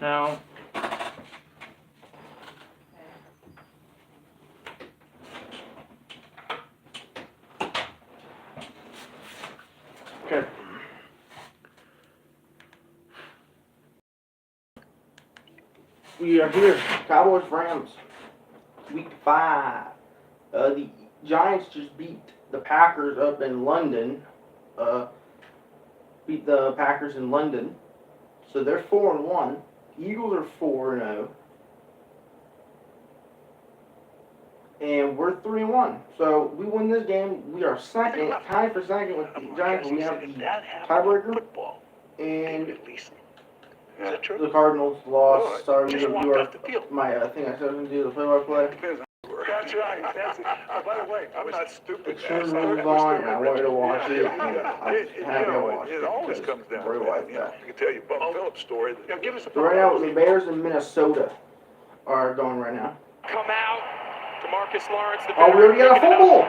No. Okay. We are here. Cowboys Rams. Week 5. The Giants just beat the Packers up in London. Beat the Packers in London. So they're 4-1. Eagles are 4-0. And we're 3-1. So we win this game. We are second, tied for second with the Giants. We have the tiebreaker. And the Cardinals lost. Sorry, I think I said I was going to do the play-by-play. That's right. By the way, I'm not stupid. It should move on, and I wanted to watch it. I'm happy I watched it always comes down to that. I can tell you Bub Phillips' story. Give us a so right now, the Bears in Minnesota are going right now. Come out. DeMarcus Lawrence. Oh, we already got a fumble.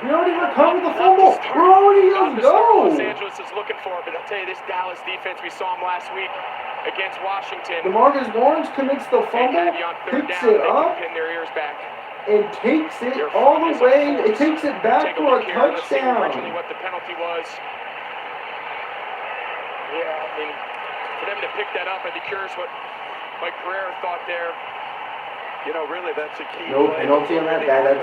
We already recovered the fumble. We're already going to go. Los Angeles is looking for it, but I'll tell you, this Dallas defense, we saw him last week against Washington. DeMarcus Lawrence commits the fumble, picks it up, pin their ears back. And takes it all the way. It takes it back for a touchdown. Originally what the penalty was. Yeah, I mean, for them to pick that up, I'd be curious what Mike Carrera thought there. You know, really, that's a key. No penalty on that. That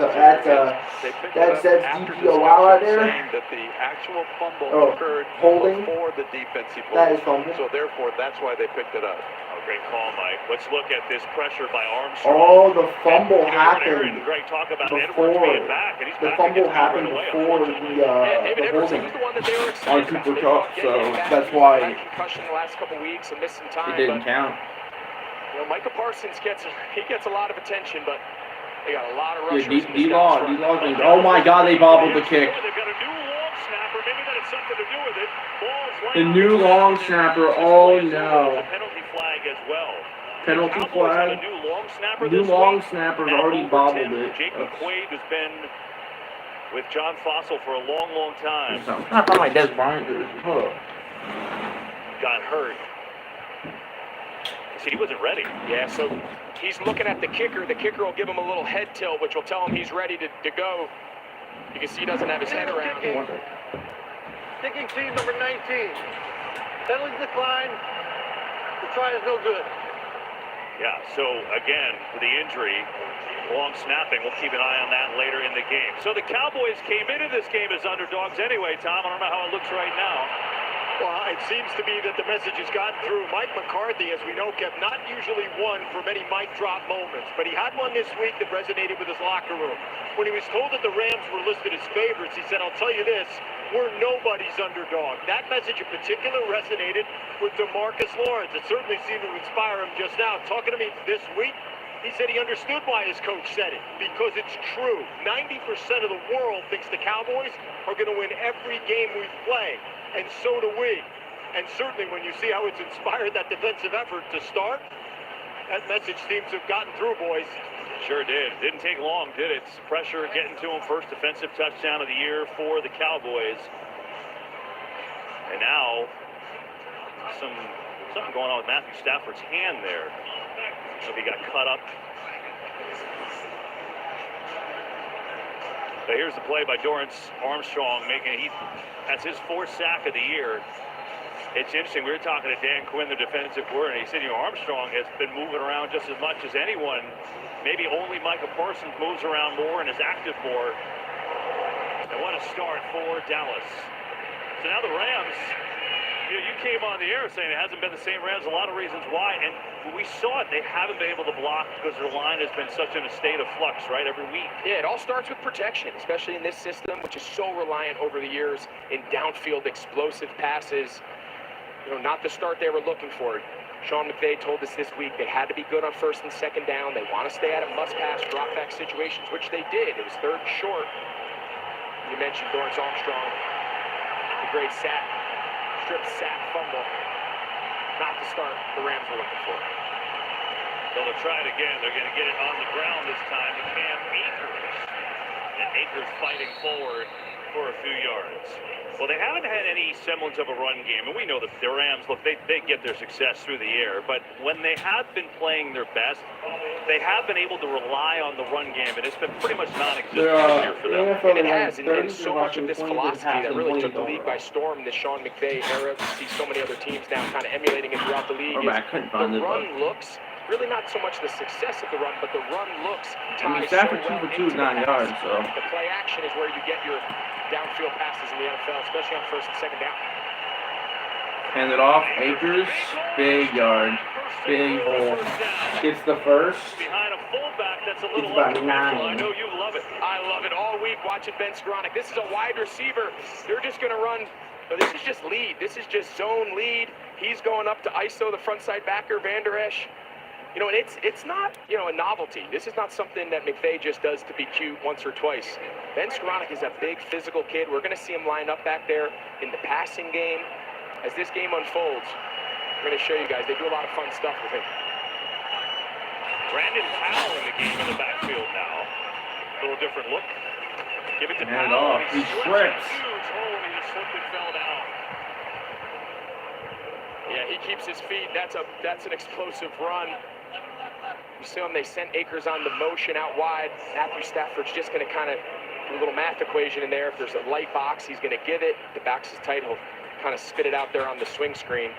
sets DPOI right there. Saying that the actual fumble occurred holding before the defensive play. That is fumble. So therefore, that's why they picked it up. Oh, great call, Mike. Let's look at this pressure by Armstrong. Oh, the fumble happened Greg, talk about before. back, and he's The back fumble happened right before the holding on Cooper Cup. So that's why concussion the last couple weeks and missed some time. It didn't count. You know, Micah Parsons gets a lot of attention, but they got a lot of rushers. D-Law. Oh my God, they bobbled the kick. They've got a new long snapper. Maybe that has something to do with it. The new long snapper. Oh no. Penalty flag as well. Penalty flag. New long snapper's already bobbled it. Jake McQuaid has been with John Fossil for a long, long time. Not from my Des Bryant. Got hurt. See, he wasn't ready. Yeah, so he's looking at the kicker. The kicker will give him a little head tilt, which will tell him he's ready to go. You can see he doesn't have his head around. Kicking team number 19. Penalty decline. The try is no good. Yeah, so again, for the injury, long snapping, we'll keep an eye on that later in the game. So the Cowboys came into this game as underdogs anyway, Tom. I don't know how it looks right now. Well, it seems to be that the message has gotten through. Mike McCarthy, as we know, kept not usually one for many mic drop moments, but he had one this week that resonated with his locker room. When he was told that the Rams were listed as favorites, he said, I'll tell you this, we're nobody's underdog. That message in particular resonated with DeMarcus Lawrence. It certainly seemed to inspire him just now. Talking to me this week, he said he understood why his coach said it, because it's true. 90% of the world thinks the Cowboys are going to win every game we play. And so do we. And certainly when you see how it's inspired that defensive effort to start, that message seems to have gotten through, boys. Sure did. Didn't take long, did it? Pressure getting to him. First defensive touchdown of the year for the Cowboys. And now, something going on with Matthew Stafford's hand there. So he got cut up. So here's the play by Dorrance Armstrong that's his fourth sack of the year. It's interesting, we were talking to Dan Quinn, the defensive coordinator, and he said, Armstrong has been moving around just as much as anyone. Maybe only Micah Parsons moves around more and is active more. And what a start for Dallas. So now the Rams, you came on the air saying it hasn't been the same Rams, a lot of reasons why, and we saw it, they haven't been able to block because their line has been such in a state of flux, right, every week. Yeah, it all starts with protection, especially in this system, which is so reliant over the years in downfield explosive passes. Not the start they were looking for. Sean McVay told us this week they had to be good on first and second down. They want to stay out of must-pass, drop-back situations, which they did. It was third and short. You mentioned Dorrance Armstrong, the great strip sack fumble. Not the start the Rams were looking for. So they'll try it again. They're going to get it on the ground this time to Cam Akers. And Akers fighting forward. for a few yards. Well, they haven't had any semblance of a run game, and we know that the Rams, look, they get their success through the air, but when they have been playing their best, they have been able to rely on the run game, and it's been pretty much non-existent this year for them. And it has, and so much of this philosophy that really took the league by storm, this Sean McVay era, you see so many other teams now kind of emulating it throughout the league, is the run looks, really not so much the success of the run, but the run looks ties Stafford so well 2 for 2 into is 9 the yards, pass. so. The play action is where you get your downfield passes in the NFL, especially on first and second down. Hand it off, Akers, big yard, big hole. Gets the first. Behind a fullback that's a little It's about unconventional. 9. I know you love it. I love it all week watching Ben Skoranek. This is a wide receiver. They're just going to run. But this is just lead. This is just zone lead. He's going up to ISO, the front side backer, Van Der Esch. You know, and it's not, you know, a novelty. This is not something that McVay just does to be cute once or twice. Ben Skoranek is a big physical kid. We're going to see him line up back there in the passing game. As this game unfolds, we're going to show you guys. They do a lot of fun stuff with him. Brandon Powell in the game in the backfield now. A little different look. Give it to Hand Powell. off. He slips. Huge hole, and he just slipped and fell down. Yeah, he keeps his feet. That's an explosive run. You see him, they sent Akers on the motion out wide. Matthew Stafford's just going to kind of do a little math equation in there. If there's a light box, he's going to give it. The box is tight. He'll kind of spit it out there on the swing screen.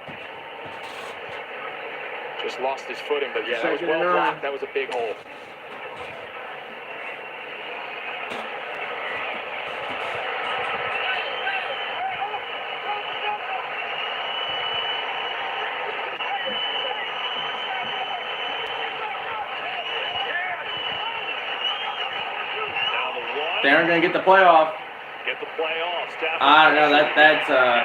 Just lost his footing, but yeah, that was well blocked. That was a big hole. They aren't going to get the playoff. Get the playoff. Stafford. I don't know. That's away.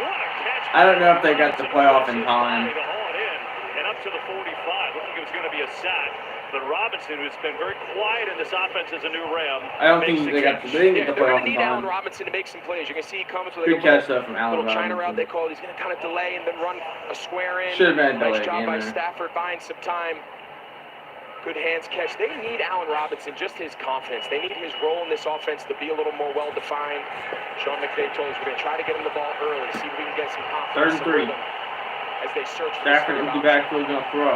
What a catch. I don't know if they got the playoff in time. To haul it in and up to the 45. Looked like it was going to be a sack. But Robinson, who's been very quiet in this offense as a new Ram, I don't think they got the, they didn't get the they're playoff going to in need Allen time. Robinson to make some plays. You can see he comes with Good catch though from Allen little China route Robinson. they call it. He's going to kind of delay and then run a square in. Should have been a Nice delay job game by there. Stafford buying some time. Good hands catch. They need Allen Robinson, just his confidence. They need his role in this offense to be a little more well-defined. Sean McVay told us we're going to try to get him the ball early, see if we can get some confidence. 3rd and 3. As they search for Stafford empty backfield going to throw.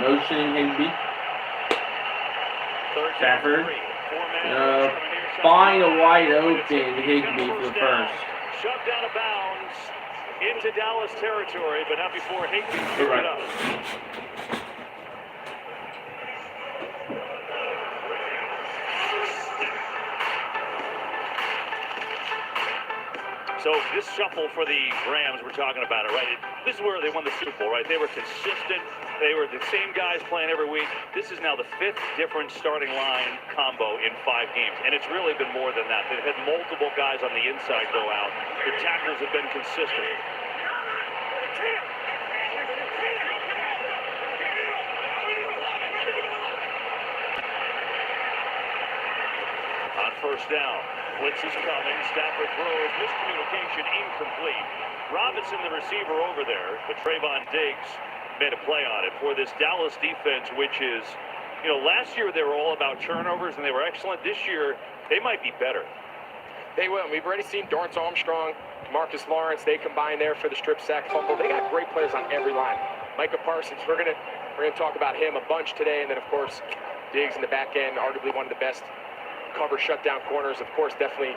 Motioning Higby. Stafford. Find a wide open Higby for the first. Shoved out of bounds into Dallas territory, but not before Higby threw it up. So this shuffle for the Rams, we're talking about it, right? This is where they won the Super Bowl, right? They were consistent. They were the same guys playing every week. This is now the 5th different starting line combo in 5 games. And it's really been more than that. They've had multiple guys on the inside go out. The tackles have been consistent. On first down. Blitz is coming. Stafford throws. Miscommunication incomplete. Robinson, the receiver over there, but Trayvon Diggs made a play on it for this Dallas defense, which is, you know, last year they were all about turnovers and they were excellent. This year, they might be better. They will. We've already seen Dorrance Armstrong, Marcus Lawrence. They combine there for the strip sack fumble. They got great players on every line. Micah Parsons. We're gonna talk about him a bunch today, and then of course Diggs in the back end, arguably one of the best cover shutdown corners. Of course, definitely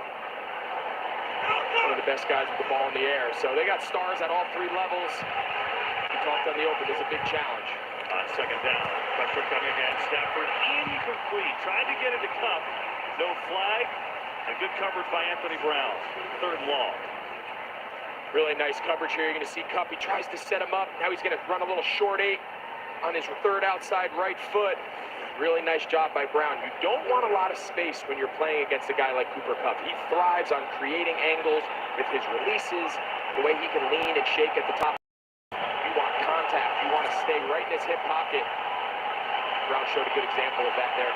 one of the best guys with the ball in the air. So they got stars at all 3 levels. We talked on the open. It's a big challenge. On second down, pressure coming again. Stafford incomplete. Tried to get it to Cup. No flag. And good coverage by Anthony Brown. 3rd and long. Really nice coverage here. You're going to see Cup. He tries to set him up. Now he's going to run a little short 8 on his 3rd outside right foot. Really nice job by Brown. You don't want a lot of space when you're playing against a guy like Cooper Kupp. He thrives on creating angles with his releases, the way he can lean and shake at the top. You want contact. You want to stay right in his hip pocket. Brown showed a good example of that there.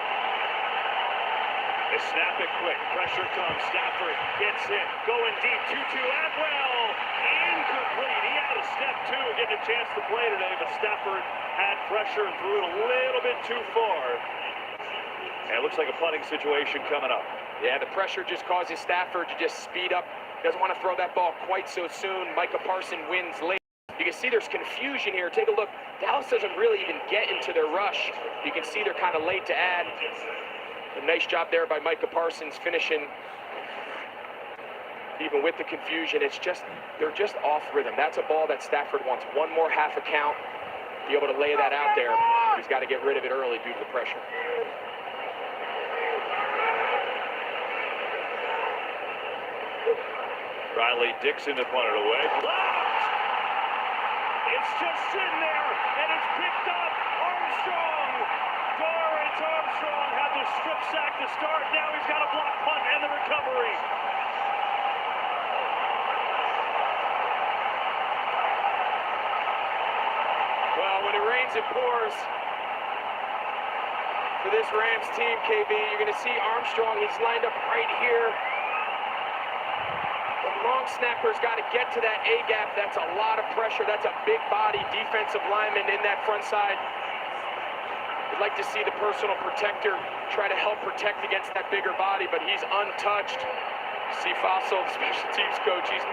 They snap it quick. Pressure comes. Stafford gets it. Going deep. 2-2 Atwell. Incomplete. He had a step 2, getting a chance to play today, but Stafford had pressure and threw it a little bit too far. And it looks like a punting situation coming up. Yeah, the pressure just causes Stafford to just speed up. Doesn't want to throw that ball quite so soon. Micah Parsons wins late. You can see there's confusion here. Take a look. Dallas doesn't really even get into their rush. You can see they're kind of late to add. A nice job there by Micah Parsons finishing. Even with the confusion, they're just off rhythm. That's a ball that Stafford wants. One more half a count. Be able to lay that out there. He's got to get rid of it early due to the pressure. Riley Dixon to punt it away. It's just sitting there, and it's picked up. Armstrong. Dorrance Armstrong had the strip sack to start. Now he's got a block punt and the recovery. Well, when it rains, it pours. For this Rams team, KB, you're going to see Armstrong. He's lined up right here. The long snapper's got to get to that A-gap. That's a lot of pressure. That's a big body defensive lineman in that front side. We'd like to see the personal protector try to help protect against that bigger body, but he's untouched. See Fossil, the special teams coach, he's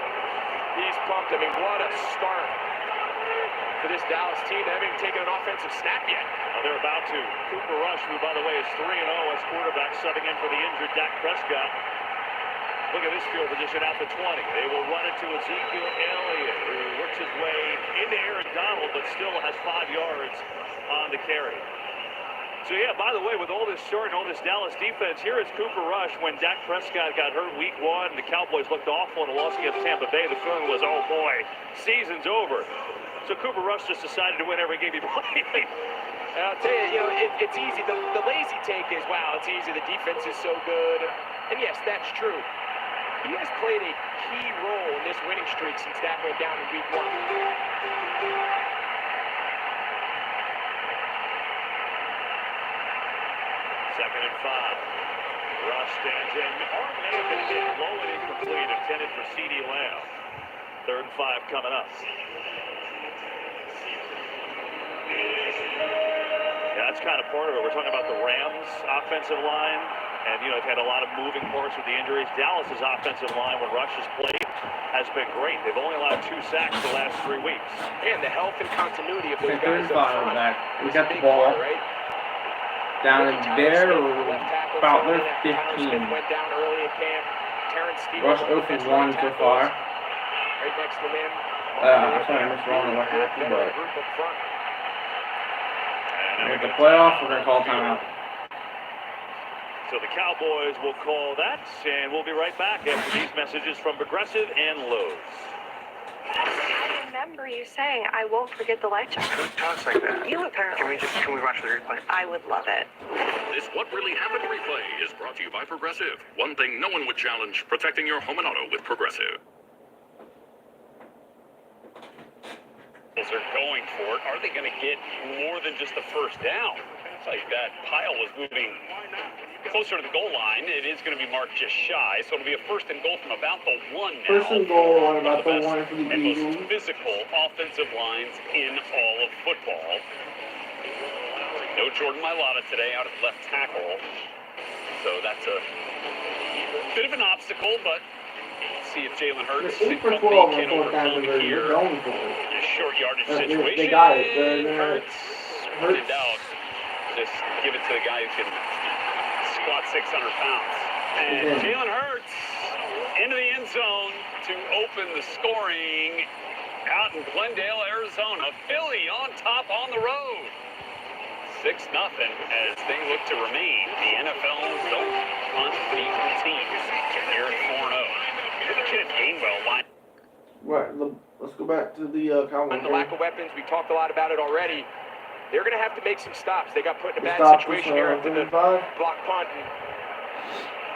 pumped. I mean, what a start for this Dallas team. They haven't even taken an offensive snap yet. Well, they're about to. Cooper Rush, who, by the way, is 3-0 as quarterback, subbing in for the injured Dak Prescott. Look at this field position at the 20. They will run it to Ezekiel Elliott, who works his way into Aaron Donald, but still has 5 yards on the carry. So, yeah, by the way, with all this start and all this Dallas defense, here is Cooper Rush when Dak Prescott got hurt week 1 and the Cowboys looked awful in a loss against Tampa Bay. The feeling was, oh, boy, season's over. So Cooper Rush just decided to win every game he played. I'll tell you, it's easy. The lazy take is, wow, it's easy. The defense is so good. And, yes, that's true. He has played a key role in this winning streak since Dak went down in week 1. Second and 5. Rush stands in. Arm may have been hit low and incomplete, intended for C.D. Lamb. 3rd and 5 coming up. Yeah, that's kind of part of it. We're talking about the Rams' offensive line. And, you know, they've had a lot of moving parts with the injuries. Dallas's offensive line, when Rush has played, has been great. They've only allowed 2 sacks the last 3 weeks. And the health and continuity of those guys up 35 front. back. We is a got the big ball part, right? down in there, about their Tyler 15. Smith went down early in camp. Terrence Steele, Rush opens 1 so far. right next to him. I'm sorry, I missed wrong on what happened, but Group up front. And with the playoffs, we're going to call timeout. So the Cowboys will call that, and we'll be right back after these messages from Progressive and Lowe's. I remember you saying I won't forget the life jacket. Don't talk like that. You apparently. Can we watch the replay? I would love it. This What Really Happened replay is brought to you by Progressive. One thing no one would challenge, protecting your home and auto with Progressive. Are going for it. Are they going to get more than just the first down? It's like that pile was moving closer to the goal line. It is going to be marked just shy, so it'll be a 1st and goal from about the 1 now. 1st and goal on about the 1 for the and Eagles. most physical offensive lines in all of football. No Jordan Mailata today out at left tackle, so that's a bit of an obstacle, but see if Jalen Hurts They're 8 for 12 can on 4th down overcome conversion. here. They're going for it. A short yardage situation. They got it. Hurts pointed out. Just give it to the guy who can squat 600 pounds. And Jalen Hurts into the end zone to open the scoring out in Glendale, Arizona. Philly on top on the road. 6-0 as they look to remain the NFL's unbeaten team here at 4-0. Kenneth Gainwell line. Right, let's go back to the Cowboys. The lack of weapons, we talked a lot about it already. They're going to have to make some stops. They got put in a bad situation here after the block punt.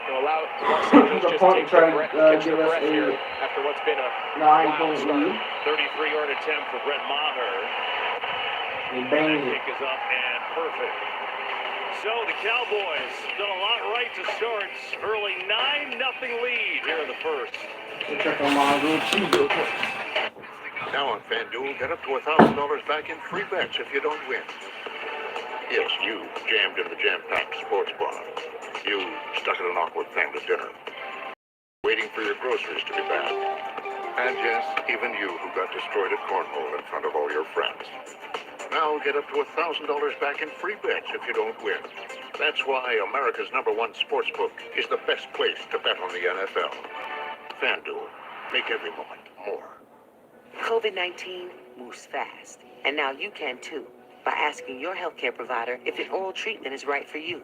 And allow Los Angeles just to take their breath, catch their breath here after what's been a 9-point start. lead. 33-yard attempt for Brett Maher. He bangs it. Kick is up and perfect. So the Cowboys done a lot right to start. Early 9-0 lead here in the first. Check on Mongo. Now on FanDuel, get up to $1,000 back in free bets if you don't win. Yes, you jammed into the jam-packed sports bar. You stuck at an awkward family dinner, waiting for your groceries to be back. And yes, even you who got destroyed at cornhole in front of all your friends. Now get up to $1,000 back in free bets if you don't win. That's why America's #1 sportsbook is the best place to bet on the NFL. FanDuel. Make every moment more. COVID-19 moves fast, and now you can too, by asking your healthcare provider if an oral treatment is right for you.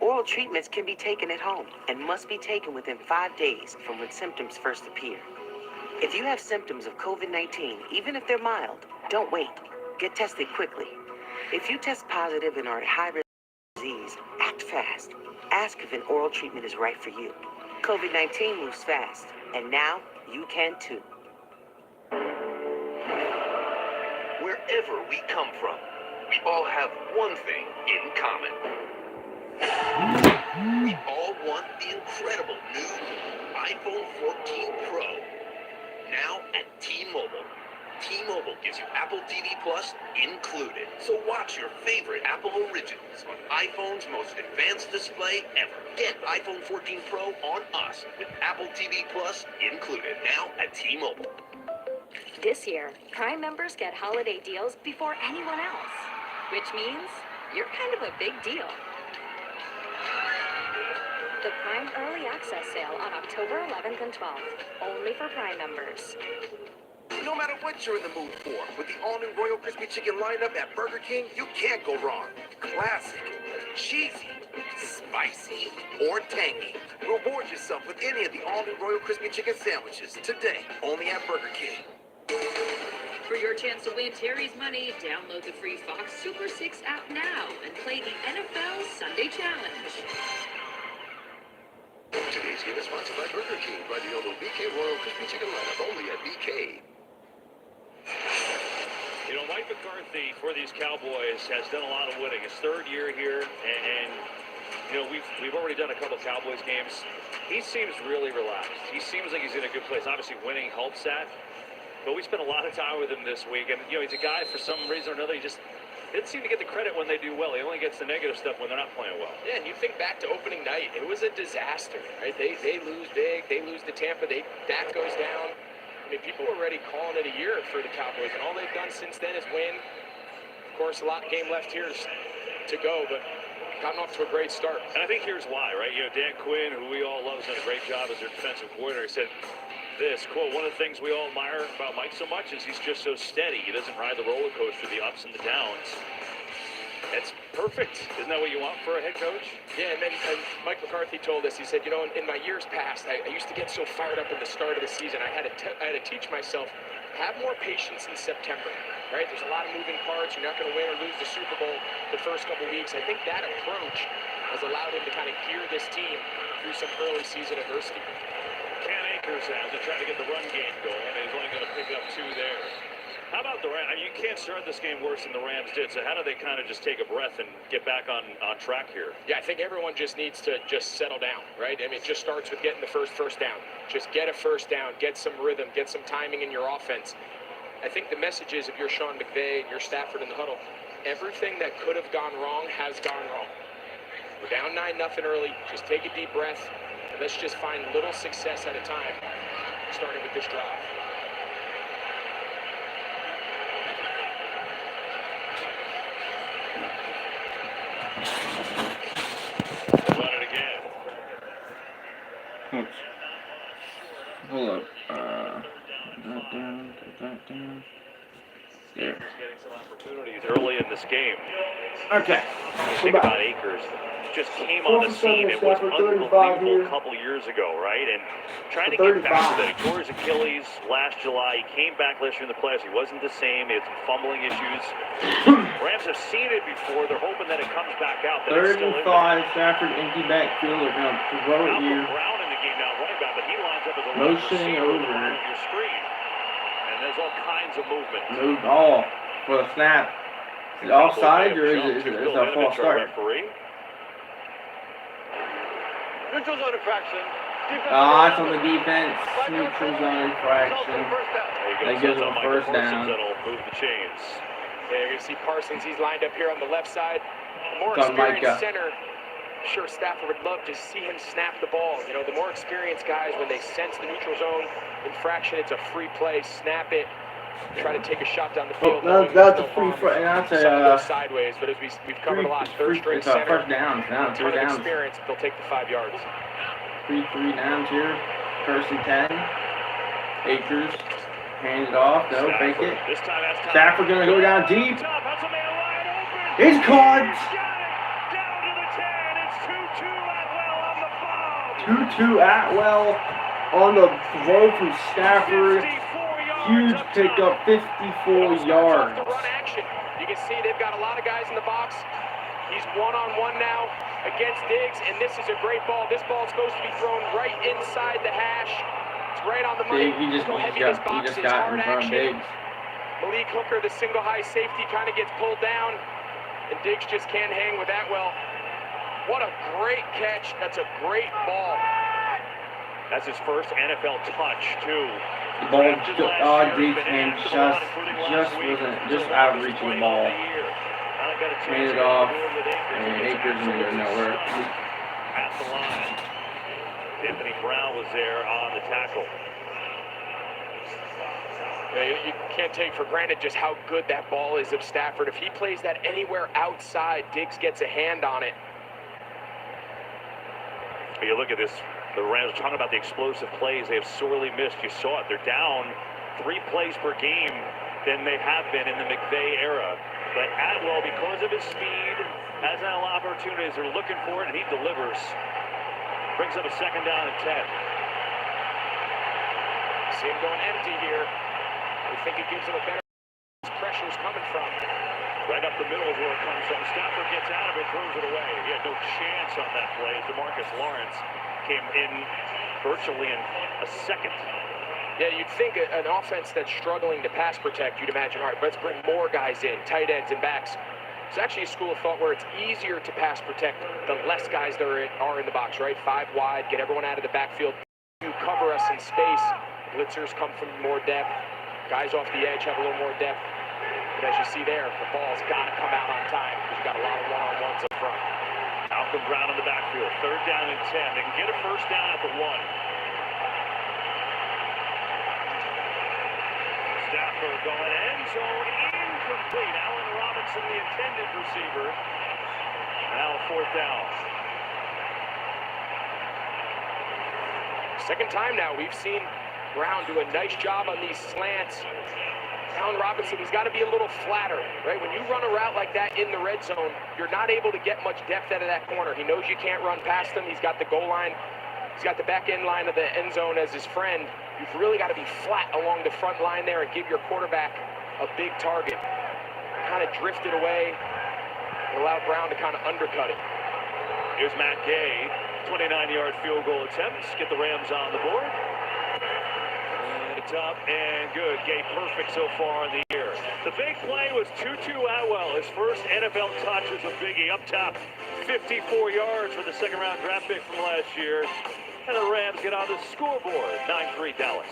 Oral treatments can be taken at home and must be taken within 5 days from when symptoms first appear. If you have symptoms of COVID-19, even if they're mild, don't wait. Get tested quickly. If you test positive and are at high risk of disease, act fast. Ask if an oral treatment is right for you. COVID-19 moves fast, and now you can too. Wherever we come from, we all have one thing in common. We all want the incredible new iPhone 14 Pro. Now at T-Mobile. T-Mobile gives you Apple TV Plus included. So watch your favorite Apple originals on iPhone's most advanced display ever. Get iPhone 14 Pro on us with Apple TV Plus included. Now at T-Mobile. This year, Prime members get holiday deals before anyone else, which means you're kind of a big deal. The Prime Early Access Sale on October 11th and 12th, only for Prime members. No matter what you're in the mood for, with the all-new Royal Crispy Chicken lineup at Burger King, you can't go wrong. Classic, cheesy, spicy, or tangy. Reward yourself with any of the all-new Royal Crispy Chicken sandwiches today, only at Burger King. For your chance to win Terry's money, download the free Fox Super 6 app now and play the NFL Sunday Challenge. Today's game is sponsored by Burger King. By the all-new BK Royal Crispy Chicken lineup, only at BK. You know, Mike McCarthy for these Cowboys has done a lot of winning. His third year here, and you know, we've already done a couple Cowboys games. He seems really relaxed. He seems like he's in a good place. Obviously, winning helps that. But we spent a lot of time with him this week, and you know, he's a guy for some reason or another. He just didn't seem to get the credit when they do well. He only gets the negative stuff when they're not playing well. Yeah, and you think back to opening night, it was a disaster, right? They lose big, they lose to Tampa, Dak goes down. I mean, people were already calling it a year for the Cowboys, and all they've done since then is win. Of course, a lot game left here to go, but gotten off to a great start. And I think here's why, right? You know, Dan Quinn, who we all love, has done a great job as their defensive coordinator. He said this, quote, one of the things we all admire about Mike so much is he's just so steady. He doesn't ride the roller coaster, the ups and the downs. That's perfect. Isn't that what you want for a head coach? Yeah, and Mike McCarthy told us, he said, you know, in my years past, I used to get so fired up in the start of the season. I had to teach myself, have more patience in September, right? There's a lot of moving parts. You're not going to win or lose the Super Bowl the first couple weeks. I think that approach has allowed him to kind of gear this team through some early season adversity. Cam Akers has to try to get the run game going, and he's only going to pick up 2 there. How about the Rams? You can't start this game worse than the Rams did, so how do they kind of just take a breath and get back on track here? Yeah, I think everyone just needs to just settle down, right? I mean, it just starts with getting the first down. Just get a first down, get some rhythm, get some timing in your offense. I think the message is, if you're Sean McVay and you're Stafford in the huddle, everything that could have gone wrong has gone wrong. We're down 9-0 early. Just take a deep breath, and let's just find little success at a time, starting with this drive. Run it again. Oops. Hold up. There. Getting some opportunities early in this game. Okay. Think about Akers. Just came on the scene. It was unbelievable a couple years ago, right? And trying to get back to that. He tore his Achilles last July. He came back last year in the playoffs. He wasn't the same. He had some fumbling issues. Rams have seen it before. They're hoping that it comes back out. That 3rd it's still and 5, in Stafford empty backfield. They're going to throw it here. Brown in the game now, running back, but he lines up as a Motioning over. your screen. And there's all kinds of movement. Moved all for a snap. Is it offside or is it a false start? Neutral zone infraction. It's on the defense. Neutral zone infraction. That gives them a first down. That'll move the chains. Yeah, you're going to see Parsons. He's lined up here on the left side. More It's on experienced Micah. center sure Stafford would love to see him snap the ball. You know, the more experienced guys, when they sense the neutral zone infraction, it's a free play, snap it, try to take a shot down the field. That's a free and that's a sideways, but as we've covered a lot, third string center, first down, a ton of experience, they'll take the 5 yards. Three downs here, first and 10. Akers, hand it off, no, fake it. Stafford gonna go down deep. He's caught. Tutu Atwell on the throw from Stafford. Huge pickup, 54 yards. The run action. You can see they've got a lot of guys in the box. He's one-on-one now against Diggs, and this is a great ball. This ball is supposed to be thrown right inside the hash. It's right on the money. He just got in front of Diggs. Malik Hooker, the single high safety, kind of gets pulled down, and Diggs just can't hang with Atwell. What a great catch. That's a great ball. That's his first NFL touch, too. The ball Diggs and just out of reach of the ball. Hand it off, and Akers is going nowhere. At the line. Anthony Brown was there on the tackle. Yeah, you can't take for granted just how good that ball is of Stafford. If he plays that anywhere outside, Diggs gets a hand on it. You look at this, the Rams are talking about the explosive plays they have sorely missed. You saw it. They're down 3 plays per game than they have been in the McVay era. But Atwell, because of his speed, has an opportunities. They're looking for it, and he delivers. Brings up a second down and 10. See him going empty here. We think it gives him a better pressure's coming from. Right up the middle is where it comes from. Stafford gets out of it, throws it away. He had no chance on that play. DeMarcus Lawrence came in virtually in a second. Yeah, you'd think an offense that's struggling to pass protect, you'd imagine, all right, let's bring more guys in, tight ends and backs. It's actually a school of thought where it's easier to pass protect the less guys there are in the box, right? 5 wide, get everyone out of the backfield. You cover us in space. Blitzers come from more depth. Guys off the edge have a little more depth. But as you see there, the ball's got to come out on time because you've got a lot of one-on-ones up front. Malcolm Brown in the backfield, 3rd down and 10. They can get a first down at the 1. Stafford going end zone, incomplete. Allen Robinson, the intended receiver. Now 4th down. Second time now we've seen Brown do a nice job on these slants. Allen Robinson, he's got to be a little flatter, right? When you run a route like that in the red zone, you're not able to get much depth out of that corner. He knows you can't run past him. He's got the goal line. He's got the back end line of the end zone as his friend. You've really got to be flat along the front line there and give your quarterback a big target. Kind of drifted away and allowed Brown to kind of undercut it. Here's Matt Gay, 29-yard field goal attempt. Get the Rams on the board. And it's up and good. Gay perfect so far in the year. The big play was Tutu Atwell. His first NFL touch was a biggie. Up top, 54 yards for the second-round draft pick from last year. And the Rams get on the scoreboard, 9-3 Dallas.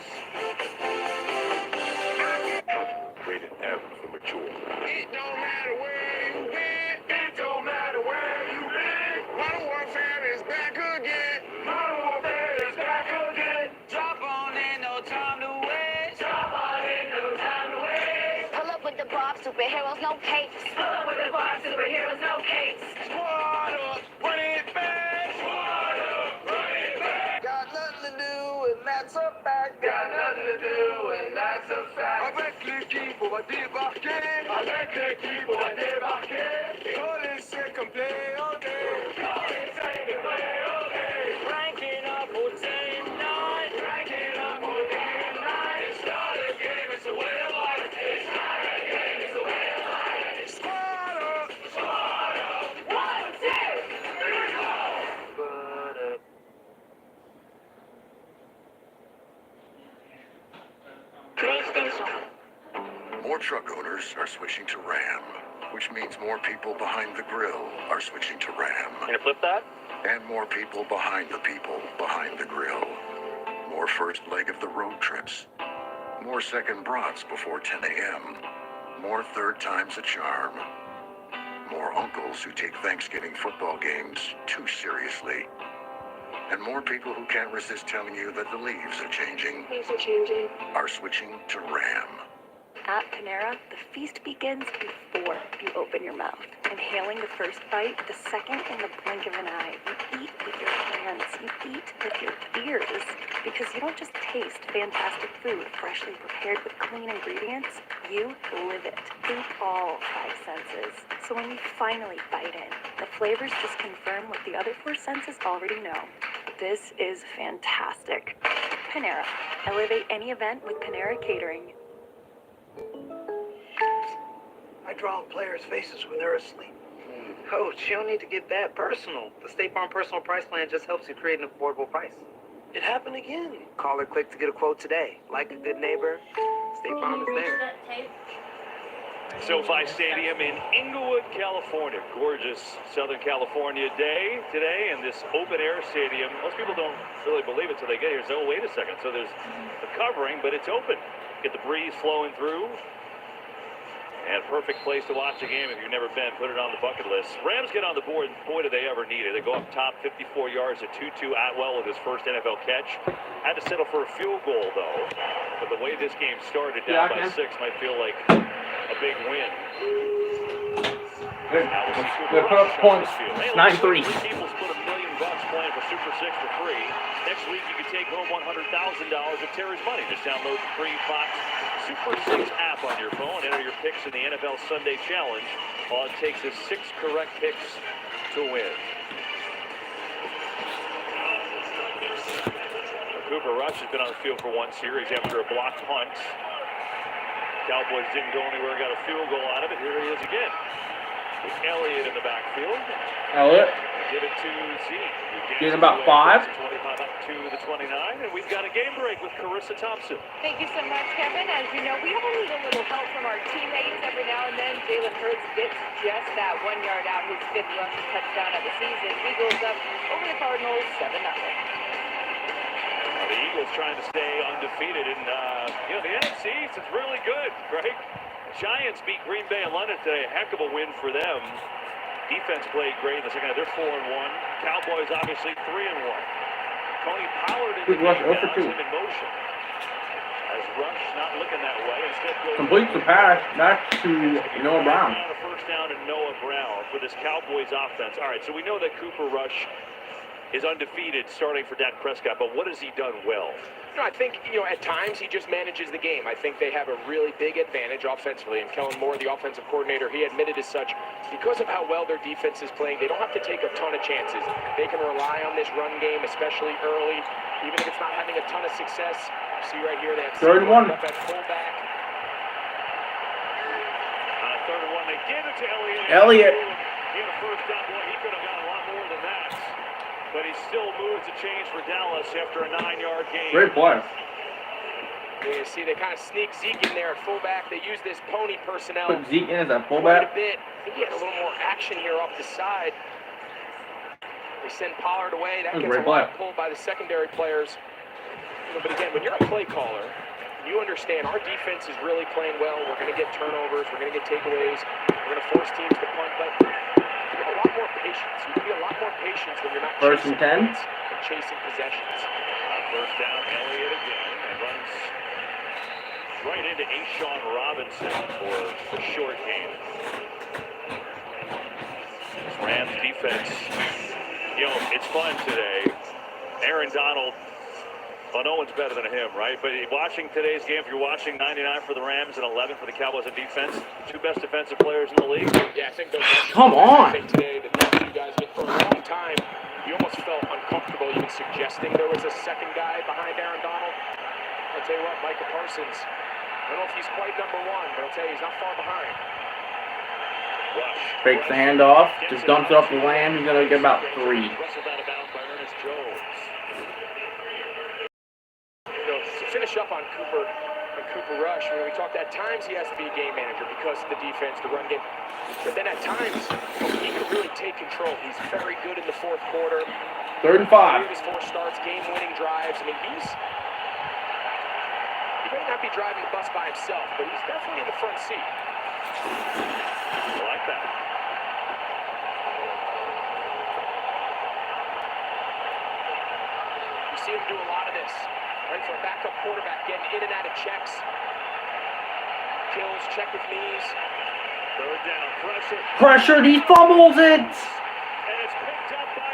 Rated M for mature. It don't matter where you been. It don't matter where you been. Modern Warfare is back again. Modern Warfare is back again. Drop on in, no time to waste. Drop on in, no time to waste. Pull up with the Bob, superheroes, no capes. Pull up with the Bob, superheroes, no capes. Squad up, run it back. Squad up, run it back. Got nothing to do, and that's a fact. Got nothing to do, and that's a fact. Avec l'équipe, on va débarquer. Avec l'équipe, on va débarquer. Collez, c'est complet, ok. Collez, c'est complet, ok. Ranking up for day and night. Ranking up for day and night. It's not a game, it's a way of life. It's not a game, it's a way of life. Squad up. Squad up. 1, 2, 3, go. More truck owners are switching to Ram, which means more people behind the grill are switching to Ram. Can you flip that? And more people behind the grill. More first leg of the road trips. More second brats before 10 a.m. More third time's a charm. more uncles who take Thanksgiving football games too seriously. And more people who can't resist telling you that the leaves are changing. Leaves are changing. Are switching to Ram. At Panera, the feast begins before you open your mouth. Inhaling the first bite, the second in the blink of an eye. You eat with your hands, you eat with your ears. Because you don't just taste fantastic food freshly prepared with clean ingredients, you live it through all 5 senses. So when you finally bite in, the flavors just confirm what the other 4 senses already know. This is fantastic. Panera. Elevate any event with Panera Catering. I draw players' faces when they're asleep. Coach, you don't need to get that personal. The State Farm Personal Price Plan just helps you create an affordable price. It happened again. Call or click to get a quote today. Like a good neighbor, State Farm is there. SoFi Stadium in Inglewood, California. Gorgeous Southern California day today in this open-air stadium. Most people don't really believe it till they get here. So, wait a second. So there's a covering, but it's open. Get the breeze flowing through. And perfect place to watch a game if you've never been. Put it on the bucket list. Rams get on the board. Boy, do they ever need it. They go up top 54 yards to 2-2. Atwell with his first NFL catch. Had to settle for a field goal, though. But the way this game started, down by 6, might feel like a big win. They put up points. 9-3. People split $1 million playing for Super 6 for free. Next week, you can take home $100,000 of Terry's money. Just download the free Fox Super 6 app on your phone. Enter your picks in the NFL Sunday Challenge. All it takes is 6 correct picks to win. Cooper Rush has been on the field for 1 series after a blocked punt. Cowboys didn't go anywhere, got a field goal out of it. Here he is again. With Elliott in the backfield. Elliott. Give it to Zeke. Getting about 5. 25 up to the 29, and we've got a game break with Carissa Thompson. Thank you so much, Kevin. As you know, we all need a little help from our teammates every now and then. Jalen Hurts gets just that 1 yard out, his 5th rushing touchdown of the season. Eagles up over the Cardinals, 7-0. The Eagles trying to stay undefeated, and the NFC East is really good, right? Giants beat Green Bay in London today. A heck of a win for them. Defense played great in the second half. They're 4-1. Cowboys obviously 3-1. Tony Pollard in the game now, him in motion. As Rush not looking that way. Instead goes completes the pass back to Noah Brown. A first down to Noah Brown for this Cowboys offense. All right, so we know that Cooper Rush is undefeated starting for Dak Prescott, but what has he done well? I think, at times he just manages the game. I think they have a really big advantage offensively. And Kellen Moore, the offensive coordinator, he admitted as such, because of how well their defense is playing, they don't have to take a ton of chances. They can rely on this run game, especially early, even if it's not having a ton of success. You see right here, they have 31 up at fullback. On 3rd and 1, they gave it to Elliott. He had a first down. Boy, he could have got a lot more than that. But he still moves the change for Dallas after a 9-yard gain. Great play. You see, they kind of sneak Zeke in there at fullback. They use this pony personnel. Put Zeke in as a Quite fullback. a bit. I think he had a little more action here off the side. They send Pollard away. That gets a lot pulled by the secondary players. But again, when you're a play caller, you understand our defense is really playing well. We're going to get turnovers. We're going to get takeaways. We're going to force teams to punt. But you have a lot more patience. You can be a lot more patient when you're not First and 10. Chasing possessions. First down, Elliott again. And runs right into Ashawn Robinson for a short game. Rams defense. It's fun today. Aaron Donald. Well, no one's better than him, right? But watching today's game, if you're watching 99 for the Rams and 11 for the Cowboys on defense, 2 best defensive players in the league. Yeah, I think those. Come on. I think today that you guys for a long time, you almost felt uncomfortable even suggesting there was a second guy behind Aaron Donald. I'll tell you what, Micah Parsons. I don't know if he's quite number 1, but I'll tell you he's not far behind. Rush. Fakes the handoff. Just dumps it off the land. He's gonna get about 3. Wrestled out of bounds by Ernest Jones. To finish up on Cooper Rush, we talked at times he has to be a game manager because of the defense, the run game. But then at times, he can really take control. He's very good in the 4th quarter. 3rd and 5. 3 of his 4 starts, game-winning drives. I mean, he may not be driving the bus by himself, but he's definitely in the front seat. I like that. see him do a lot of this. Right, for a backup quarterback, getting in and out of checks. Kills, check with knees. Third down, pressure. Pressured, he fumbles it! And it's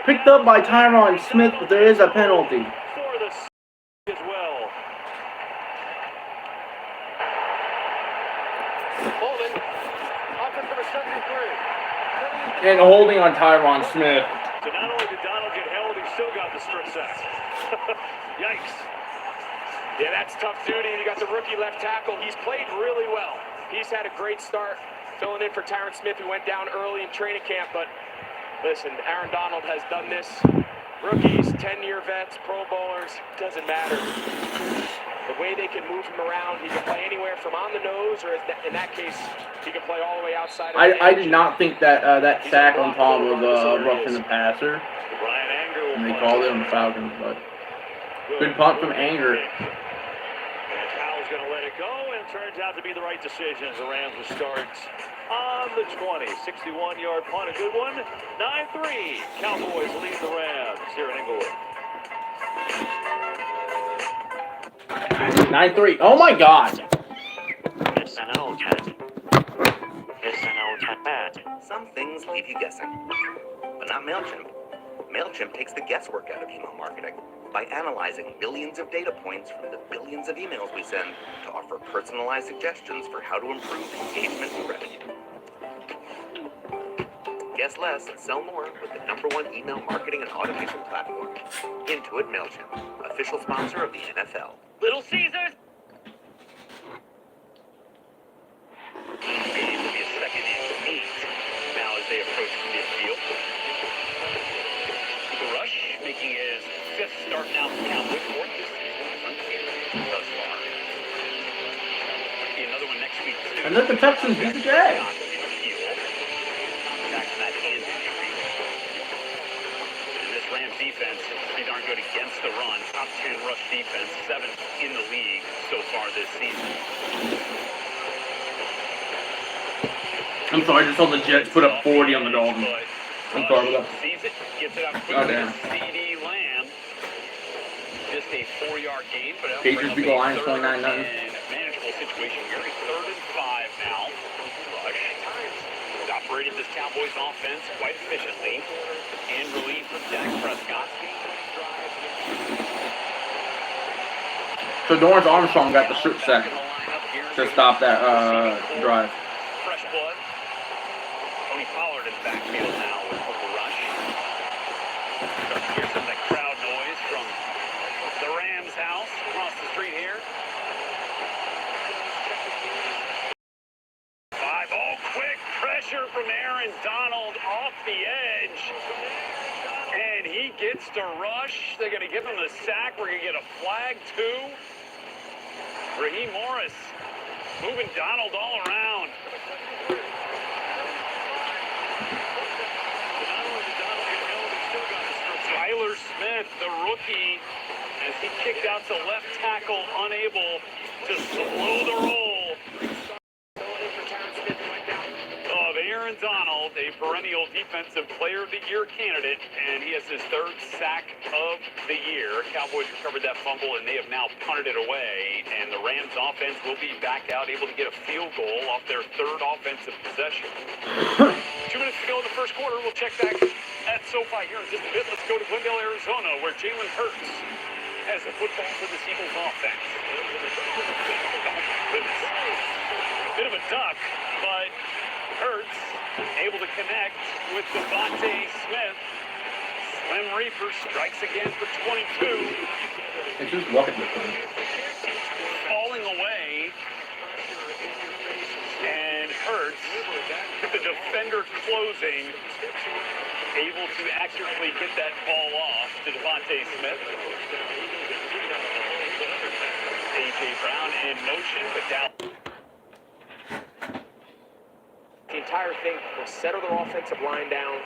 Picked up by Tyron Smith, but there is a penalty. For the as well. Holding. Offense for a 73. And holding on Tyron Smith. So not only did Donald get held, he still got the strip sack. Yikes. Yeah, that's tough duty. You got the rookie left tackle. He's played really well. He's had a great start, filling in for Tyron Smith, who went down early in training camp. But listen, Aaron Donald has done this. Rookies, 10-year vets, Pro Bowlers, doesn't matter. The way they can move him around, he can play anywhere from on the nose, or in that case, he can play all the way outside. I did not think that that sack on Tom was roughing the passer. And they called it on the Falcons, but good punt from Anger. And Powell's going to let it go, and it turns out to be the right decision as the Rams will start on the 20. 61-yard punt, a good one. 9-3. Cowboys lead the Rams here in Inglewood. 9-3. Oh my God. It's an old hat. It's an old hat. Some things leave you guessing, but not MailChimp. MailChimp takes the guesswork out of email marketing by analyzing millions of data points from the billions of emails we send to offer personalized suggestions for how to improve engagement and revenue. Guess less and sell more with the #1 email marketing and automation platform, Intuit MailChimp, official sponsor of the NFL. Little Caesars! It will be a 2nd and 8 now as they approach midfield. The rush making his 5th start now for Cowboys, 4th this season thus far. Be another one next week. And then the Texans beat the Jags. Back to that hand injury. And this Rams defense is pretty darn good against the run. Top 10 rush defense, 7th in the league so far this season. I'm sorry, I just saw the Jets put up 40 on the Dolphins. I'm sorry about that. Sees it, gets it out Oh, quickly. damn. CD Lamb. Just a 4-yard gain, but Patriots beat the Lions 29-0. Manageable situation here. 3rd and 5 now. Rush. Operated this Cowboys offense quite efficiently. And relief from Dak Prescott. So Dorrance Armstrong got the strip sack to stop that drive. Fresh blood. Tony Pollard in the backfield now with the rush. Start to hear some of that crowd noise from the Rams house across the street here. 5, quick pressure from Aaron Donald off the edge. And he gets to rush. They're going to give him the sack. We're going to get a flag, too. Raheem Morris moving Donald all around. Tyler Smith, the rookie, as he kicked out to left tackle, unable to slow the roll of Aaron Donald, a perennial Defensive Player of the Year candidate, and he has his 3rd sack of the year. Cowboys recovered that fumble, and they have now punted it away, and the Rams offense will be back out, able to get a field goal off their 3rd offensive possession. 2 minutes to go in the first quarter. We'll check back at SoFi here in just a bit. Let's go to Glendale, Arizona, where Jalen Hurts has the football for the Eagles offense. Bit of a duck, but Hurts able to connect with Devontae Smith. Slim Reaper strikes again for 22. It's just walking this thing. Falling away. And Hurts, with the defender closing, able to accurately get that ball off to Devontae Smith. A.J. Brown in motion, but down. The entire thing will settle their offensive line down.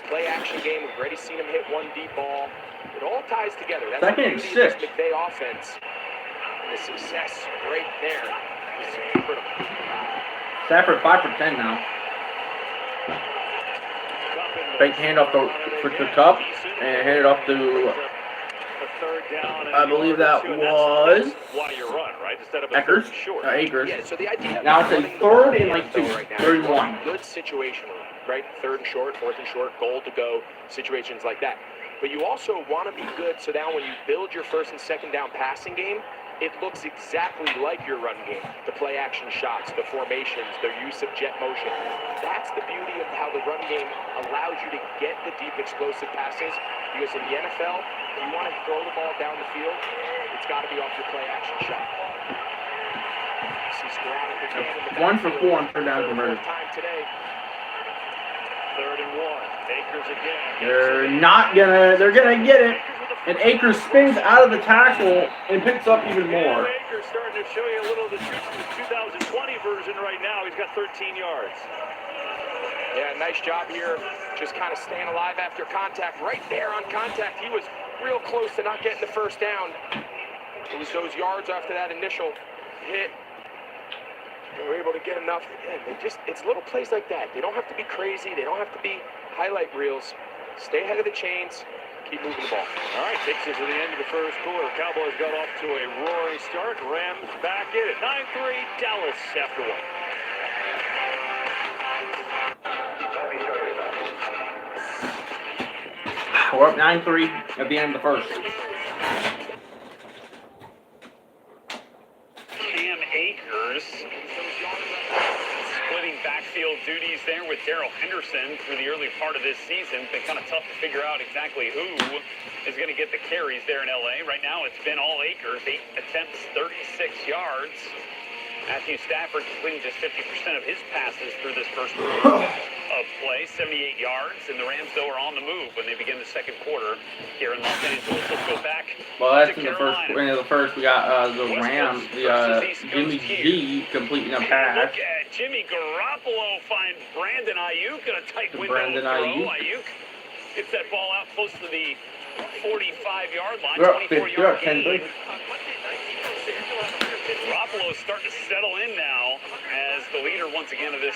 Play action game. We've already seen him hit one deep ball. It all ties together. That's the beauty of this McVay offense. And the success right there is critical. Stafford 5 for 10 now. Fake handoff for Cup and hand it off to A third down. I believe that was why you run, right? Instead of a Akers. third short. Acres. Yeah, so the idea Now of it's a running the ball third in and the like NFL 2, right now, third you and want 1. good situationally, right? Third and short, fourth and short, goal to go, situations like that. But you also want to be good so now when you build your first and second down passing game, it looks exactly like your run game. The play action shots, the formations, the use of jet motion. That's the beauty of how the run game allows you to get the deep explosive passes. Because in the NFL, if you want to throw the ball down the field, it's got to be off your play action shot. One for 4 on third down converted. Time today. Third and 1. Akers again. They're gonna get it. And Akers spins out of the tackle and picks up even more. Akers starting to show you a little of the 2020 version right now. He's got 13 yards. Yeah, nice job here. Just kind of staying alive after contact. Right there on contact. He was real close to not getting the first down. It was those yards after that initial hit. They were able to get enough. Yeah, it's little plays like that. They don't have to be crazy. They don't have to be highlight reels. Stay ahead of the chains. Keep moving the ball. All right, takes us to the end of the first quarter. Cowboys got off to a roaring start. Rams back in it. 9-3, Dallas after 1. We're up 9-3 at the end of the first. Cam Akers splitting backfield duties there with Darrell Henderson through the early part of this season. It's been kind of tough to figure out exactly who is going to get the carries there in LA. Right now it's been all Akers, 8 attempts, 36 yards. Matthew Stafford completing just 50% of his passes through this first quarter of play, 78 yards, and the Rams, though, are on the move when they begin the second quarter here in Los Angeles. Let's go back. Well, that's in the first. We got the Rams, Jimmy G completing a pass. Look at Jimmy Garoppolo find Brandon Ayuk in a tight window throw. Ayuk gets that ball out close to the 45-yard line, 24-yard gain. Garoppolo is starting to settle in now as the leader once again of this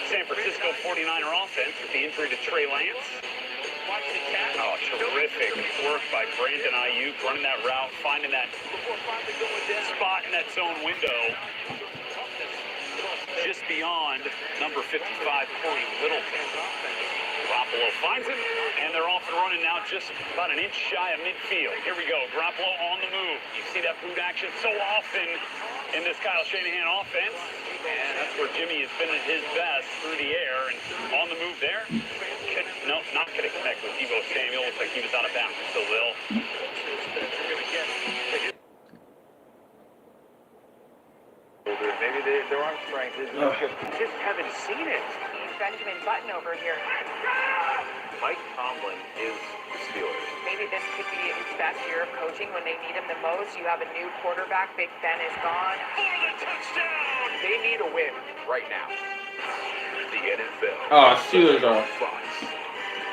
San Francisco 49er offense with the injury to Trey Lance. Oh, terrific work by Brandon Ayuk running that route, finding that spot in that zone window just beyond number 55, Corey Littleton. Garoppolo finds him, and they're off and running now just about an inch shy of midfield. Here we go, Garoppolo on the move. You see that boot action so often in this Kyle Shanahan offense, and that's where Jimmy has been at his best through the air, and on the move there. No, not going to connect with Deebo Samuel. Looks like he was out of bounds. So Lil. Maybe their arm strength is just haven't seen it. Benjamin Button over here. Mike Tomlin is the Steelers. Maybe this could be his best year of coaching when they need him the most. You have a new quarterback. Big Ben is gone. For the touchdown! They need a win right now. The NFL. Oh, Steelers are. Fox.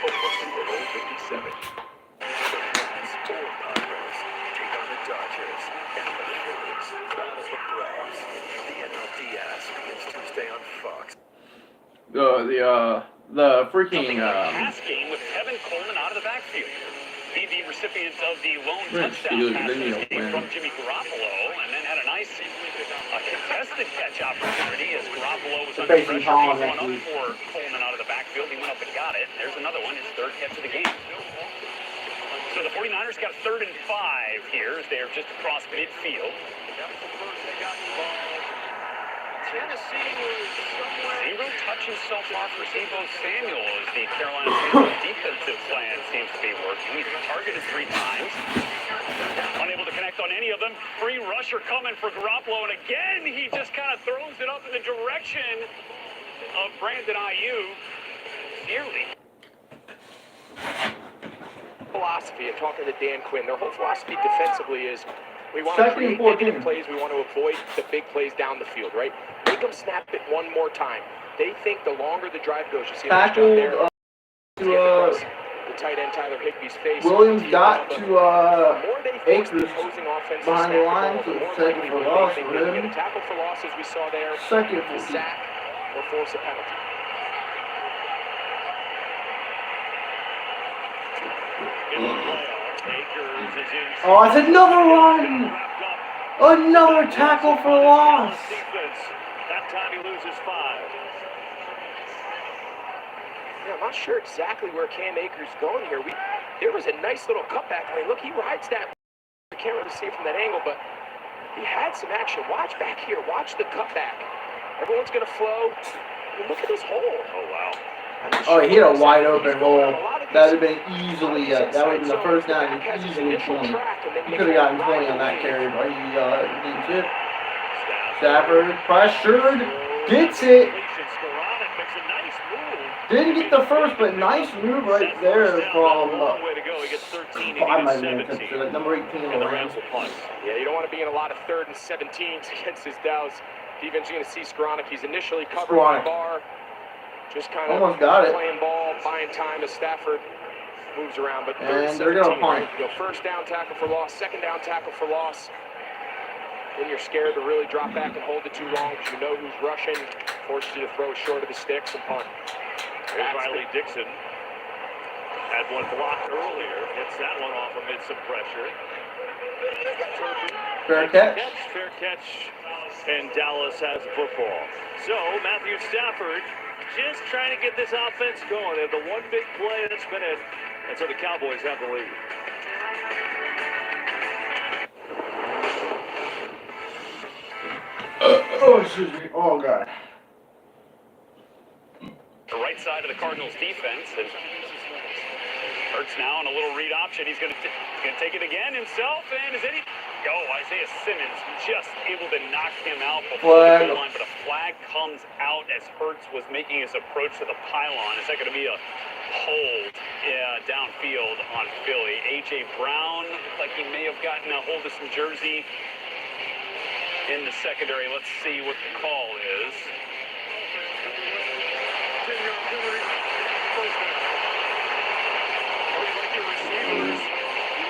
Over Super Bowl 57. Four Padres take on the Dodgers and the Phillies battle the Braves. The NLDS begins Tuesday on Fox. The freaking pass game with Kevin Coleman out of the backfield. Be the recipient of the lone touchdown pass from Jimmy Garoppolo, and then had a nice contested catch opportunity as Garoppolo was under pressure. He went up for Coleman out of the backfield. He went up and got it. There's another one, his third catch of the game. So the 49ers got 3rd and 5 here as they're just across midfield. Tennessee was somewhere. Zero touches so far for Deebo Samuel as the Carolina Panthers defensive plan seems to be working. He's targeted 3 times. Unable to connect on any of them. Free rusher coming for Garoppolo, and again he just kind of throws it up in the direction of Brandon Ayuk. Dearly. Philosophy, and talking to Dan Quinn, their whole philosophy defensively is we want to create negative plays, we want to avoid the big plays down the field, right? Make them snap it one more time. They think the longer the drive goes, you see the tight end Tyler Higbee's face. Williams got to Akers behind the line, so second for loss for him. Tackle for loss, as we saw there. Second for sack or force a penalty. Akers is in. Oh, it's another one! Another tackle for loss! Defense. That time he loses 5. Yeah, I'm not sure exactly where Cam Akers is going here. There was a nice little cutback lane. Look, he rides that. I can't really see it from that angle, but he had some action. Watch back here. Watch the cutback. Everyone's going to flow. I mean, look at this hole. Oh, wow. Oh, he had a wide open hole. That would have been easily, that would have been the first down, easily 20. He could have gotten 20 on that carry, but he didn't it. Stafford pressured, gets it. Didn't get the first, but nice move right there from, I might have been like number 18 on the Rams. Yeah, you don't want to be in a lot of 3rd and 17s against this Dallas defense. You're going to see Skoranek. He's initially covered the bar. Just kind of almost got it. Playing ball, buying time as Stafford moves around. But and they're going to punt. You know, first down tackle for loss, second down tackle for loss. Then you're scared to really drop back and hold it too long because you know who's rushing. Forces you to throw it short of the sticks and punt. There's Riley Dixon. Had one blocked earlier. Hits that one off amid some pressure. Fair catch. Fair catch. And Dallas has the football. So Matthew Stafford just trying to get this offense going. They have the one big play that's been it. And so the Cowboys have the lead. Oh, excuse me. Oh, God. The right side of the Cardinals defense. And Hurts now on a little read option. He's going to take it again himself. And is any... Isaiah Simmons just able to knock him out before the goal line, but a flag comes out as Hurts was making his approach to the pylon. Is that going to be a hold downfield on Philly? A.J. Brown, like he may have gotten a hold of some jersey in the secondary. Let's see what the call is.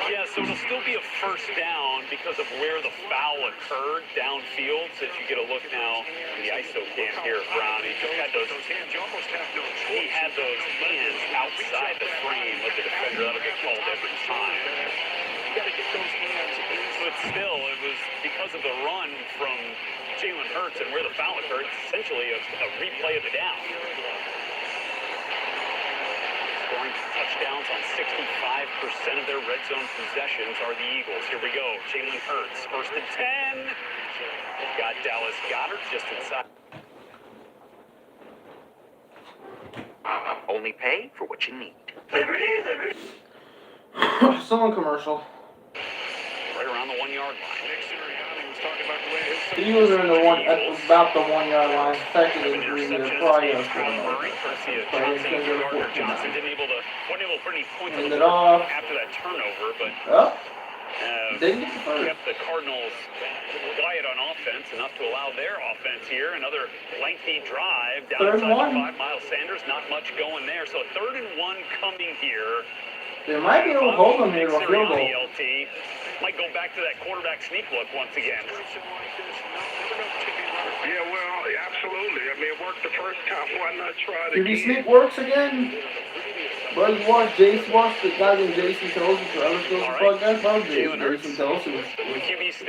Yeah, so it'll still be a first down because of where the foul occurred downfield. So as you get a look now in the ISO cam here, Brown, he just had those. He had those hands outside the frame of the defender. That'll get called every time. But still, it was because of the run from Jalen Hurts and where the foul occurred. Essentially, a replay of the down. Scoring touchdowns on 65% of their red zone possessions are the Eagles. Here we go. Jalen Hurts, 1st and 10. Got Dallas Goedert just inside. Only pay for what you need. Someone commercial. Right around the 1-yard line. The Eagles are in the one, about the 1-yard line. Second and 3. They're probably going to Johnson wasn't able to put any points on the board after that turnover, but kept the Cardinals quiet on offense, enough to allow their offense here. Another lengthy drive down inside the 5. Miles Sanders, not much going there. So 3rd and 1 coming here. They might be able to hold them here to a field goal. LT might go back to that quarterback sneak look once again. Yeah, well, absolutely. I mean, it worked the first time. Why not try it If again? he sneak works again, well, you watch the guy named Jason Kelsey, forever still the podcast. Well, Jason Kelsey was confused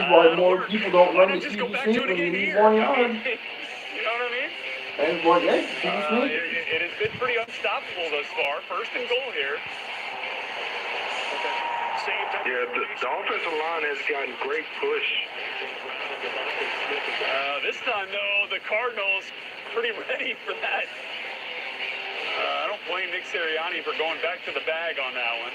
why more people don't run the QB sneak when you need 1 yard. You know what I mean? And what, yeah, QB sneak. It has been pretty unstoppable thus far. 1st and goal here. Yeah, the offensive line has gotten great push. This time, though, the Cardinals pretty ready for that. I don't blame Nick Sirianni for going back to the bag on that one.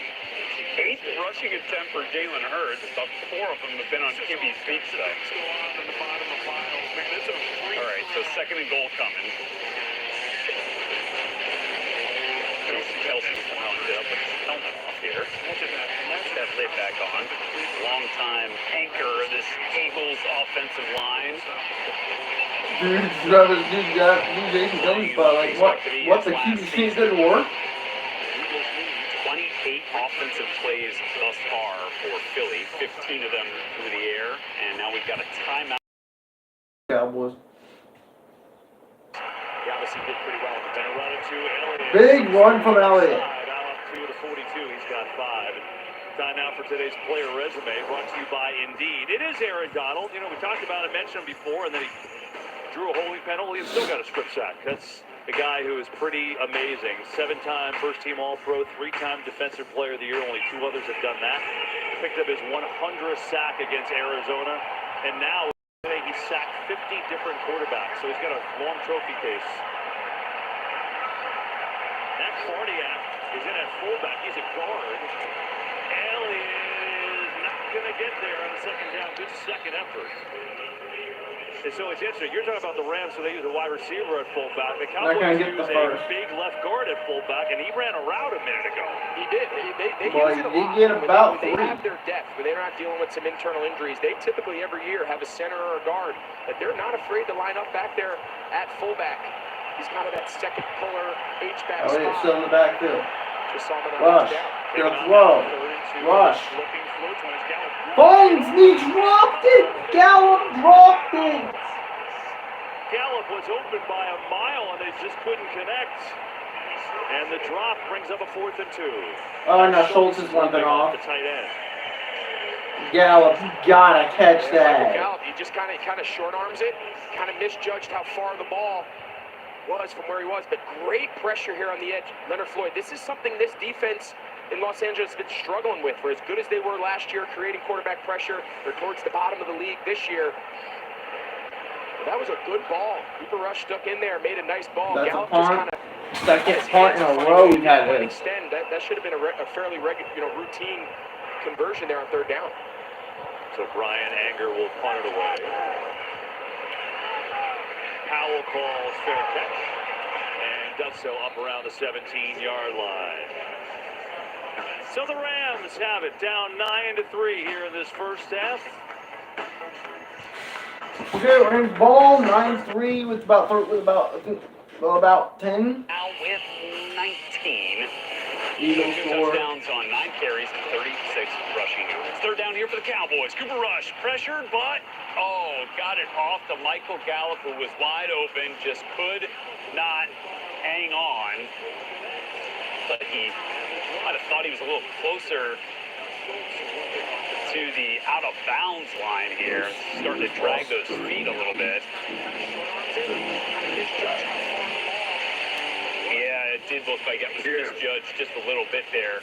8th rushing attempt for Jalen Hurts. About 4 of them have been on QB sneak stuff. All right, so 2nd and goal coming. Kelsey wound up with his helmet off here. That lid back on. Long-time anchor of this Eagles offensive line. Dude, Jason Kelsey, like, what the QB sneak didn't work? 28 offensive plays thus far for Philly. 15 of them through the air. And now we've got a timeout. Cowboys. He obviously did pretty well. Then a run into Elliott. Big run from Elliott. Out to the 42. He's Time now for today's player resume, brought to you by Indeed. It is Aaron Donald. You know, we talked about it, mentioned him before, and then he drew a holding penalty and still got a strip sack. That's a guy who is pretty amazing. 7-time first-team All-Pro, 3-time Defensive Player of the Year. Only 2 others have done that. Picked up his 100th sack against Arizona, and now today he sacked 50 different quarterbacks, so he's got a long trophy case. Matt Farniak is in at fullback. He's a guard. Ellie is not going to get there on the second down. Good second effort. And so it's interesting. You're talking about the Rams, so they use a wide receiver at fullback. The Cowboys use a big left guard at fullback, and he ran a route a minute ago. He did. They Well, use it a he lot. did about They 3. have their depth, but they're not dealing with some internal injuries. They typically every year have a center or a guard, but they're not afraid to line up back there at fullback. He's kind of that second puller H-back spot. Oh, yeah, still in the backfield. Just saw him on the Rush. down. Good throw. Rush. Bones, he dropped it. Gallup dropped it. Gallup was open by a mile, and they just couldn't connect. And the drop brings up a 4th and 2. Oh, now Schultz is limping off. The tight end. Gallup, you gotta catch that. Gallup, he just kind of short arms it, kind of misjudged how far the ball was from where he was, but great pressure here on the edge. Leonard Floyd, this is something this defense in Los Angeles has been struggling with. For as good as they were last year creating quarterback pressure, they're towards the bottom of the league this year. But that was a good ball. Cooper Rush stuck in there, made a nice ball. That's Gallup a punt. just kind of Second punt in a row we've had this. Extend. That should have been a fairly routine conversion there on 3rd down. So Brian Anger will punt it away. Powell calls fair catch and does so up around the 17-yard line. So the Rams have it down 9-3 here in this first half. Okay, Rams ball 9-3 with about 10. Now with 19. Eagles Two score. touchdowns on 9 carries and 36 rushing yards. 3rd down here for the Cowboys. Cooper Rush pressured, but got it off to Michael Gallup, who was wide open, just could not hang on. But he might have thought he was a little closer to the out-of-bounds line here. Starting to drag those feet a little bit. Yeah, it did look like it was misjudged just a little bit there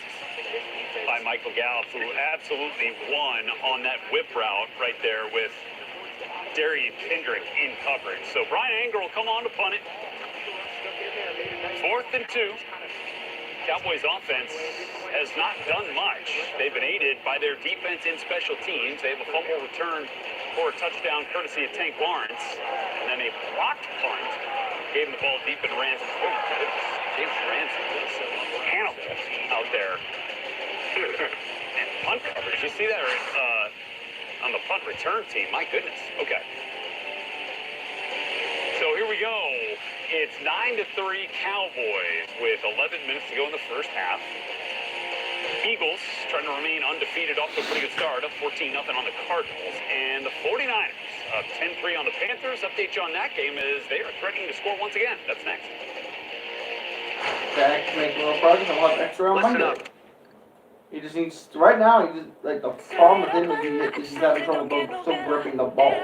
by Michael Gallup, who absolutely won on that whip route right there with Darian Kendrick in coverage. So Brian Anger will come on to punt it. 4th and 2. Cowboys offense has not done much. They've been aided by their defense and special teams. They have a fumble return for a touchdown courtesy of Tank Lawrence. And then a blocked punt. Gave him the ball deep in Ransom. Oh, goodness. James Ransom is Hannibal out there. And punt coverage. You see that on the punt return team? My goodness. Okay. So here we go. It's 9-3 Cowboys with 11 minutes to go in the first half. Eagles trying to remain undefeated off to a pretty good start, up 14-0 on the Cardinals. And the 49ers up 10-3 on the Panthers. Update you on that game is they are threatening to score once again. That's next. Dak making a little progress. I want extra on Monday. He just needs, right now, he just, like, the problem with him is he's having trouble still gripping the ball.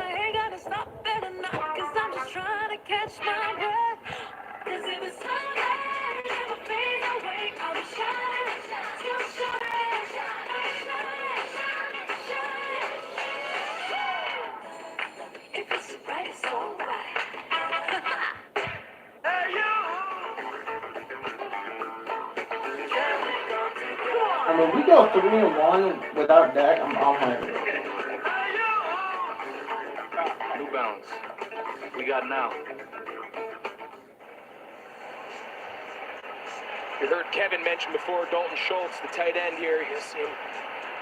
I mean, we go 3-1 without Dak. I'm happy. New Balance. We got now. You heard Kevin mention before Dalton Schultz, the tight end here. You see him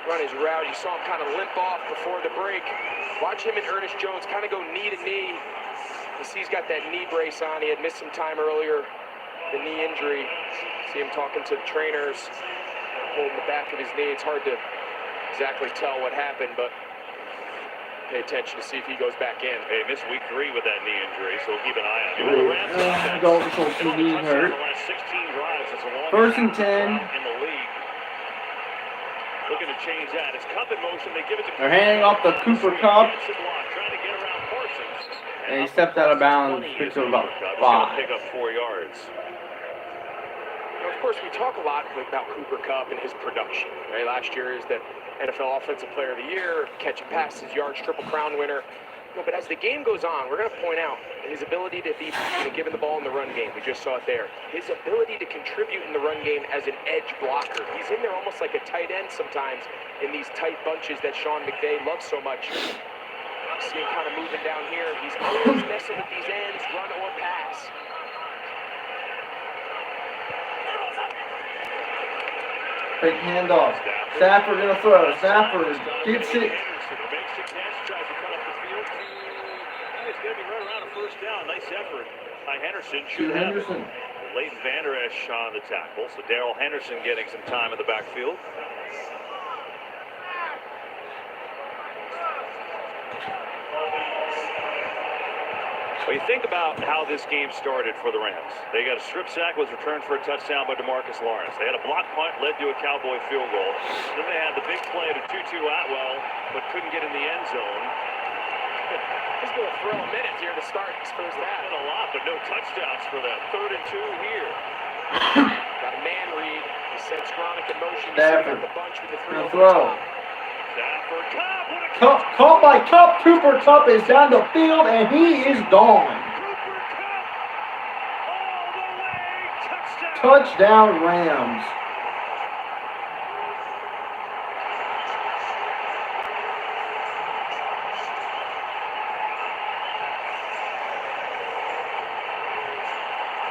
run his route. You saw him kind of limp off before the break. Watch him and Ernest Jones kind of go knee to knee. You see he's got that knee brace on. He had missed some time earlier, the knee injury. See him talking to the trainers, holding the back of his knee. It's hard to exactly tell what happened, but pay attention to see if he goes back in. He missed week 3 with that knee injury, so we'll keep an eye on him. Dalton Schultz, knee hurt. 16 drives. It's a long 1st and 10. in the league. Looking to change that. It's Cup in motion. They give it to They're handing off the Cooper Cup. Gets the block, trying to get around Parsons. And he stepped out of bounds. Picks up about He's going to 5. pick up 4 yards. Of course, we talk a lot about Cooper Kupp and his production. Right? Last year is the NFL Offensive Player of the Year, catching passes, yards, Triple Crown winner. No, but as the game goes on, we're going to point out his ability to be given the ball in the run game. We just saw it there. His ability to contribute in the run game as an edge blocker. He's in there almost like a tight end sometimes in these tight bunches that Sean McVay loves so much. See him kind of moving down here. He's always messing with these ends, run or pass. Big handoff. Stafford gonna throw. Stafford gets it. It's going to be right around a first down. Nice effort by Henderson. Peyton Henderson. Leighton Vander Esch on the tackle. So Darrell Henderson getting some time in the backfield. Well, you think about how this game started for the Rams. They got a strip sack, was returned for a touchdown by DeMarcus Lawrence. They had a block punt, led to a Cowboy field goal. Then they had the big play to Tutu Atwell, but couldn't get in the end zone. He's going to throw a minute here to start this first half. A lot, but no touchdowns for them. 3rd and 2 here. Got a man read. He sends Chronic in motion. Stafford. The bunch with the Gonna throw. Stafford. Cup, caught by Cup. Cooper Cup is down the field, and he is gone. Touchdown Rams.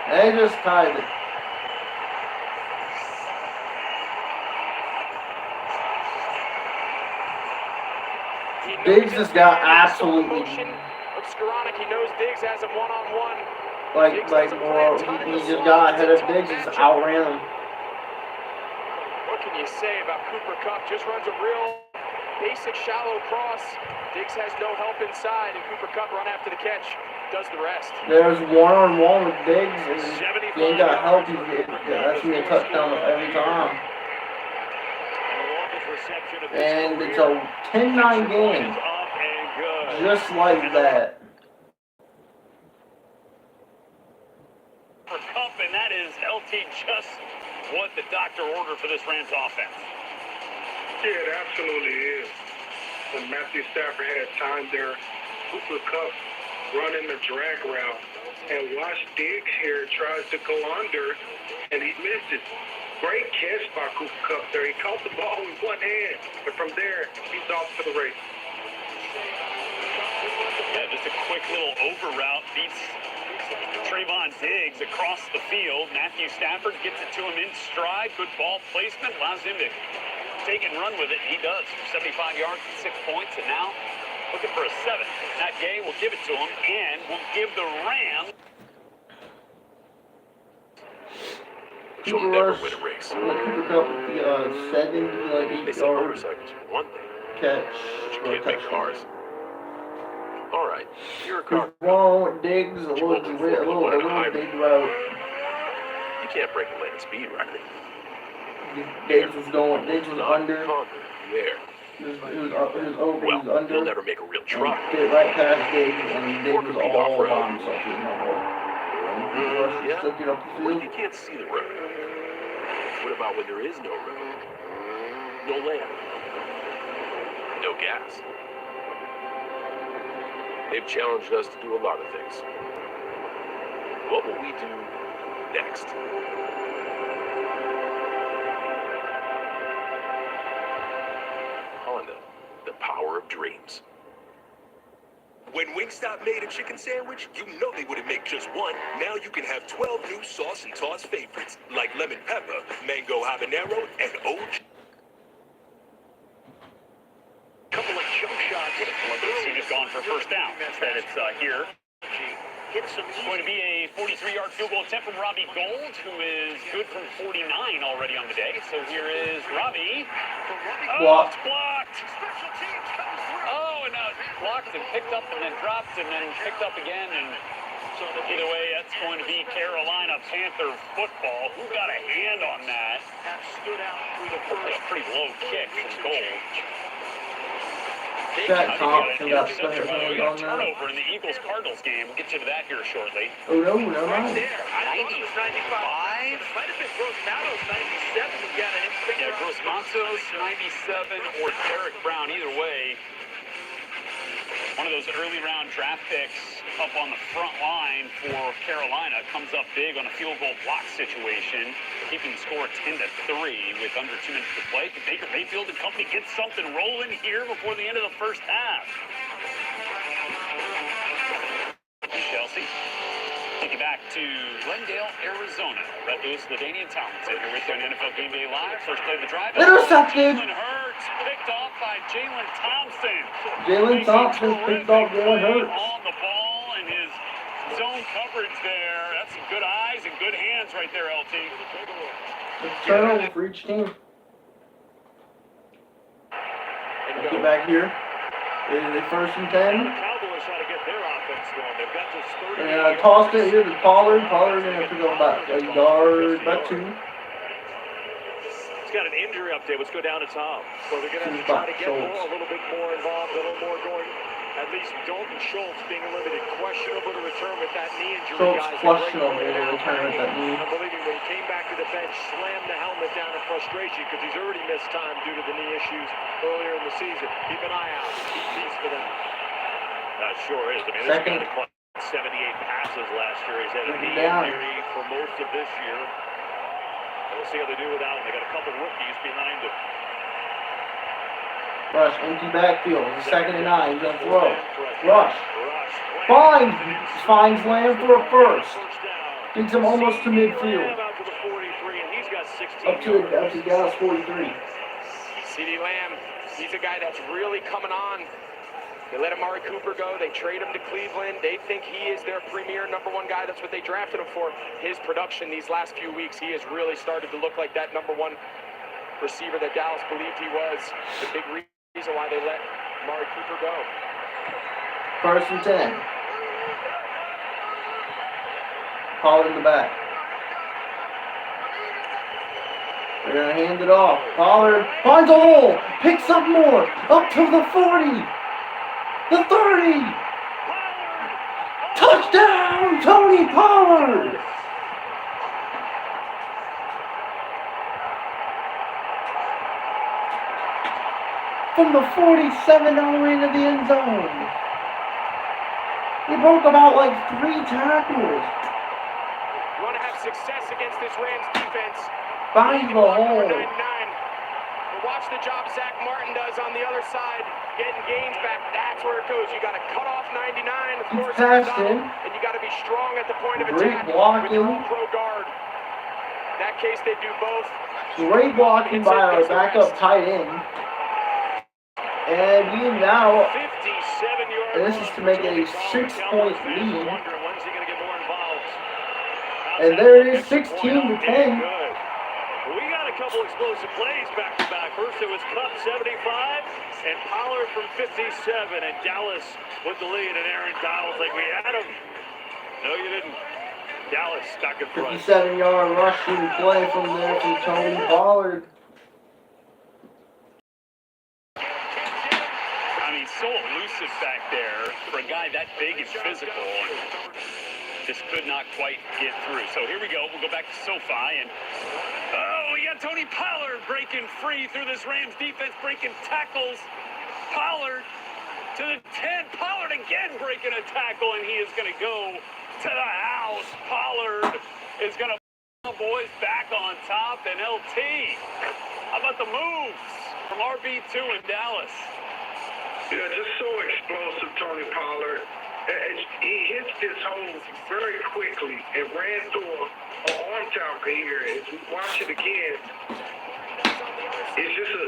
They just tied it. Diggs just got absolutely He knows Diggs has him one-on-one. like more. He just got ahead of Diggs, just outran him. What can you say about Cooper Kupp? Just runs a real basic shallow cross. Diggs has no help inside, and Cooper Kupp run after the catch. Does the rest. There's one-on-one with Diggs, and he ain't got help. That's me a touchdown every time. And it's a 10-9 game. Just like that. For Kupp, and that is LT just what the doctor ordered for this Rams offense. Yeah, it absolutely is. When Matthew Stafford had time there, Cooper Kupp running the drag route, and watch Diggs here tries to go under, and he missed it. Great catch by Cooper Kupp there. He caught the ball with one hand, and from there, he's off to the race. Yeah, just a quick little over route beats Trayvon Diggs across the field. Matthew Stafford gets it to him in stride. Good ball placement, allows him to take and run with it. He does. 75 yards and 6 points, and now looking for a 7th. That Gay will give it to him, and will give the Rams. Cooper Rush, Cooper Kupp, 70-yard catch for a touchdown. All right, you're a car. Wrong with Diggs, a little big route. You can't break a land speed record. Diggs was under. There. It was over, he was under. You'll never make a real truck. Fit right past Diggs, and Diggs was all by himself in the hole. Yeah. Took it up the What field. if you can't see the road? What about when there is no road? No land? No gas? They've challenged us to do a lot of things. What will we do next? Honda, the power of dreams. When Wingstop made a chicken sandwich, you know they wouldn't make just one. Now you can have 12 new sauce and toss favorites, like lemon pepper, mango habanero, and OG. Couple of choke shots. This team has gone for first down. Instead, it's here. It's going to be a 43-yard field goal attempt from Robbie Gold, who is good from 49 already on the day. So here is Robbie. Oh, it's blocked. Oh, and now it's blocked and picked up and then dropped and then picked up again. And Either way, that's going to be Carolina Panther football. Who got a hand on that? That stood out through the first. A pretty low kick from goal. Jack Thompson got Interception, by the way. We got a on that. turnover in the Eagles-Cardinals game. We'll get you to that here shortly. Oh, no, never Right mind. there. I thought it was 95. It might have been Gross Matos, 97. We got an instinct. Yeah, Gross Matos, 97, or Derek Brown. Either way, one of those early round draft picks up on the front line for Carolina comes up big on a field goal block situation, keeping the score 10-3 with under 2 minutes to play. Can Baker Mayfield and company get something rolling here before the end of the first half? Chelsea. Take you back to Glendale, Arizona. Red Louis, LaDainian Tomlinson here with you on NFL Game Day Live. First play of the drive. Intercepted. Jalen Hurts picked off by Jalen Thompson. Jalen Thompson picked off Jalen Hurts. On the ball and his zone coverage there. That's some good eyes and good hands right there, LT. Turnover for each team. Let's get back here. It is a 1st and 10. Cowboys try to get their offense going. They've got this 30. And I tossed it here to Pollard. Pollard going to pick up about a yard, about 2. He's got an injury update. Let's go down to Tom. So they're going to try to get a little bit more involved, a little more going. At least Dalton Schultz being limited. Questionable to return with that knee injury, Schultz guys. questionable to return with that knee. Unbelievable. When he came back to the bench, slammed the helmet down in frustration because he's already missed time due to the knee issues earlier in the season. Keep an eye out. Key piece for them. That sure is. I mean, this guy caught 78 passes last year. He's had a knee injury for most of this year. We'll see how they do without him. They got a couple rookies behind him. Rush, empty backfield. It's 2nd and 9. He's going to throw. Rush. Finds Lamb for a first. Gets him almost to midfield. Up to Dallas 43. CeeDee Lamb, he's a guy that's really coming on. They let Amari Cooper go. They trade him to Cleveland. They think he is their premier #1 guy. That's what they drafted him for. His production these last few weeks, he has really started to look like that #1 receiver that Dallas believed he was. The big reason why they let Amari Cooper go. 1st and 10. Pollard in the back. They're going to hand it off. Pollard finds a hole. Picks up more. Up to the 40. The 30. Touchdown, Tony Pollard. From the 47 all the way into the end zone. He broke about like 3 tackles. You want to have success against this Rams defense. Finds the hole. But watch the job Zach Martin does on the other side, getting gains back. That's where it goes. You got to cut off 99, of course, and you got to be strong at the point of attack with your own pro guard. In that case, they do both. Great blocking by our backup tight end. And we now, and this is to make it a 6-point lead. And there it is, 16-10. We got a couple explosive plays back to back. First it was Cup 75 and Pollard from 57, and Dallas with the lead, and Aaron Donald's like, we had him. No, you didn't. Dallas back in front. 57-yard rushing play from there from Tony Pollard. I mean, so elusive back there for a guy that big and physical. Just could not quite get through. So here we go. We'll go back to SoFi, and we got Tony Pollard breaking free through this Rams defense, breaking tackles. Pollard to the 10. Pollard again breaking a tackle, and he is going to go to the house. Pollard is going to put the boys back on top, and LT. How about the moves from RB2 in Dallas? Yeah, just so explosive, Tony Pollard. He hits this hole very quickly and ran through an arm tackle here. As we watch it again, it's just a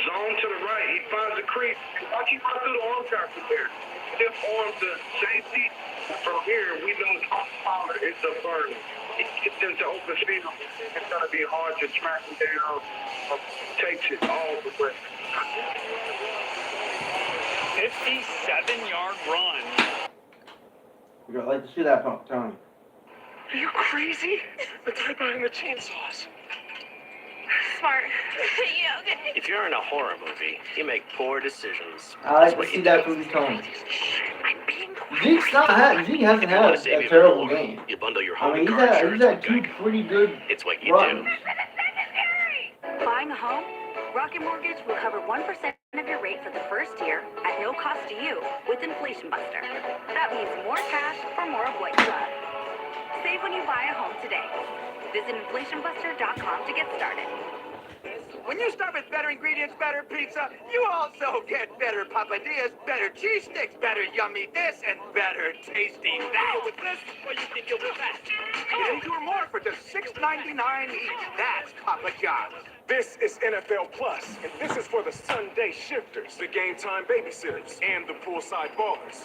zone to the right. He finds a crease. Watch him run through the arm tackle there. Stiff arm to safety. From here, we know Tony Pollard is a burner. He gets into open field. It's going to be hard to track him down. Takes it all the way. 57-yard run. You'd like to see that, Tony. Are you crazy? The guy behind the chainsaws. Smart. Yeah, okay. If you're in a horror movie, you make poor decisions. I like to see that from Tony. Zeke hasn't had a terrible game. You bundle your I home mean, and car he's insurance had with two Geico. pretty good It's what you runs. do. Buying a home? Rocket Mortgage will cover 1% of your rate for the first year at no cost to you with Inflation Buster. That means more cash for more of what you love. Save when you buy a home today. Visit inflationbuster.com to get started. When you start with better ingredients, better pizza, you also get better papadillas, better cheese sticks, better yummy this, and better tasty that. With this, or you can deal with that. Get 2 or more for just $6.99 each. That's Papa John's. This is NFL Plus, and this is for the Sunday shifters, the game time babysitters, and the poolside ballers.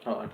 Hold on.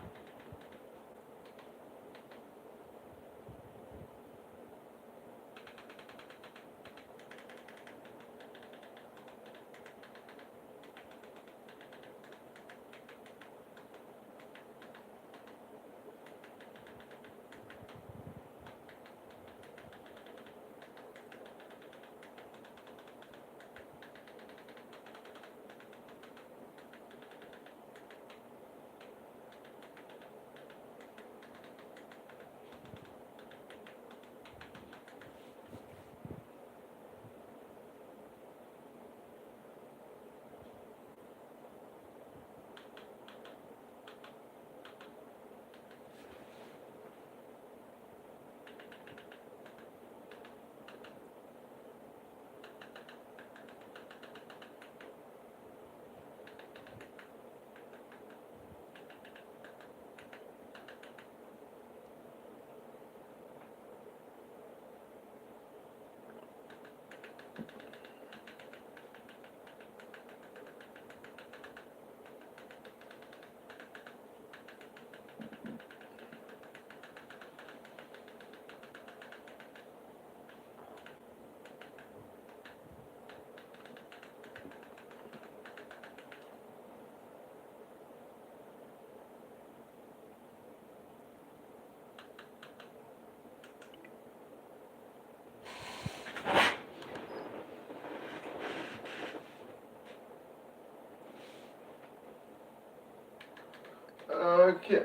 Okay,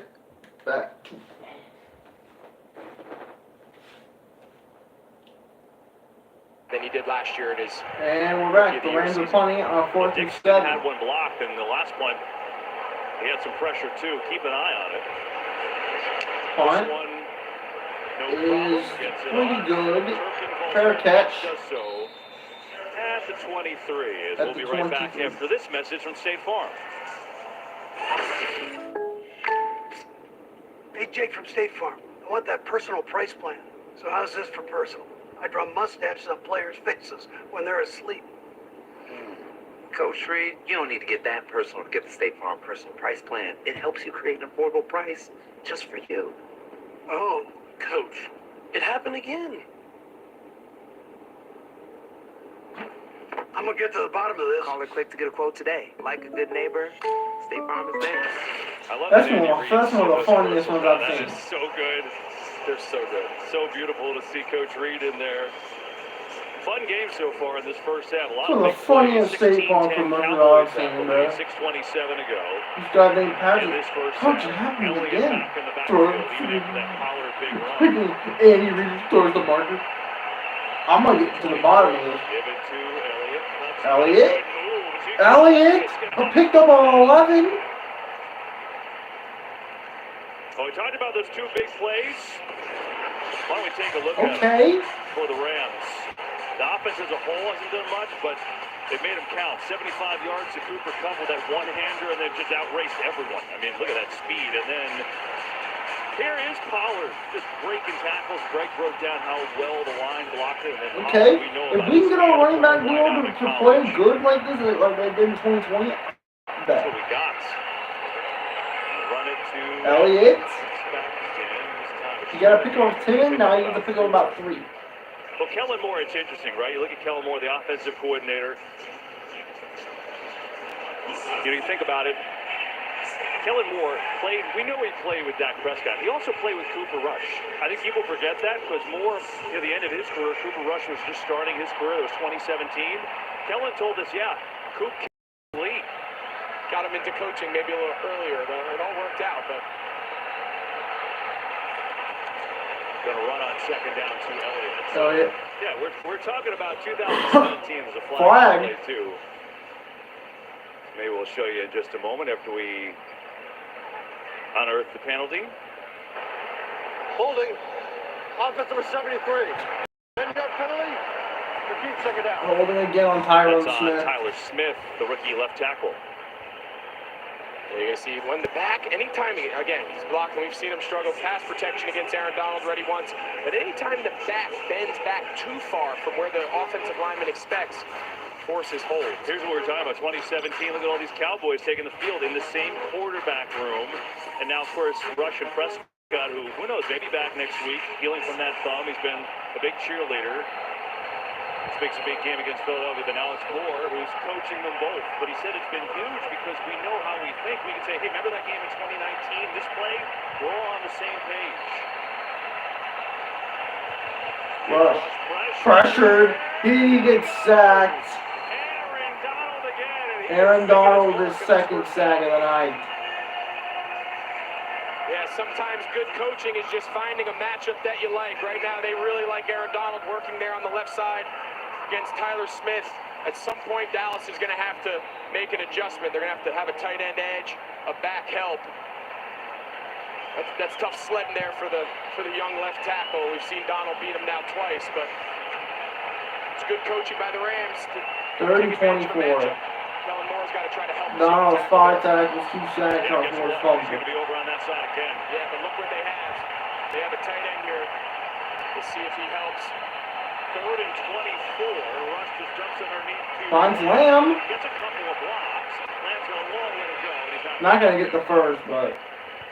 back. Than he did last year in his. And we're back. The Rams are punting on 4th and 7. Had one blocked, and the last one, he had some pressure too. Keep an eye on it. Punt is pretty good. Fair catch. Does so at the 23, as At we'll the be right back 23. after this message from State Farm. Hey, Jake from State Farm. I want that personal price plan. So how's this for personal? I draw mustaches on players' faces when they're asleep. Coach Reed, you don't need to get that personal to get the State Farm personal price plan. It helps you create an affordable price just for you. Oh, Coach, it happened again. I'm gonna get to the bottom of this. Call it quick to get a quote today. Like a good neighbor, State Farm is there. I love That's that Andy one Reid of the said funniest those ones I've That seen. is so good. They're so good. So beautiful to see Coach Reed in there. Fun game so far in this first half. A lot One of of big the funniest plays. State Farm 16-10 commercials Cowboys I've seen, have the bro. lead, 6:27 to go. This guy named In Patrick. this first Coach, it half, happened Elliott again. back in the Throw backfield, even after that Pollard big run. freaking Andy Reid throws the marker. I'm gonna get to the bottom of this. Give it to Elliott. Elliott. Elliott picked up on 11. Oh, we talked about those two big plays. Why don't we take a look at Okay. it for the Rams? The offense as a whole hasn't done much, but they've made them count. 75 yards to Cooper Kupp with that one-hander, and then just outraced everyone. I mean, look at that speed. And then here is Pollard just breaking tackles. Greg broke down how well the line blocked it. And then Okay. we know If about we his can get our speed running back from duo wide out to in play college. good like this, like they did in 2020, That's what we got. Run it to Elliott. back again. This time it's You gotta pick up 10, now you have to pick up about 3. Well, Kellen Moore, it's interesting, right? You look at Kellen Moore, the offensive coordinator. You think about it. Kellen Moore played, we know he played with Dak Prescott. He also played with Cooper Rush. I think people forget that because Moore, near the end of his career, Cooper Rush was just starting his career. It was 2017. Kellen told us, yeah, Coop can lead. Got him into coaching maybe a little earlier. It all worked out, but Going to run on second down to Elliott. Elliott. Yeah, we're talking about 2017 as a flag play too. Maybe we'll show you in just a moment after we unearth the penalty. Holding. Offense number 73. 10-yard penalty. Repeat second down. Holding again on Tyrone That's on Smith. Tyler Smith, the rookie left tackle. you can see when the back, anytime, again, he's blocking. We've seen him struggle pass protection against Aaron Donald already once. But anytime the back bends back too far from where the offensive lineman expects, forces hold. Here's what we're talking about, 2017. Look at all these Cowboys taking the field in the same quarterback room. And now, of course, Rush and Prescott, who knows, maybe back next week, healing from that thumb. He's been a big cheerleader. This makes a big game against Philadelphia, but now it's Moore who's coaching them both. But he said it's been huge because we know how we think. We can say, hey, remember that game in 2019? This play, we're all on the same page. Rush. Pressured. He gets sacked. Aaron Donald, his second sack of the night. Yeah, sometimes good coaching is just finding a matchup that you like. Right now, they really like Aaron Donald working there on the left side against Tyler Smith. At some point, Dallas is going to have to make an adjustment. They're going to have a tight end edge, a back help. That's tough sledding there for the young left tackle. We've seen Donald beat him now twice, but it's good coaching by the Rams. 30-24. Kellen Moore's got to try to help. Donald, 5 tackles, 2 sacks, on 4 He's fumbles. going to be over on that side again. Yeah, but look what they have. They have a tight end here. Let's see if he helps. 3rd and 24. Rush just jumps underneath. Finds Lamb. Gets a couple of blocks. Lamb's got a long way to go. And he's Not going to get the first, but...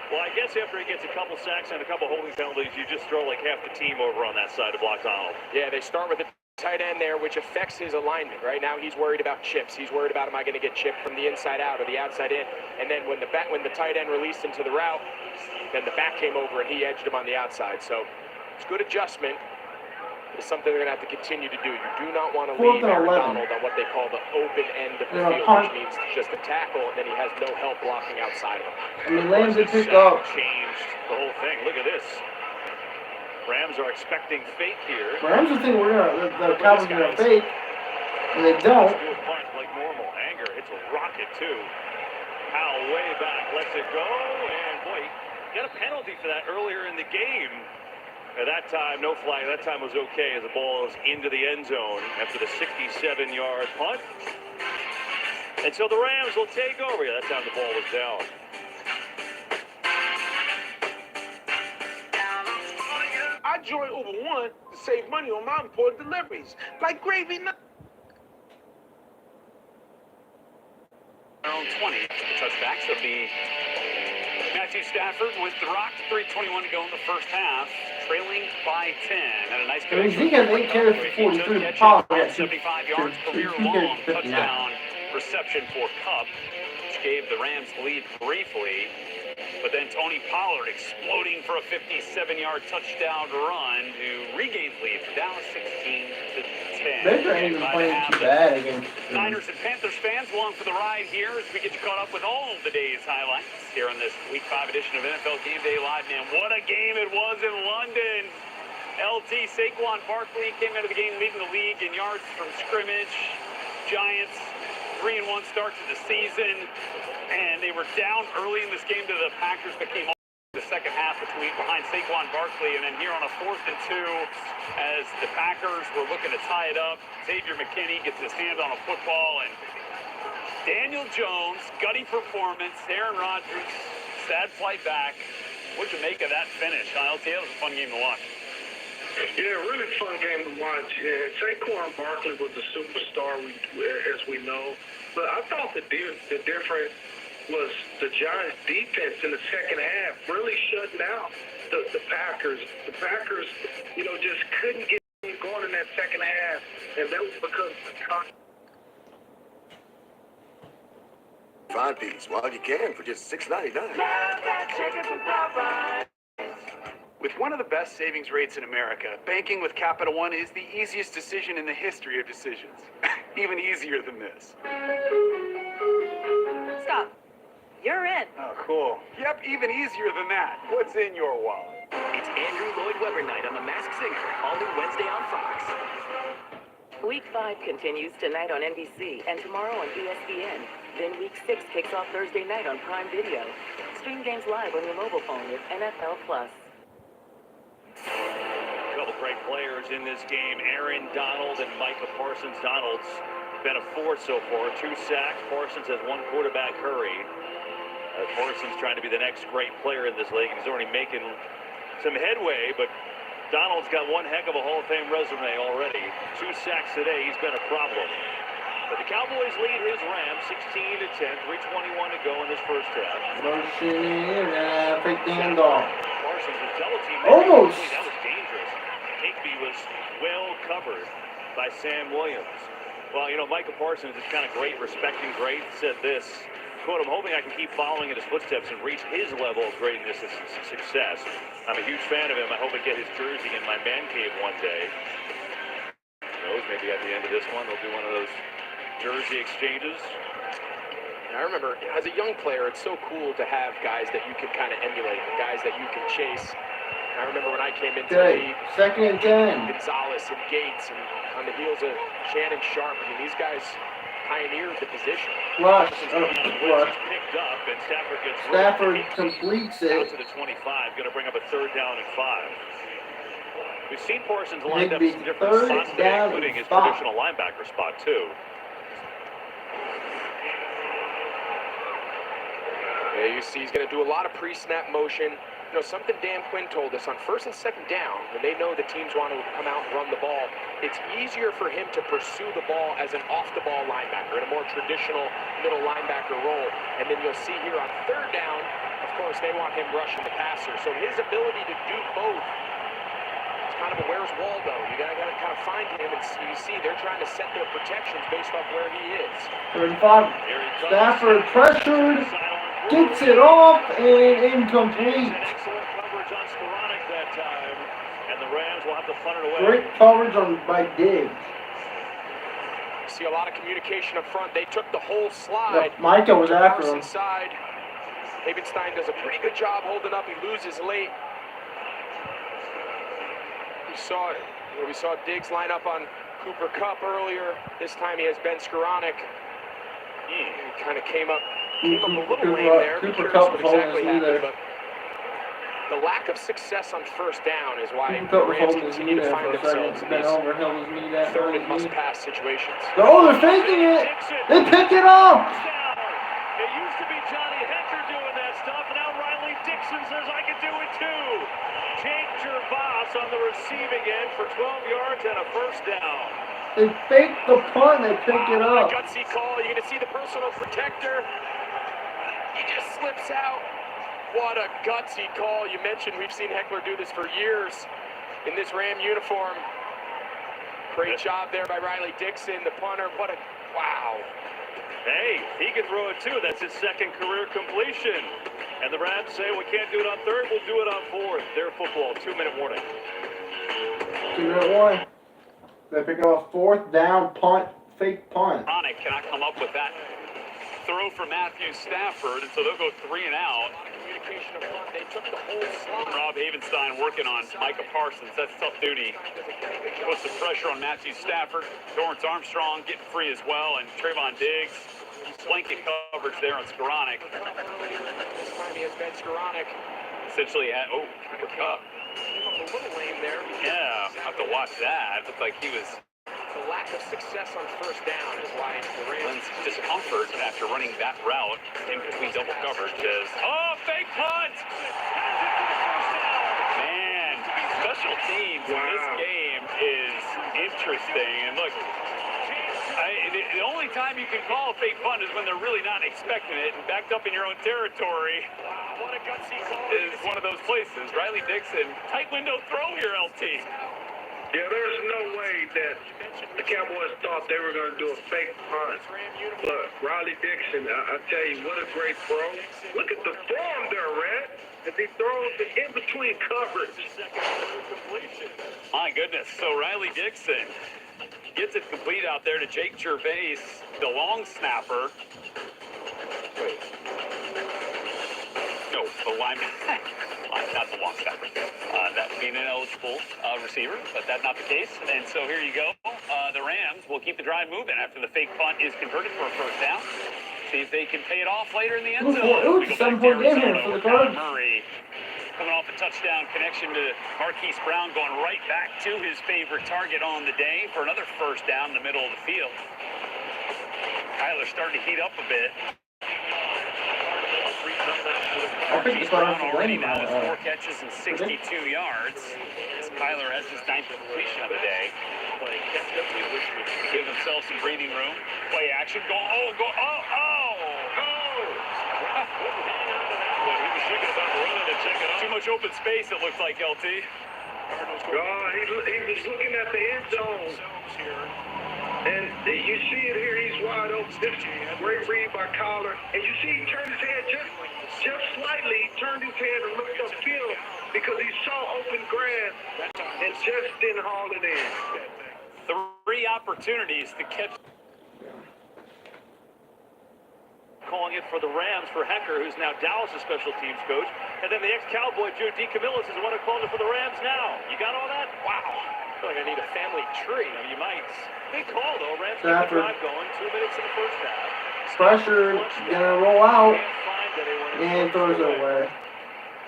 Well, I guess after he gets a couple sacks and a couple holding penalties, you just throw like half the team over on that side to block Donald. Yeah, they start with the tight end there, which affects his alignment. Right now, he's worried about chips. He's worried about, am I going to get chipped from the inside out or the outside in? And then when the tight end released into the route, then the back came over and he edged him on the outside. So it's good adjustment. It's something they're going to have to continue to do. You do not want to leave Aaron Donald on what they call the open end of the field, which means just a tackle, and then he has no help blocking outside of him. I mean, Lamb did pick up. Changed the whole thing. Look at this. Rams are expecting fake here. Rams are thinking the Cowboys are going to fake, and they don't. Do a punt like normal. Anger hits a rocket, too. Powell way back, lets it go, and boy, he got a penalty for that earlier in the game. At that time, no flag. That time was okay as the ball was into the end zone after the 67-yard punt. And so the Rams will take over. Yeah, that time the ball was down. I joined Uber One to save money on my important deliveries, like gravy. Around 20 touchbacks of the Matthew Stafford with the rock. 3:21 to go in the first half, trailing by 10. And a nice connection. He has 8 carries for 43 Pollard. 75 yards, career long touchdown reception for Kupp. gave the Rams the lead briefly, but then Tony Pollard exploding for a 57-yard touchdown run to regain the lead for Dallas 16-10. Baker ain't even playing too bad against Niners and Panthers fans along for the ride here as we get you caught up with all of the day's highlights here on this Week 5 edition of NFL Game Day Live. Man, what a game it was in London. LT Saquon Barkley came out of the game leading the league in yards from scrimmage. Giants 3-1 start to the season, and they were down early in this game to the Packers, but came on the second half behind Saquon Barkley, and then here on a 4th and 2, as the Packers were looking to tie it up, Xavier McKinney gets his hand on a football, and Daniel Jones, gutty performance. Aaron Rodgers, sad flight back. What'd you make of that finish? LT, that was a fun game to watch. Yeah, really fun game to watch. Yeah, Saquon Barkley was a superstar, as we know. But I thought the difference was the Giants' defense in the second half really shutting out the Packers. The Packers, just couldn't get going in that second half, and that was because of the Find these while you can for just $6.99. With one of the best savings rates in America, banking with Capital One is the easiest decision in the history of decisions. Even easier than this. Stop. You're in. Oh, cool. Yep, even easier than that. What's in your wallet? It's Andrew Lloyd Webber night on The Masked Singer, all new Wednesday on Fox. Week 5 continues tonight on NBC and tomorrow on ESPN. Then Week 6 kicks off Thursday night on Prime Video. Stream games live on your mobile phone with NFL Plus. A couple great players in this game, Aaron Donald and Micah Parsons. Donald's been a force so far, 2 sacks. Parsons has 1 quarterback hurry. Parsons trying to be the next great player in this league, and he's already making some headway, but Donald's got one heck of a Hall of Fame resume already. 2 sacks today, he's been a problem. But the Cowboys lead his Rams 16-10, 3:21 to go in this first half. Motion in, fake the handoff. Parsons was double teamed. Almost. That was dangerous. Higby was well covered by Sam Williams. Well, Micah Parsons is kind of great, respecting great, said this, quote, "I'm hoping I can keep following in his footsteps and reach his level of greatness and success. I'm a huge fan of him. I hope I get his jersey in my man cave one day." Who knows, maybe at the end of this one, they'll do one of those jersey exchanges. And I remember, as a young player, it's so cool to have guys that you can kind of emulate, guys that you can chase. And I remember when I came into the league, 2nd and 10. Gonzalez and Gates, and on the heels of Shannon Sharp, I mean, these guys pioneered the position. Rush. Picked up, and Stafford gets Stafford completes out it. to the 25, going to bring up a 3rd down and 5. We've seen Parsons lined up Higby, some different 3rd spots today, down including his and 5. traditional linebacker spot, too. Yeah, you see he's going to do a lot of pre-snap motion. Something Dan Quinn told us on 1st and 2nd down, when they know the teams want to come out and run the ball, it's easier for him to pursue the ball as an off-the-ball linebacker in a more traditional middle linebacker role. And then you'll see here on 3rd down, of course, they want him rushing the passer. So his ability to do both, it's kind of a where's Waldo. You got to kind of find him, and you see they're trying to set their protections based off where he is. 35. Stafford pressured, gets it off, and incomplete. Excellent coverage on Skoranek that time, and the Rams will have to punt it away. Great coverage by Diggs. See a lot of communication up front. They took the whole slide. Yep, Micah was after him. Side. Havenstein does a pretty good job holding up. He loses late. We saw Diggs line up on Cooper Kupp earlier. This time he has Ben Skoranek. He kind of came up a little lame there. Cooper Kupp was holding his knee there. But the lack of success on 1st down is why Cooper the Kupp was Rams holding his knee continue to there find for a second. themselves in Bent these over, held his knee down. 3rd and must-pass situations. Oh, they're faking it! They pick it up! It used to be Johnny Hector doing that stuff, and now Riley Dixon says, I can do it too. Jake Gervais on the receiving end for 12 yards and a 1st down. They fake the punt, they pick it up. What a gutsy call. You're going to see the personal protector. He just slips out. What a gutsy call. You mentioned we've seen Heckler do this for years in this Ram uniform. Great job there by Riley Dixon, the punter. Wow. Hey, he can throw it too. That's his second career completion. And the Rams say we can't do it on third, we'll do it on fourth. Their football, 2-minute warning. 2-minute warning. They're picking up a 4th down punt, fake punt. Chronic cannot come up with that throw for Matthew Stafford, and so they'll go 3 and out. Communication up front, they took the whole slot. Rob Havenstein working on Micah Parsons. That's tough duty. Put some pressure on Matthew Stafford. Dorrance Armstrong getting free as well, and Trayvon Diggs. Blanket coverage there on Skoranek. This time he has Ben Skoranek. Essentially, Cooper Kupp. A little lame there. Yeah, I have to watch that. It looked like he was. The lack of success on first down is why the Rams. Discomfort after running that route in between double coverage is. Oh, fake punt! Man, special teams in this game is interesting. And look, the only time you can call a fake punt is when they're really not expecting it and backed up in your own territory. What a gutsy call. Is one of those places. Riley Dixon, tight window throw here, LT. Yeah, there's no way that the Cowboys thought they were going to do a fake punt. Look, Riley Dixon, I tell you, what a great throw. Look at the form there, Red. As he throws it in between coverage. My goodness. So Riley Dixon gets it complete out there to Jake Gervais, the long snapper. Wait. No, the lineman. Not the long snapper. That would be an ineligible receiver, but that's not the case. And so here you go. The Rams will keep the drive moving after the fake punt is converted for a first down. See if they can pay it off later in the end zone. It was a 7-point game here for the Cards. Murray coming off a touchdown connection to Marquise Brown, going right back to his favorite target on the day for another first down in the middle of the field. Kyler's starting to heat up a bit. Marquise Brown already now with 4 catches and 62 yards. As Kyler has his 9th completion of the day. Give themselves some breathing room. Play action. Go. Too much open space, it looks like, LT. He was looking at the end zone. And you see it here, he's wide open. This great read by Collar. And you see he turned his head just slightly. He turned his head and looked upfield because he saw open grass and just didn't haul it in. 3 opportunities to catch. Calling it for the Rams for Hecker, who's now Dallas' special teams coach. And then the ex-Cowboy, Joe DeCamillis, is the one who called it for the Rams now. You got all that? Wow. I feel like I need a family tree. You might. Big call, though. Rams keep the drive going. 2 minutes in the first half. Pressure, gonna roll out, and throws it away.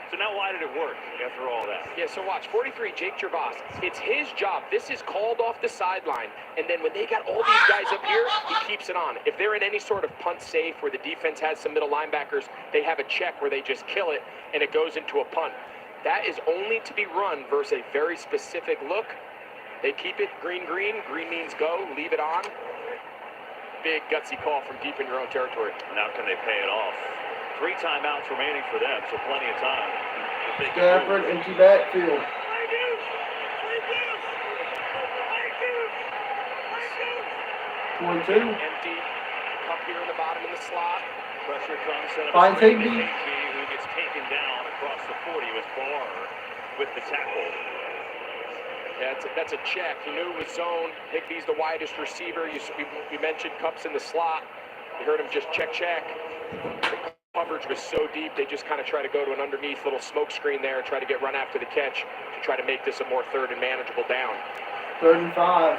So now why did it work after all that? Yeah, so watch. 43, Jake Gervais. It's his job. This is called off the sideline. And then when they got all these guys up here, he keeps it on. If they're in any sort of punt safe where the defense has some middle linebackers, they have a check where they just kill it, and it goes into a punt. That is only to be run versus a very specific look. They keep it green. Green means go. Leave it on. Big, gutsy call from deep in your own territory. Now can they pay it off? 3 timeouts remaining for them, so plenty of time. Stafford, empty backfield. 22. Empty. Cup here in the bottom in the slot. Pressure comes. Find Higbee. Who gets taken down across the 40 with Barr with the tackle. Yeah, that's a check. He knew it was zone. Higbee's the widest receiver. We mentioned Cups in the slot. You heard him just check. The coverage was so deep, they just kind of try to go to an underneath little smoke screen there, try to get run after the catch to try to make this a more third and manageable down. 3rd and 5.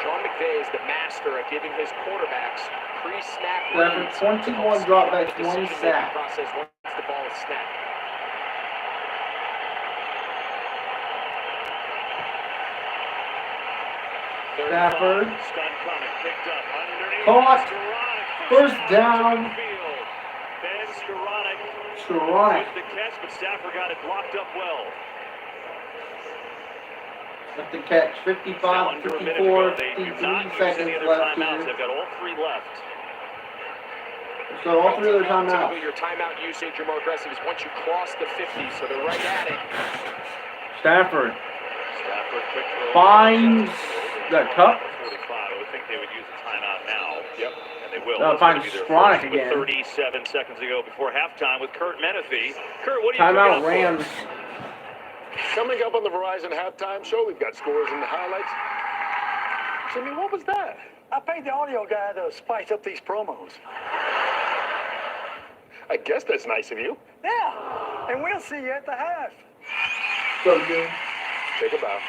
Sean McVay is the master at giving his quarterbacks pre-snap Stafford, 21 dropbacks, 1 sack. Process once the ball is snapped. Stafford. Caught. First down. Ben Skoranek. with the catch, but Stafford got it blocked up well. With the catch, 55, 54, 53 seconds left here. They've got all 3 left. So all 3 of their timeouts. Your timeout usage, you're more aggressive, is once you cross the 50, so they're right at it. Stafford Quick throw. finds the Cup. I would think they would use a timeout now. Yep. And they will. They'll find Skronik again. 37 seconds to go before halftime with Kurt Menefee. Kurt, what do you Timeout Rams. Coming up on the Verizon halftime show, we've got scores and highlights. Jimmy, what was that? I paid the audio guy to spice up these promos. I guess that's nice of you. Yeah, and we'll see you at the half. So good. Take a bow.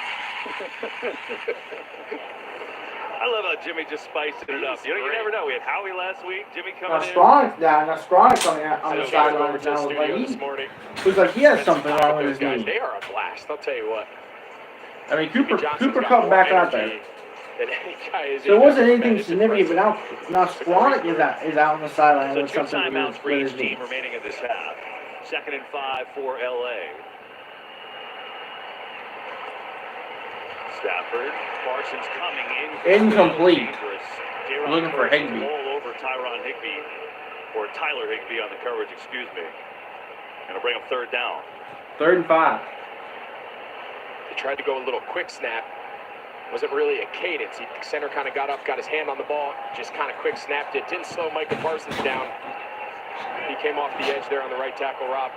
I love how Jimmy just spiced it up. You never know. We had Howie last week. Jimmy Now coming in. Skronik's down. Now Skronik's on the sideline now. Looks like he has something wrong with his knee. They are a blast. I'll tell you what. I mean, Cooper come back out there. So it wasn't anything significant, but now Skronik is out on the sideline So with 2 something timeouts for with each his knee. team remaining in this half. 2nd and 5 for LA. Stafford. Parsons coming in. Incomplete. J-Ron Looking for Parsons Higbee. all over Tyler Higbee on the coverage, excuse me. Gonna bring him 3rd down. 3rd and 5. They tried to go a little quick snap. Wasn't really a cadence. The center kind of got up, got his hand on the ball, just kind of quick snapped it. Didn't slow Michael Parsons down. He came off the edge there on the right tackle, Rob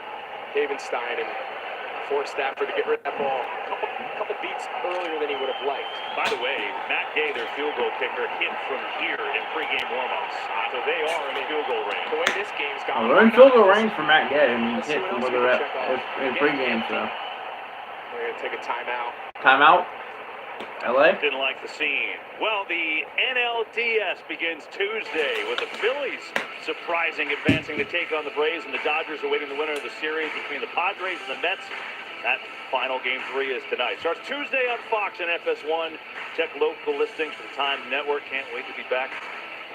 Havenstein, and forced Stafford to get rid of that ball a couple beats earlier than he would have liked. By the way, Matt Gay, their field goal kicker, hit from here in pregame warmups. So they are in field goal range. The way this game's gone. We're in field goal range for Matt Gay. I mean, he's hit from where they're at in pregame, so. We're going to take a timeout. Timeout. LA? Didn't like the scene. Well, the NLDS begins Tuesday with the Phillies advancing to take on the Braves, and the Dodgers awaiting the winner of the series between the Padres and the Mets. That final game 3 is tonight. Starts Tuesday on Fox and FS1. Check local listings for the Time Network. Can't wait to be back.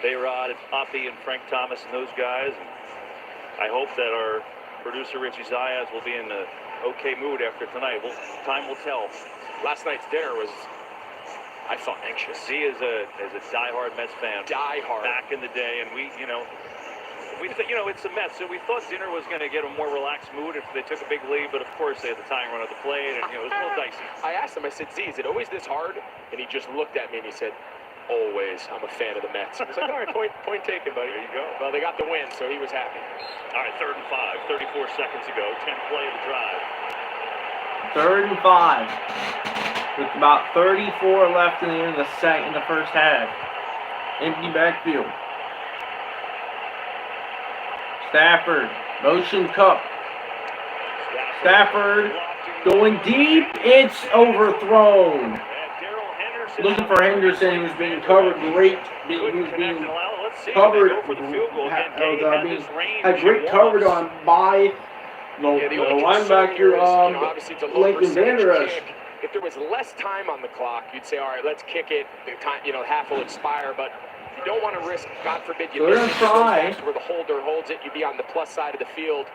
Bayrod and Poppy and Frank Thomas and those guys. And I hope that our producer Richie Zayas will be in an okay mood after tonight. Time will tell. Last night's dinner was, I felt anxious. He is a diehard Mets fan. Diehard. Back in the day, and it's the Mets, so we thought dinner was going to get a more relaxed mood if they took a big lead, but of course they had the tying run of the plate, and it was a little dicey. I asked him, I said, Z, is it always this hard? And he just looked at me and he said, always. I'm a fan of the Mets. I was like, all right, point taken, buddy. There you go. Well, they got the win, so he was happy. All right, 3rd and 5, 34 seconds to go, 10th play of the drive. 3rd and 5. With about 34 left in the first half. Empty backfield. Stafford, motion cup. Stafford going deep. It's overthrown. Looking for Henderson. He was being covered great. He was being covered. Had great coverage on by the linebacker, Lincoln Van Der Esch. If there was less time on the clock, you'd say, all right, let's kick it. The time, half will expire, but you don't want to risk, God forbid, you miss it where the holder holds it. You'd be on the plus side of the field.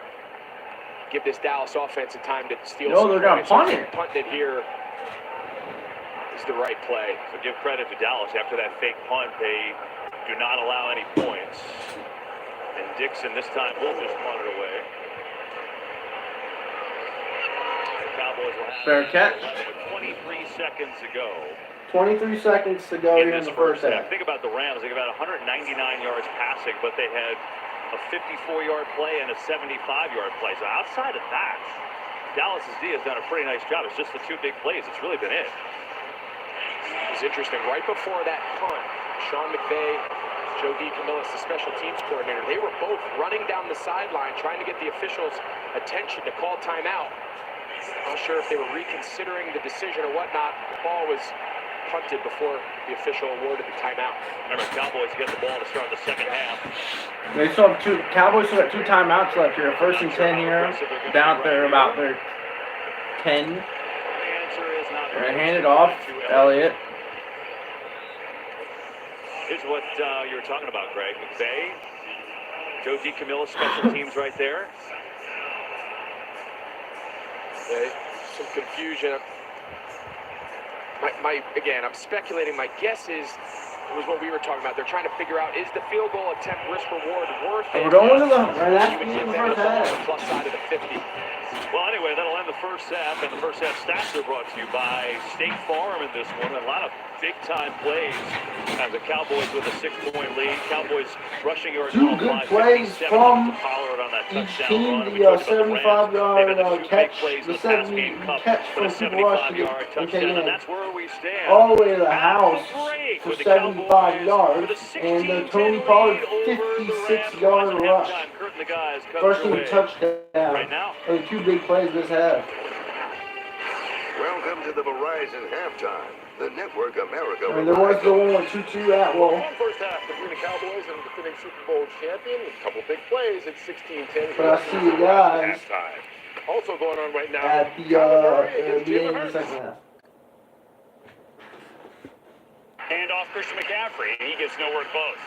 Give this Dallas offense time to steal. No, they're going to punt it. Punting it here is the right play. So give credit to Dallas. After that fake punt, they do not allow any points. And Dixon this time will just punt it away. The Cowboys will have fair catch. 23 seconds to go. 23 seconds to go here in the first half. Think about the Rams. They got about 199 yards passing, but they had a 54-yard play and a 75-yard play. So outside of that, Dallas' D has done a pretty nice job. It's just the 2 big plays. It's really been it. It was interesting. Right before that punt, Sean McVay, Joe DeCamillis, the special teams coordinator, they were both running down the sideline trying to get the officials' attention to call timeout. Not sure if they were reconsidering the decision or whatnot. The ball was punted before the official awarded the timeout. Remember, Cowboys get the ball to start the second half. They still have Cowboys still got 2 timeouts left here. 1st and 10 here. Down there about their 10. They're going to hand it off. Elliott. Here's what you were talking about, Greg. McVay, Joe DeCamillis, special teams right there. Okay. Some confusion. Again, I'm speculating. My guess is It was what we were talking about. They're trying to figure out, is the field goal attempt risk reward worth it? We're going to the You would get better first half. on the plus side of the 50. Well, anyway, that'll end the first half, and the first half stats are brought to you by State Farm in this one. A lot of big-time plays as the Cowboys with a 6-point lead. Cowboys rushing yards. Two good plays from each team. The 75-yard catch, the 70 catch from Super Rush to get and take in all the way to the house for 75 yards, and the Tony Pollard 56-yard rush. First team touchdown. Those two big plays this half. Welcome to the Verizon halftime. The Network America. I mean, there was the one with 2-2 at will. First half between the Cowboys and the defending Super Bowl champion. A couple big plays at 16-10. But I see you guys also going on right now at the beginning of the second half. Hand off Christian McCaffrey, and he gets nowhere close.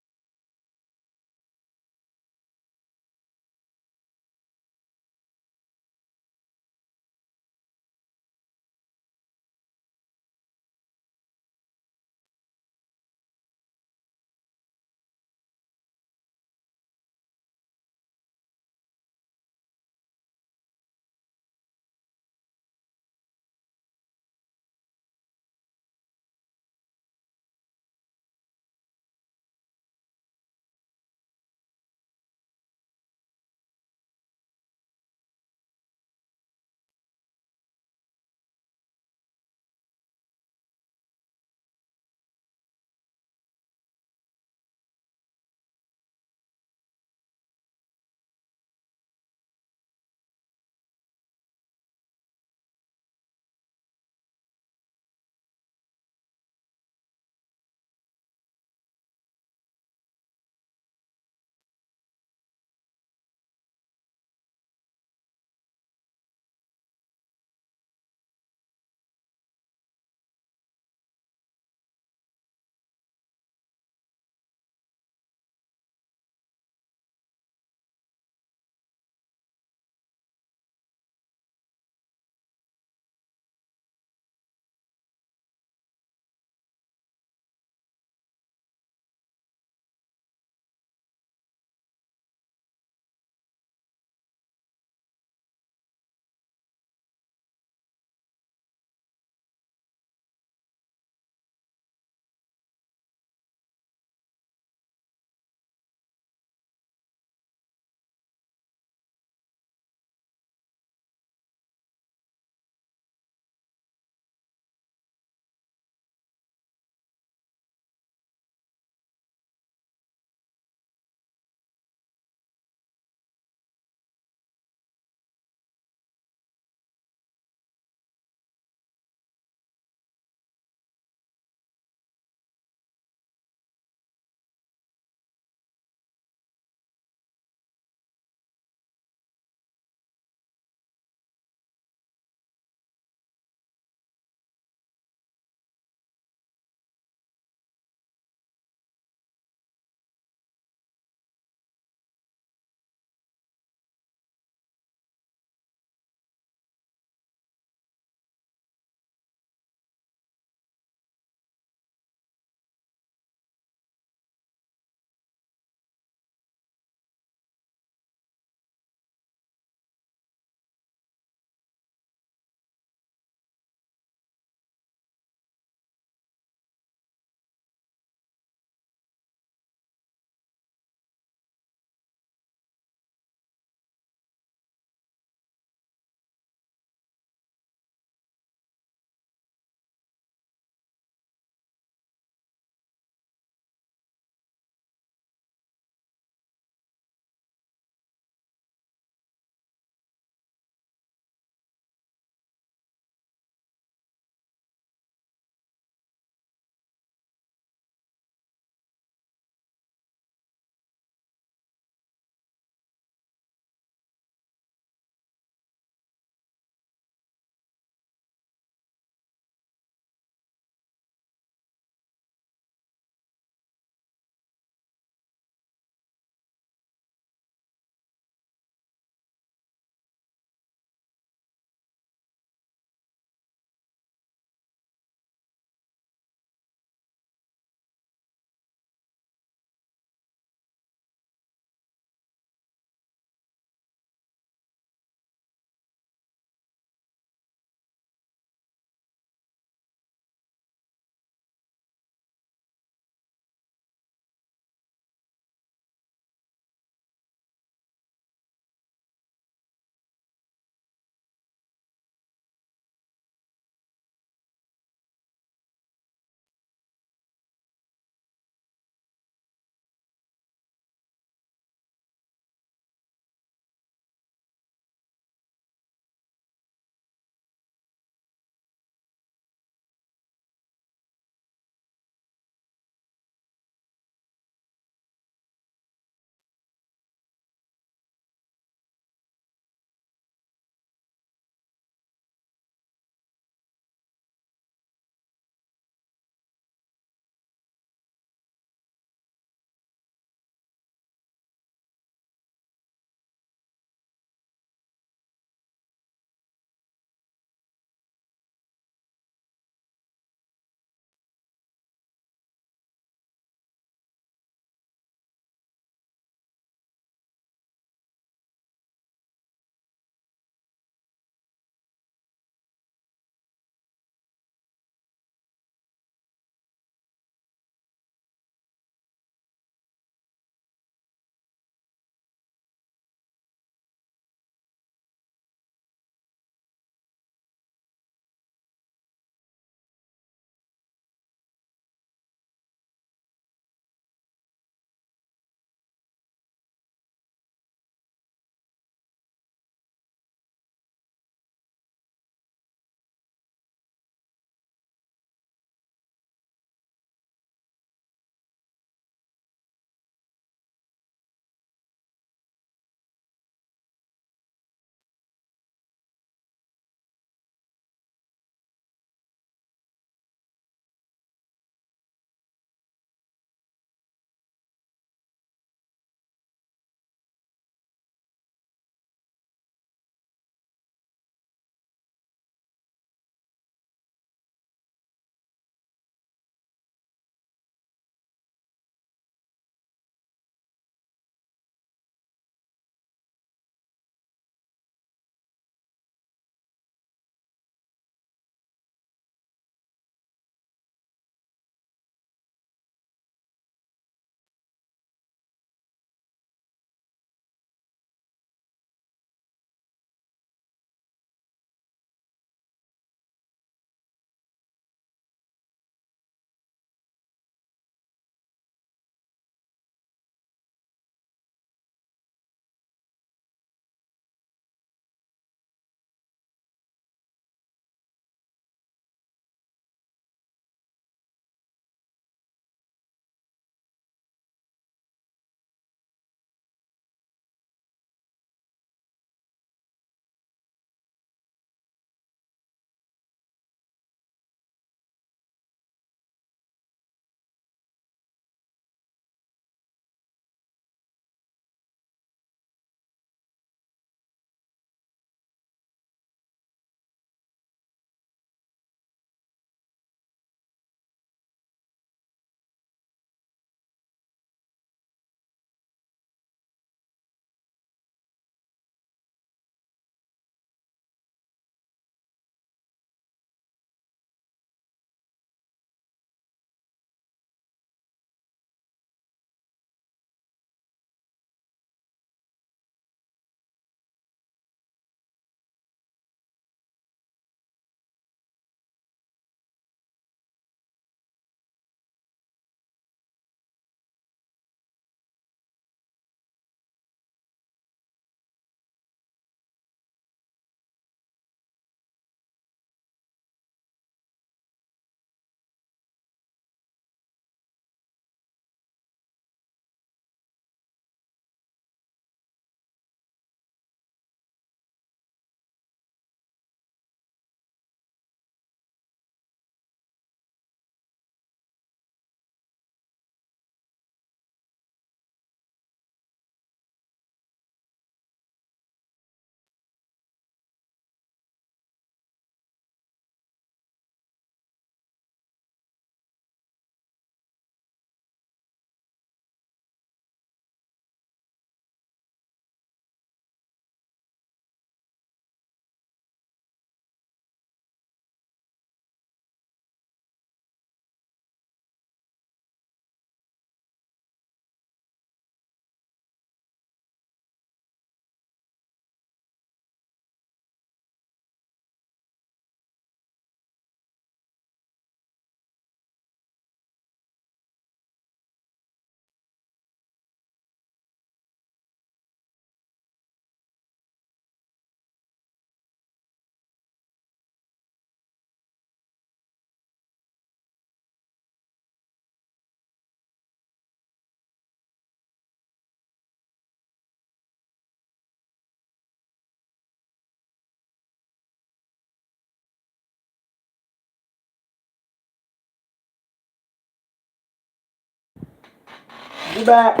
We're back.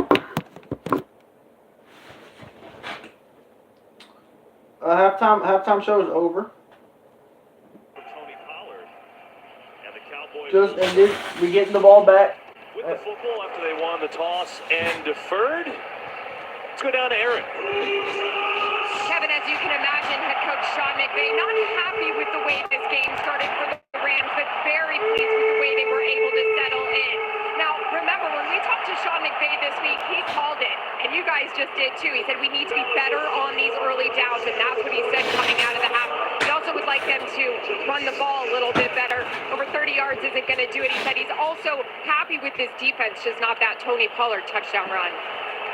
Halftime show is over. Just ended. We getting the ball back. With the football after they won the toss and deferred. Let's go down to Aaron. Kevin, as you can imagine, head coach Sean McVay not happy with the way this game started for the Rams, but very pleased with the way they were able to settle in. Now, remember, when we talked to Sean McVay this week, he called it, and you guys just did too. He said we need to be better on these early downs, and that's what he said coming out of the half. He also would like them to run the ball a little bit better. Over 30 yards isn't going to do it. He said he's also happy with this defense, just not that Tony Pollard touchdown run.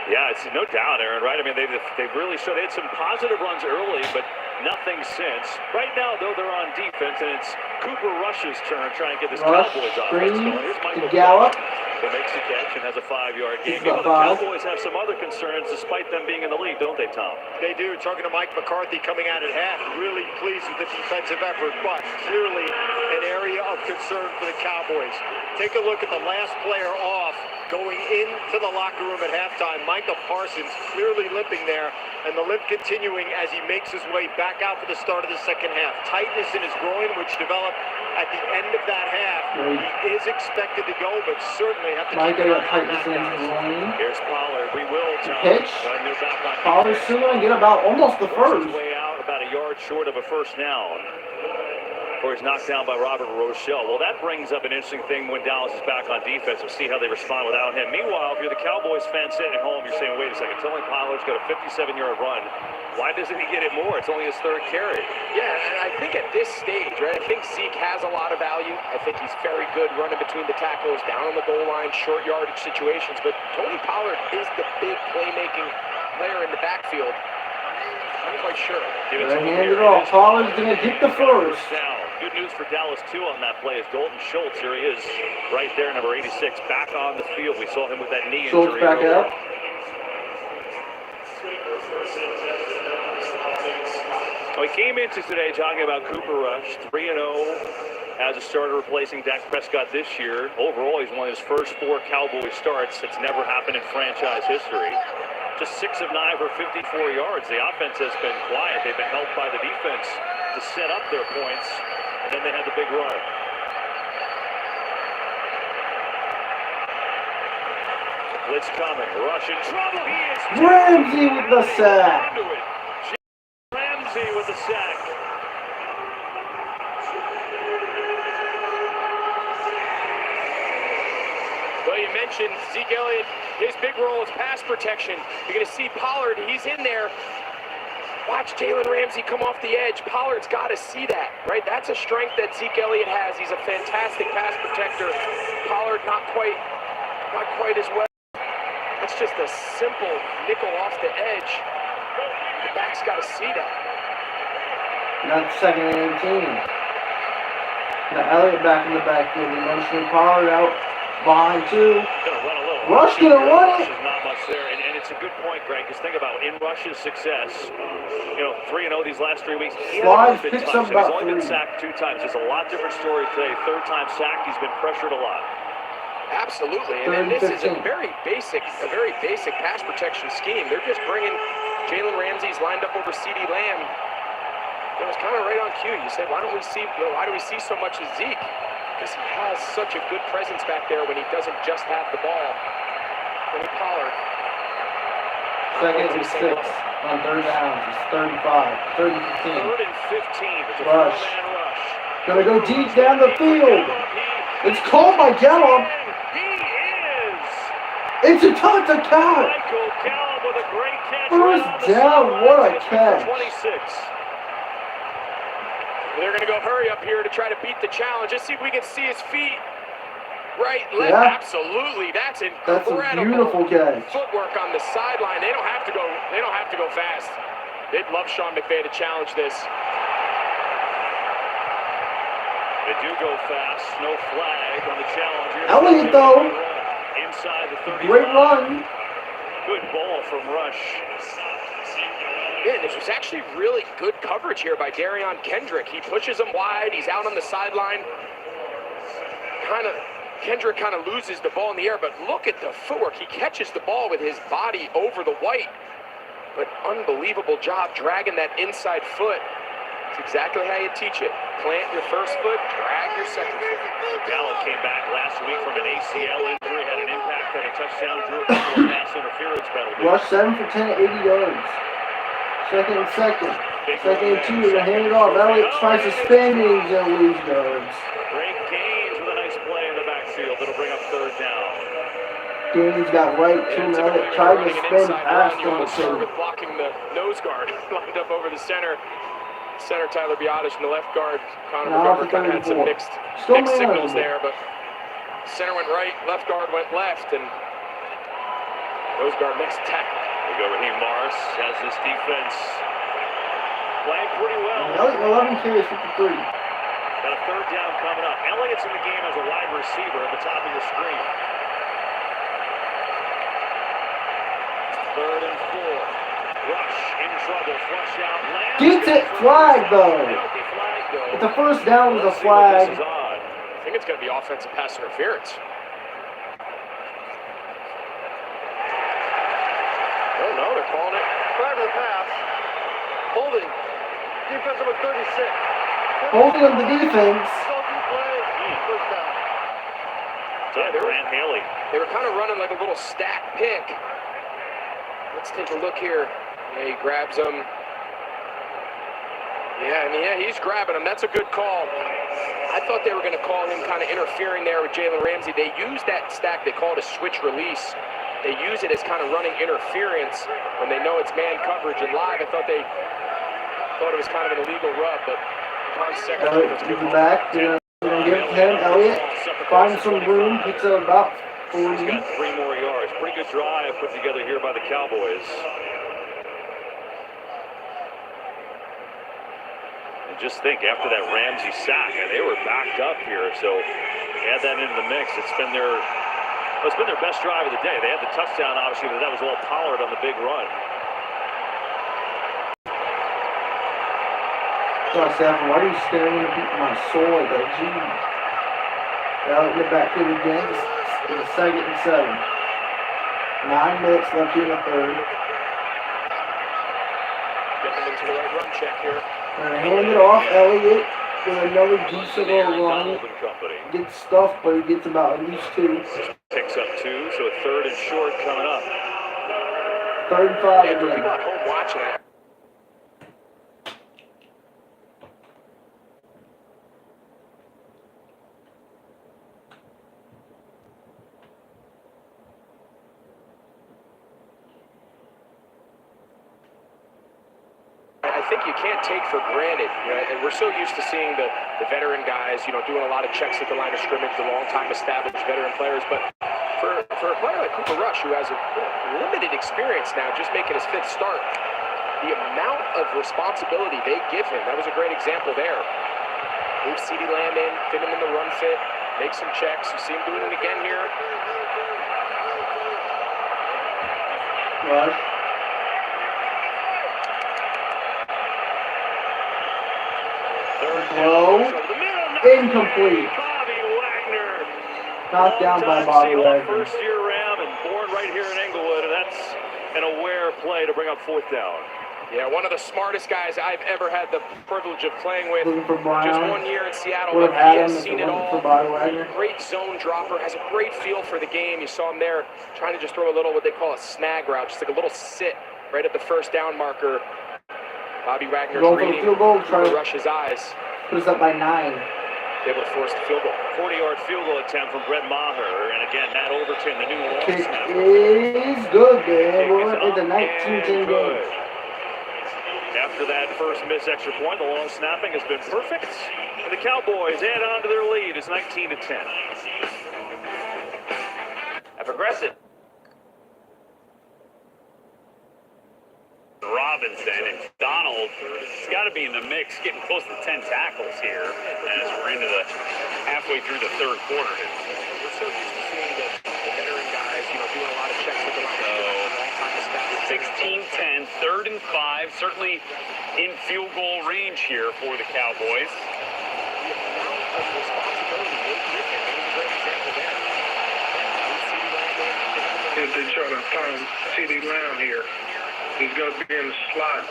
Yeah, it's no doubt, Aaron, right? I mean, they've really showed they had some positive runs early, but nothing since. Right now, though, they're on defense, and it's Cooper Rush's turn trying to get this Cowboys offense going. Here's Michael Gallup. Who makes the catch and has a 5-yard gain. You know, the Cowboys have some other concerns despite them being in the lead, don't they, Tom? They do. Talking to Mike McCarthy coming out at half, really pleased with the defensive effort, but clearly an area of concern for the Cowboys. Take a look at the last player off going into the locker room at halftime. Micah Parsons clearly limping there, and the limp continuing as he makes his way back out for the start of the second half. Tightness in his groin, which developed at the end of that half. He is expected to go, but certainly have to keep an eye on that guy. Here's Pollard. We will, Tom. Pitch. Pollard still going to get about almost the first. Way out, about a yard short of a first down. Or he's knocked down by Robert Rochelle. Well, that brings up an interesting thing when Dallas is back on defense. We'll see how they respond without him. Meanwhile, if you're the Cowboys fan sitting at home, you're saying, wait a second, Tony Pollard's got a 57-yard run. Why doesn't he get it more? It's only his third carry. Yeah, and I think at this stage, right, I think Zeke has a lot of value. I think he's very good running between the tackles, down on the goal line, short yardage situations. But Tony Pollard is the big playmaking player in the backfield. I'm not quite sure. Hand it off. Pollard's going to get the first. Good news for Dallas, too, on that play is Dalton Schultz. Here he is right there, number 86, back on the field. We saw him with that knee Schultz injury. Back up. We came into today talking about Cooper Rush, 3-0 as a starter replacing Dak Prescott this year. Overall, he's won his first 4 Cowboy starts. That's never happened in franchise history. Just 6 of 9 for 54 yards. The offense has been quiet. They've been helped by the defense to set up their points, and then they had the big run. Blitz coming. Rush in trouble. He is Ramsey with the sack. Ramsey with the sack. Well, you mentioned Zeke Elliott. His big role is pass protection. You're going to see Pollard. He's in there. Watch Jalen Ramsey come off the edge. Pollard's got to see that, right? That's a strength that Zeke Elliott has. He's a fantastic pass protector. Pollard not quite as well. That's just a simple nickel off the edge. The back's got to see that. Not second and 18. Now Elliott back in the backfield. Motioning Pollard out behind 2. Rush gonna run it. Not much there, and it's a good point, Greg. Because think about in Rush's success. 3-0 these last 3 weeks. Slides picks up about 3. He's only been sacked 2 times. There's a lot different story today. 3rd time sacked. He's been pressured a lot. Absolutely, and this is a very basic pass protection scheme. They're just bringing Jalen Ramsey's lined up over CeeDee Lamb. It was kind of right on cue. You said, why do we see so much of Zeke? Because he has such a good presence back there when he doesn't just have the ball. Tony Pollard. Second and 6 on 3rd down. It's 35. 3rd and 15. 3rd and 15. It's a Rush. 4-man rush. Gonna go deep down the field. It's called by Gallup. It's a touchdown. Michael Gallup with a great catch. First down. What a catch. 26. They're going to go hurry up here to try to beat the challenge. Let's see if we can see his feet. Right, left, Yeah. Absolutely. That's incredible. That's a beautiful catch. Footwork on the sideline. They don't have to go fast. They'd love Sean McVay to challenge this. They do go fast. No flag on the challenger. Elliott, though. Inside the 35. Great run. Good ball from Rush. Yeah, this was actually really good coverage here by Darion Kendrick. He pushes him wide. He's out on the sideline. Kind of Kendrick kind of loses the ball in the air, but look at the footwork. He catches the ball with his body over the white. But unbelievable job dragging that inside foot. It's exactly how you teach it. Plant your first foot, drag your second foot. Gallup came back last week from an ACL injury, had an impact on a touchdown, drew a couple of pass interference penalties. Rush 7 for 10 at 80 yards. Second and 2, they hand it off. Elliott tries to spin and he's going to lose yards. Great Gaines with a nice play in the backfield. That'll bring up third down. Gaines got right to him. Elliott tried to spin past him. With blocking the nose guard, lined up over the center. Center Tyler Biotish and the left guard Connor McGovern kind of had some mixed signals there, but center went right, left guard went left, and nose guard makes a tackle. We go Raheem Morris has this defense playing pretty well. Elliott 11 carries 53. Got a third down coming up. Elliott's in the game as a wide receiver at the top of your screen. 3rd and 4. Rush in trouble, flush out, lands. Gets it, flag though. If the first down was a flag. I think it's going to be offensive pass interference. Oh no, they're calling it. Flag for the pass. Holding. Defense number 36. Holding of the defense. First down. Yeah, they were kind of running like a little stack pick. Let's take a look here. Yeah, he grabs him. Yeah, he's grabbing him. That's a good call. I thought they were going to call him kind of interfering there with Jalen Ramsey. They use that stack. They call it a switch release. They use it as kind of running interference when they know it's man coverage. And live, I thought it was kind of an illegal rub, but upon second, it's good. Back, give it to him. Elliott finds some room, picks up about 40. He's got 3 more yards. Pretty good drive put together here by the Cowboys. And just think, after that Ramsey sack, they were backed up here, so add that into the mix. It's been their best drive of the day. They had the touchdown, obviously, but that was all Pollard on the big run. Oh, Stafford, why are you staring into my soul like that? Geez. Elliott get back to it again. It's 2nd and 7. 9 minutes left in the third. Getting into the right run check here. Gonna hand it off. Elliott with another decent little run. Gets stuffed, but he gets about at least 2. Picks up 2, so a 3rd and short coming up. 3rd and 5 Yeah, again. people at home watching it. I think you can't take for granted, and we're so used to seeing the veteran guys, doing a lot of checks at the line of scrimmage, the long-time established veteran players, but for a player like Cooper Rush, who has a limited experience now, just making his 5th start, the amount of responsibility they give him, that was a great example there. Move CeeDee Lamb in, fit him in the run fit, make some checks. You see him doing it again here. Rush. Throw. Incomplete. Bobby Wagner. Knocked down by Bobby Wagner. First-year Ram and born right here in Englewood, and that's an aware play to bring up 4th down. Yeah, one of the smartest guys I've ever had the privilege of playing with. Looking for Brian. Just 1 year in Seattle, Would but have he had has him seen if it it wasn't all. for Bobby Wagner. Great zone dropper, has a great feel for the game. You saw him there trying to just throw a little what they call a snag route, just like a little sit right at the first down marker. Bobby Wagner's Going for the reading field goal, trying to Rush's eyes. put us up by 9. Able to force the field goal. 40-yard field goal attempt from Brett Maher, and again, Matt Overton, the new long Kick snapper. is good, man. We're at the 19-10 game. After that first missed extra point, the long snapping has been perfect. And the Cowboys add on to their lead. It's 19-10. A progressive. Robinson and Donald has got to be in the mix, getting close to 10 tackles here as we're into the halfway through the 3rd quarter. We're so used to seeing the veteran guys, doing a lot of checks with the line. 16-10, 3rd and 5, certainly in field goal range here for the Cowboys. The amount of responsibility they give him, there's a great example there. actually trying to find CeeDee Lamb here. He's going to be in the slot.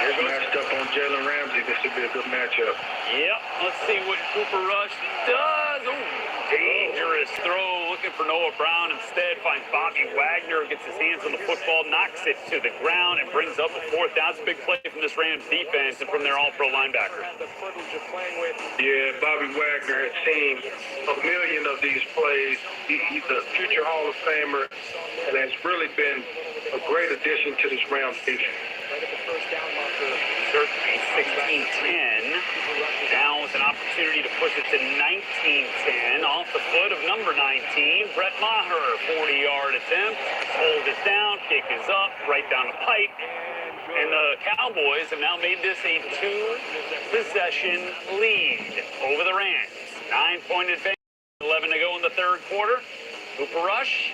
He's matched up on Jalen Ramsey. This would be a good matchup. Yep. Let's see what Cooper Rush does. Ooh, dangerous throw. Looking for Noah Brown. Instead, finds Bobby Wagner. Gets his hands on the football, knocks it to the ground, and brings up a fourth down. It's a big play from this Rams defense and from their all-pro linebacker. Yeah, Bobby Wagner has seen a million of these plays. He's a future Hall of Famer and has really been a great addition to this Rams defense. Certainly 16-10. Now with an opportunity to push it to 19-10. Off the foot of number 19, Brett Maher, 40-yard attempt. Hold it down, kick is up, right down the pipe. And the Cowboys have now made this a 2-possession lead over the Rams. 9-point advantage, 11 to go in the third quarter. Cooper Rush,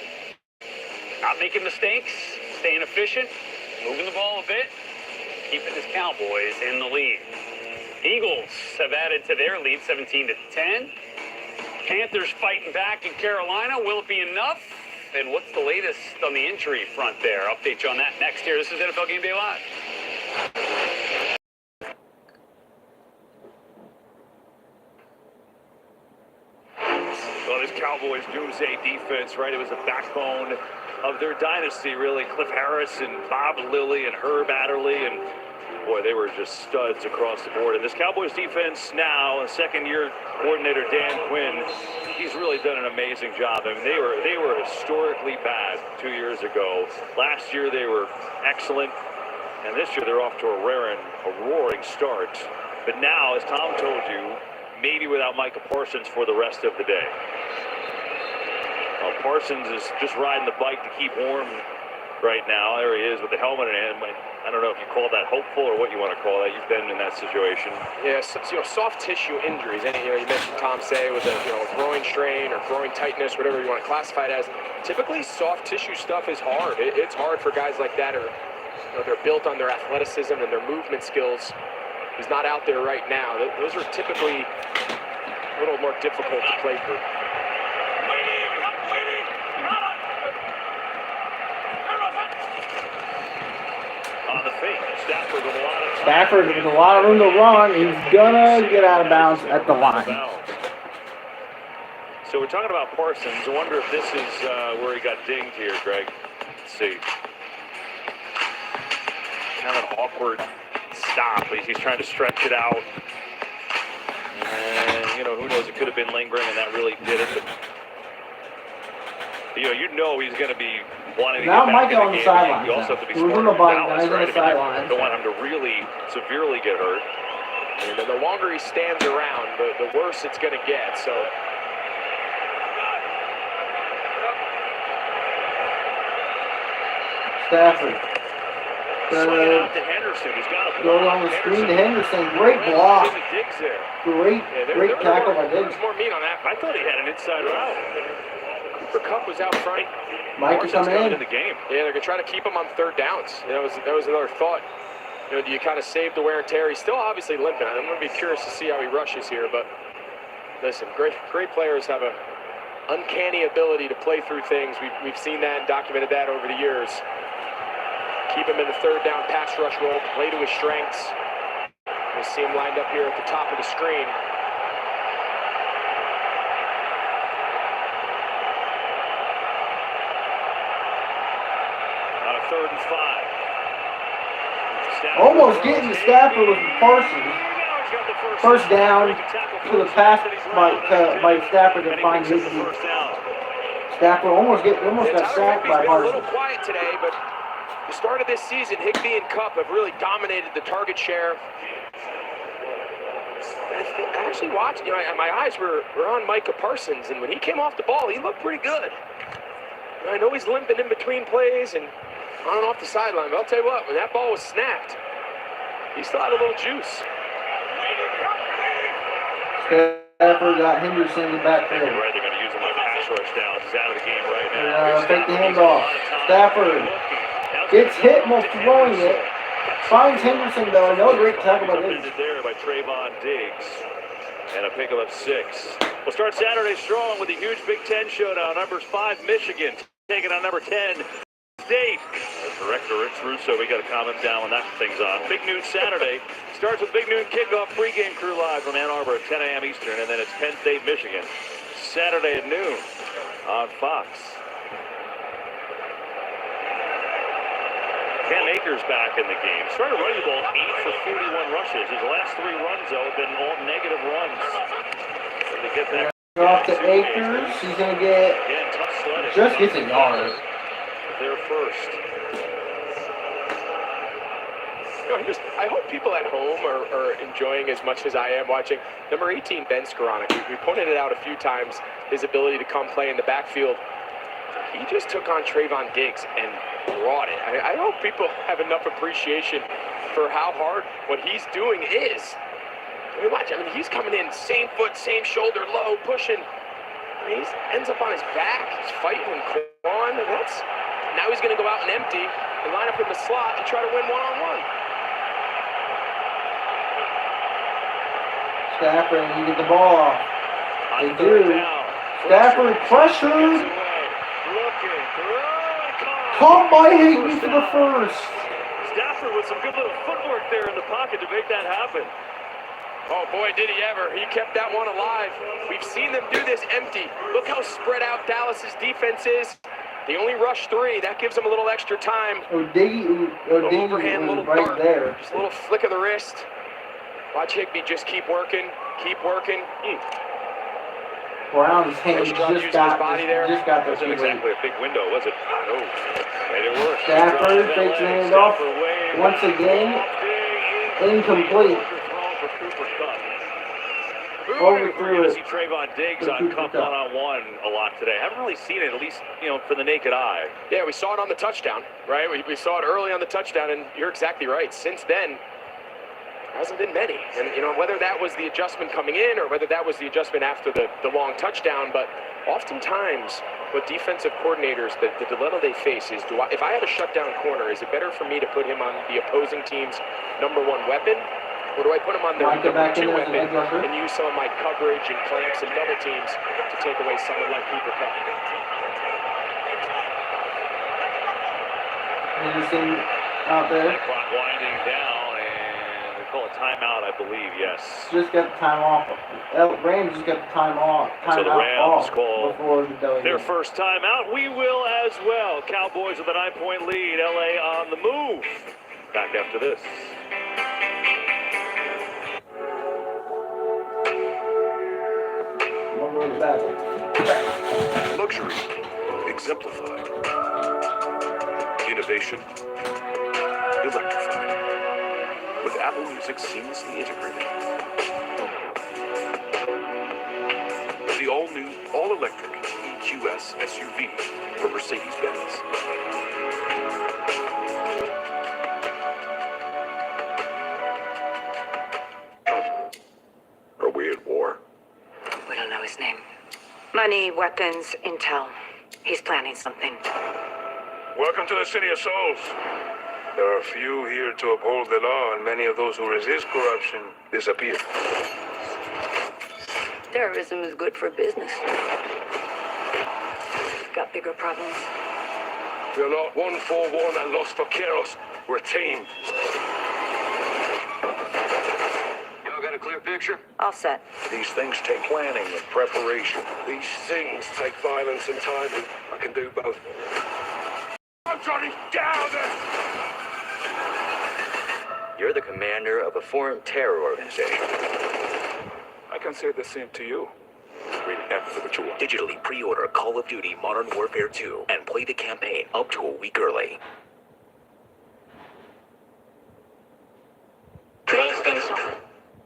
not making mistakes, staying efficient, moving the ball a bit, keeping his Cowboys in the lead. Eagles have added to their lead, 17-10. Panthers fighting back in Carolina. Will it be enough? And what's the latest on the injury front there? Update you on that next here. This is NFL Game Day Live. Well, this Cowboys doomsday defense, right? It was a backbone of their dynasty, really. Cliff Harris and Bob Lilly and Herb Adderley, and boy, they were just studs across the board. And this Cowboys defense now, second-year coordinator Dan Quinn, he's really done an amazing job. I mean, they were historically bad 2 years ago. Last year they were excellent, and this year they're off to a roaring start. But now, as Tom told you, maybe without Micah Parsons for the rest of the day. Well, Parsons is just riding the bike to keep warm right now. There he is with the helmet in hand. I don't know if you call that hopeful or what you want to call that. You've been in that situation. Yeah, so, soft tissue injuries. And, you mentioned Tom Say with a groin strain or groin tightness, whatever you want to classify it as. Typically, soft tissue stuff is hard. It's hard for guys like that, or they're built on their athleticism and their movement skills. He's not out there right now. Those are typically a little more difficult to play through. On the fake, Stafford with a lot of time. Stafford with a lot of room to run. He's gonna get out of bounds at the line. So we're talking about Parsons. I wonder if this is where he got dinged here, Greg. Let's see. Kind of an awkward stop. He's trying to stretch it out. And, who knows? It could have been lingering, and that really did it. But, he's going to be wanting to now get back in on the the game. sidelines. You also have to be We're smart on the with bike, Dallas, guys on right? the sidelines. Don't want him to really severely get hurt. And the longer he stands around, the worse it's going to get. So. Stafford. Swing out to Henderson. He's got a Goes on the screen to Henderson. Great block. Great tackle by Diggs. There's more meat on that. I thought he had an inside route. Cooper Kupp was out front. Mike is coming in the game. Yeah, they're going to try to keep him on third downs. That was another thought. Do you kind of save the wear and tear? He's still obviously limping. I'm going to be curious to see how he rushes here. But listen, great players have an uncanny ability to play through things. We've seen that and documented that over the years. Keep him in the third down pass rush role, play to his strengths. We'll see him lined up here at the top of the screen. On a 3rd and 5. Almost getting to Stafford with Parsons. First down to the pass by Stafford to find his Stafford almost got sacked by A Parsons. little quiet today, but the start of this season, Higbee and Kupp have really dominated the target share. I actually watched, my eyes were on Micah Parsons, and when he came off the ball, he looked pretty good. I know he's limping in between plays and on and off the sideline, but I'll tell you what, when that ball was snapped, he still had a little juice. Stafford got Henderson in the backfield. Right, they're going to use him on pass rush downs. He's out of the game right now. Take the handoff. Stafford gets hit while throwing it. Finds Henderson though. Another great tackle by Diggs. There by Trayvon Diggs. and a pickup of 6. We'll start Saturday strong with a huge Big Ten showdown. Numbers 5, Michigan, taking on number 10, State. Director Rich Russo, we got a comment down when that thing's on. Big noon Saturday starts with big noon kickoff pregame crew live from Ann Arbor at 10 a.m. Eastern, and then it's Penn State, Michigan, Saturday at noon on Fox. Cam Akers back in the game. Started running the ball 8 for 41 rushes. His last 3 runs, though, have been all negative runs. So to get that off to Akers, he's going to get just gets a yard. They're first. I hope people at home are enjoying as much as I am watching. Number 18, Ben Skoranek. We pointed it out a few times, his ability to come play in the backfield. He just took on Trayvon Diggs and brought it. I hope people have enough appreciation for how hard what he's doing is. I mean, he's coming in, same foot, same shoulder, low, pushing. He ends up on his back. He's fighting and clawing. Now he's going to go out and empty and line up in the slot and try to win one-on-one. Stafford, you get the ball off. They do. Stafford pressured. Caught by Higbee for the first. Stafford with some good little footwork there in the pocket to make that happen. Oh boy, did he ever. He kept that one alive. We've seen them do this empty. Look how spread out Dallas's defense is. They only rush 3. That gives them a little extra time. O'Diggy overhand, little right dart. there. Just a little flick of the wrist. Watch Higbee just keep working, keep working. Brown's hand just got the wasn't exactly a big window, was it? No. Made it work. Stafford takes the hand off. Once again, incomplete. We're going to see Trayvon Diggs on Cup one-on-one a lot today. I haven't really seen it, at least, for the naked eye. Yeah, we saw it on the touchdown, right? We saw it early on the touchdown, and you're exactly right. Since then, there hasn't been many. And, whether that was the adjustment coming in or whether that was the adjustment after the long touchdown, but oftentimes what defensive coordinators, the dilemma they face is, if I have a shutdown corner, is it better for me to put him on the opposing team's number 1 weapon? Or do I put him on their number 2 weapon and use some of my coverage and clamps and double teams to take away someone like Cooper Kupp? Henderson out there. Clock winding down, and they call a timeout, I believe, yes. Just got the time off. Rams just got the time off. So the Rams call before the their first timeout. We will as well. Cowboys with a 9-point lead. LA on the move. Back after this. Luxury exemplified. Innovation electrified. With Apple Music seamlessly integrated. The all-new, all-electric EQS SUV from Mercedes-Benz. Are we at war? We don't know his name. Money, weapons, intel. He's planning something. Welcome to the City of Souls. There are few here to uphold the law, and many of those who resist corruption disappear. Terrorism is good for business. Got bigger problems. We are not one for one and lost for chaos. We're a team. Y'all got a clear picture? All set. These things take planning and preparation. These things take violence and timing. I can do both. I'm Johnny down there! You're the commander of a foreign terror organization. I can say the same to you. Read everything what you want. Digitally pre-order Call of Duty Modern Warfare 2 and play the campaign up to a week early.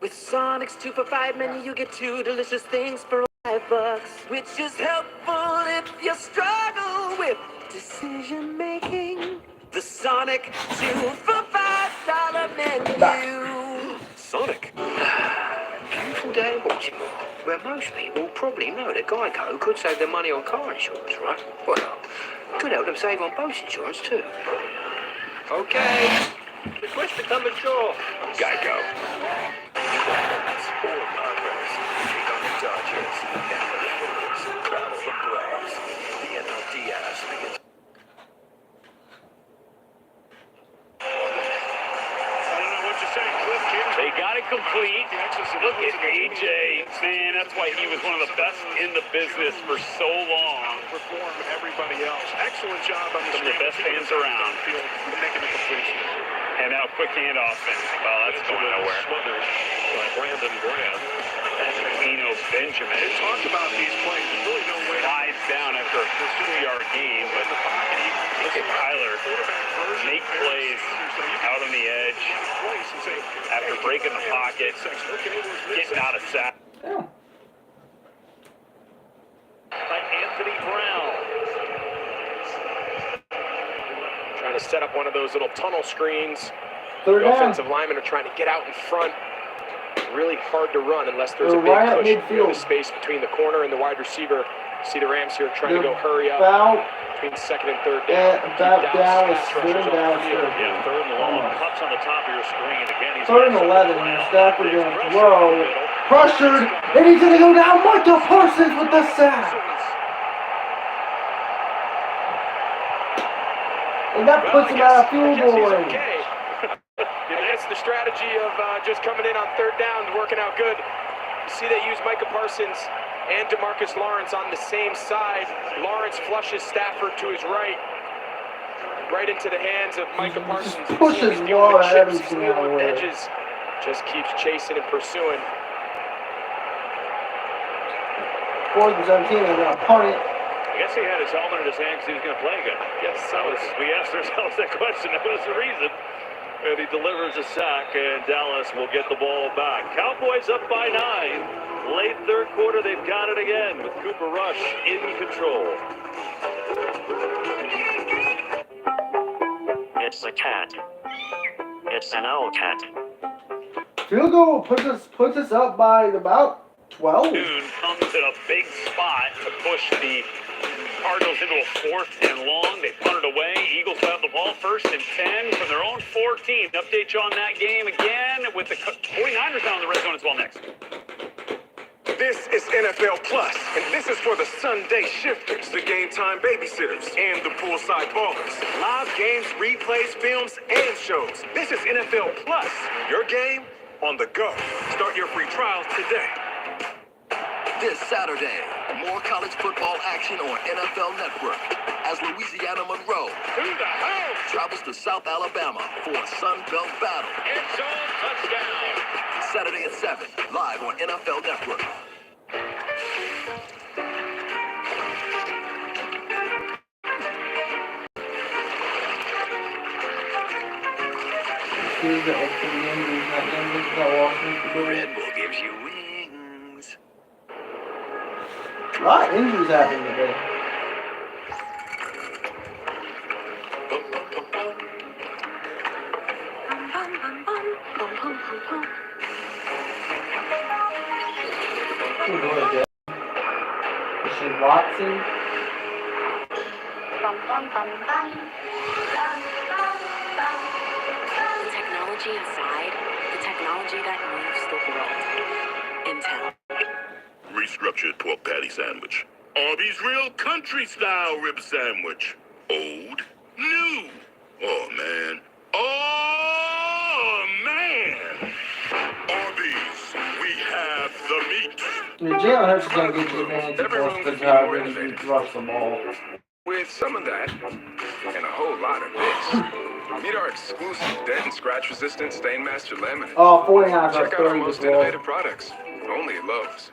With Sonic's 2 for $5 menu, you get 2 delicious things for $5, which is helpful if you struggle with decision making. The Sonic 2 for $5 menu. Sonic? Beautiful day in Baltimore, where most people probably know that Geico could save their money on car insurance, right? Well, could help them save on boat insurance too. Okay, request become mature. Geico. That's all my incomplete. Look at AJ. Man, that's why he was one of the best in the business for so long. Perform everybody else. Excellent job on Some of the best fans around. Making the completion. And now quick handoff. And, well, that's going nowhere. Smothered by Brandon Graham. Eno Benjamin. They talked about these plays. There's really no way. Slides down after a 2-yard gain, but look at Tyler make plays out on the edge after breaking the pocket, getting out of sack. By Anthony Brown. Trying to set up one of those little tunnel screens. Third The down. offensive linemen are trying to get out in front. Really hard to run unless there's They're a big right at cushion. You know, the midfield. space between the corner and the wide receiver. See the Rams here trying to go hurry up About, between second and third down. about Dallas. Third and Dallas. Yeah, third and long. Cups on the top of your screen. Again, he's Third and 11. Stafford going to throw. Pressured. And he's going to go down. Michael Parsons with the sack. And that puts him out of field goal range. Okay. That's the strategy of just coming in on third down, working out good. You see they use Micah Parsons and DeMarcus Lawrence on the same side. Lawrence flushes Stafford to his right into the hands of Micah Parsons. Pushes Waller everything out of the way. Edges, just keeps chasing and pursuing. 4th and 17, they're going to punt it. I guess he had his helmet in his hand because he was going to play again. Yes, we asked ourselves that question. That was the reason. And he delivers a sack, and Dallas will get the ball back. Cowboys up by 9. Late third quarter, they've got it again with Cooper Rush in control. It's a cat. It's an old cat. Field goal puts us up by about 12. Noon comes in a big spot to push the Cardinals into a 4th and long. They punt it away. Eagles have the ball 1st and 10 from their own 14. Update you on that game again with the 49ers down the red zone as well next. This is NFL Plus, and this is for the Sunday shifters, the game time babysitters, and the poolside ballers. Live games, replays, films, and shows. This is NFL Plus, your game on the go. Start your free trials today. This Saturday, more college football action on NFL Network as Louisiana Monroe travels to South Alabama for a Sun Belt battle. End zone touchdown. Saturday at 7, live on NFL Network. Red Bull gives you wings. A lot of injuries happening today. Christian Watson. The technology inside, the technology that moves the world. Intel. Restructured pork patty sandwich. Arby's real country style rib sandwich. Old, new. Oh man. Oh man. Arby's, we have the meat. Jalen Hurts is going to get the advantage of both the job and he drops the ball. With some of that, and a whole lot of this, meet our exclusive dent and scratch resistant Stainmaster laminate. Oh, 49 Check out our 30 most as well. innovative products, only at Lowe's.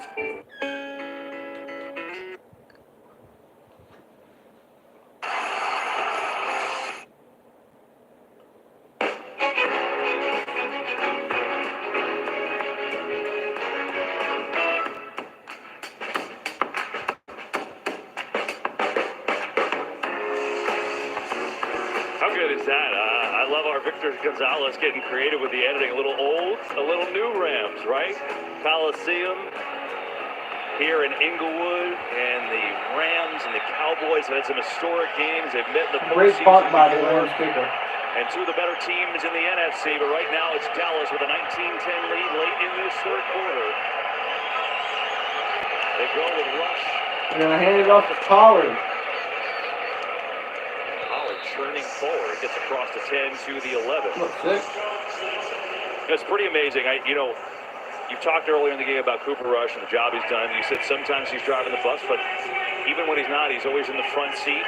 How good is that? I love our Victor Gonzalez getting creative with the editing. A little old, a little new Rams, right? Coliseum here in Inglewood, and the Rams and the Cowboys have had some historic games. They've met in the Great postseason punt by the before. Rams kicker. And two of the better teams in the NFC, but right now it's Dallas with a 19-10 lead late in this third quarter. They go with Rush. They're going to hand it off to Pollard. Pollard turning forward, gets across the 10 to the 11. Look, 6. It's pretty amazing. You talked earlier in the game about Cooper Rush and the job he's done. You said sometimes he's driving the bus, but even when he's not, he's always in the front seat.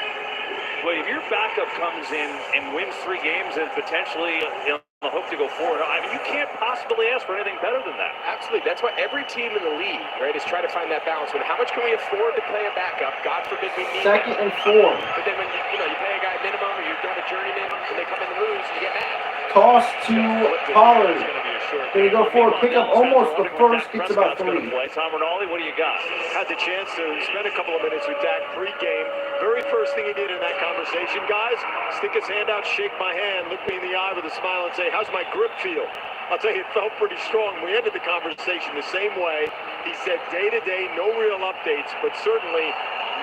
But if your backup comes in and wins 3 games and potentially on the hook to go 4-0, I mean, you can't possibly ask for anything better than that. Absolutely. That's why every team in the league, right, is trying to find that balance. How much can we afford to play a backup? God forbid we need Second that. and 4. But then when you pay a guy minimum or you got a journeyman and they come in and lose, you get mad. Toss to Pollard. There you go forward. Pick up almost the first. Gets about 3. Tom Rinaldi, what do you got? Had the chance to spend a couple of minutes with Dak pre-game. Very first thing he did in that conversation, guys, stick his hand out, shake my hand, look me in the eye with a smile and say, how's my grip feel? I'll tell you, it felt pretty strong. We ended the conversation the same way. He said day-to-day, no real updates, but certainly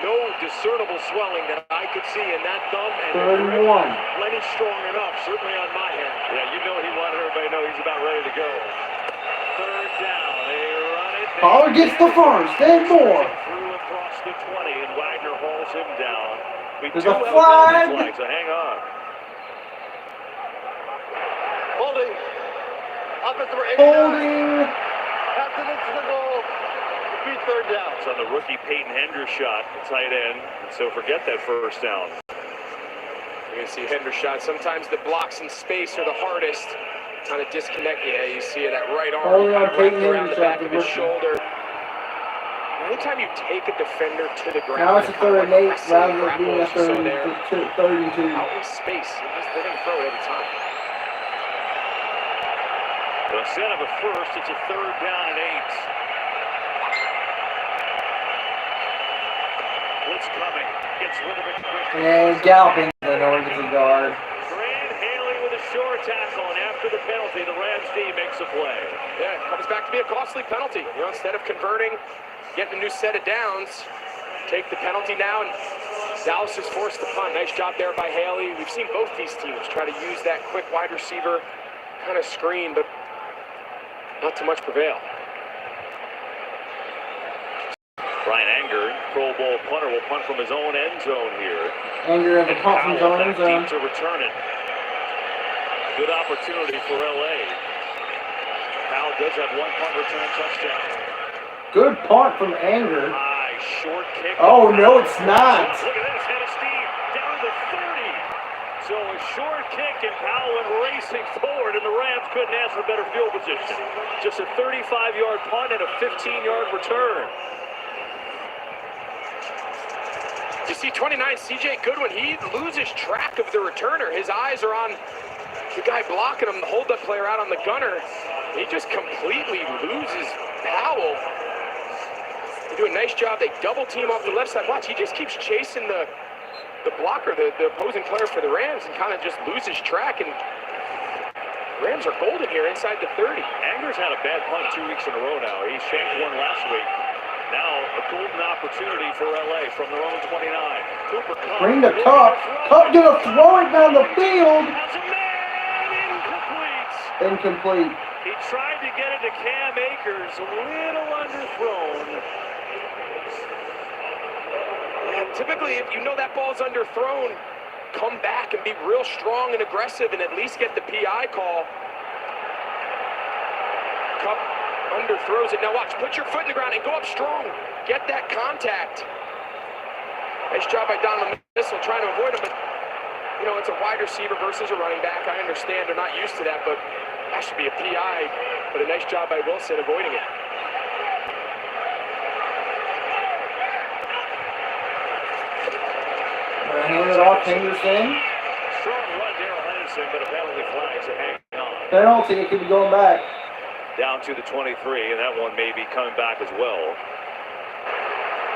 no discernible swelling that I could see in that thumb. And 31. Plenty strong enough, certainly on my hand. Yeah, you know he wanted everybody to know he's about ready to go. 3rd down. They run it. Pollard gets the first, then more. Through across the 20, and Wagner hauls him down. There's a flag. So hang on. Holding. Offensive number 8. Holding. Captain into the goal. Repeat 3rd down. It's on the rookie Peyton Henderson shot, the tight end. So forget that first down. You're going to see Henderson shot. Sometimes the blocks in space are the hardest. Kind of disconnect. Yeah, you see that right arm on wrapped around the back of his shoulder. Anytime you take a defender to the ground, now it's a 3rd and 8 rather than being a 32. Out in space, they're going to throw it every time. Well, instead of a first, it's a 3rd down and 8. Blitz coming. Gets rid of it. And galloping to the north of the guard. Grant Haley with a short tackle, and after the penalty, the Rams D makes a play. Yeah, it comes back to be a costly penalty. Instead of converting, getting a new set of downs, take the penalty now, and Dallas is forced to punt. Nice job there by Haley. We've seen both these teams try to use that quick wide receiver kind of screen, but not too much prevail. Brian Anger, Pro Bowl punter, will punt from his own end zone here. Anger has a punt from his own end zone. To return it. Good opportunity for LA. Powell does have 1 punt return touchdown. Good punt from Anger. High, short kick. Oh, no, it's not. Look at this, head of steam, down to the 30. So a short kick, and Powell went racing forward, and the Rams couldn't ask for better field position. Just a 35-yard punt and a 15-yard return. You see 29, CJ Goodwin, he loses track of the returner. His eyes are on the guy blocking him, the hold-up player out on the gunner. He just completely loses Powell. They do a nice job. They double team off the left side. Watch, he just keeps chasing the blocker, the opposing player for the Rams, and kind of just loses track. And Rams are golden here inside the 30. Anger's had a bad punt 2 weeks in a row now. He shanked one last week. Now a golden opportunity for LA from their own 29. Cooper Kupp. Bring the Kupp. Kupp gonna throw it down the field. Incomplete. He tried to get it to Cam Akers, a little underthrown. And typically, if you know that ball's underthrown, come back and be real strong and aggressive and at least get the PI call. Kupp underthrows it. Now watch, put your foot in the ground and go up strong. Get that contact. Nice job by Donovan Mitchell trying to avoid him, but you know, it's a wide receiver versus a running back. I understand they're not used to that, but that should be a PI. But a nice job by Wilson avoiding it. Hand it off Henderson. Strong run, Darrell Henderson, but a penalty flag, so hang on. Penalty, it could be going back. Down to the 23, and that one may be coming back as well.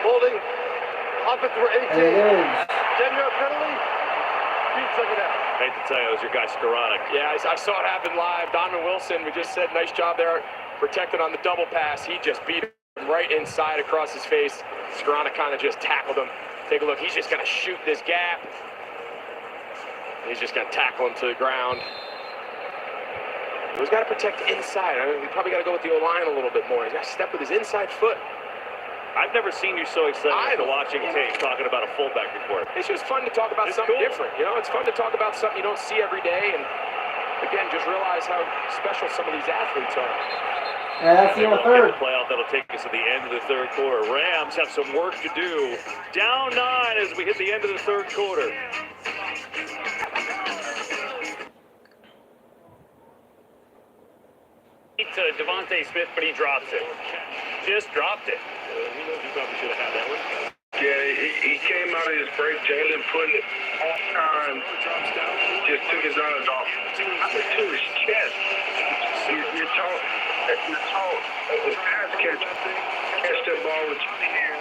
Holding. Offensive number 18. And it is. 10-yard penalty. Second down. I hate to tell you, it was your guy Skoranek. Yeah, I saw it happen live. Donovan Wilson, we just said, nice job there, protected on the double pass. He just beat him right inside across his face. Skoranek kind of just tackled him. Take a look, he's just going to shoot this gap. He's just going to tackle him to the ground. He's got to protect inside. I mean, we probably got to go with the O-line a little bit more. He's got to step with his inside foot. I've never seen you so excited after watching tape talking about a fullback before. It's just fun to talk about something different. You know, it's fun to talk about something you don't see every day. And Again, just realize how special some of these athletes are. And that's the third. Playoff that'll take us to the end of the third quarter. Rams have some work to do. Down 9 as we hit the end of the third quarter. To Devontae Smith, but he drops it. Just dropped it. He knows he probably should have had that one. Yeah, he came out of his break. Jalen put it on time. Just took his eyes off. I think to his chest. You're tall. The pass catch that ball with your hand.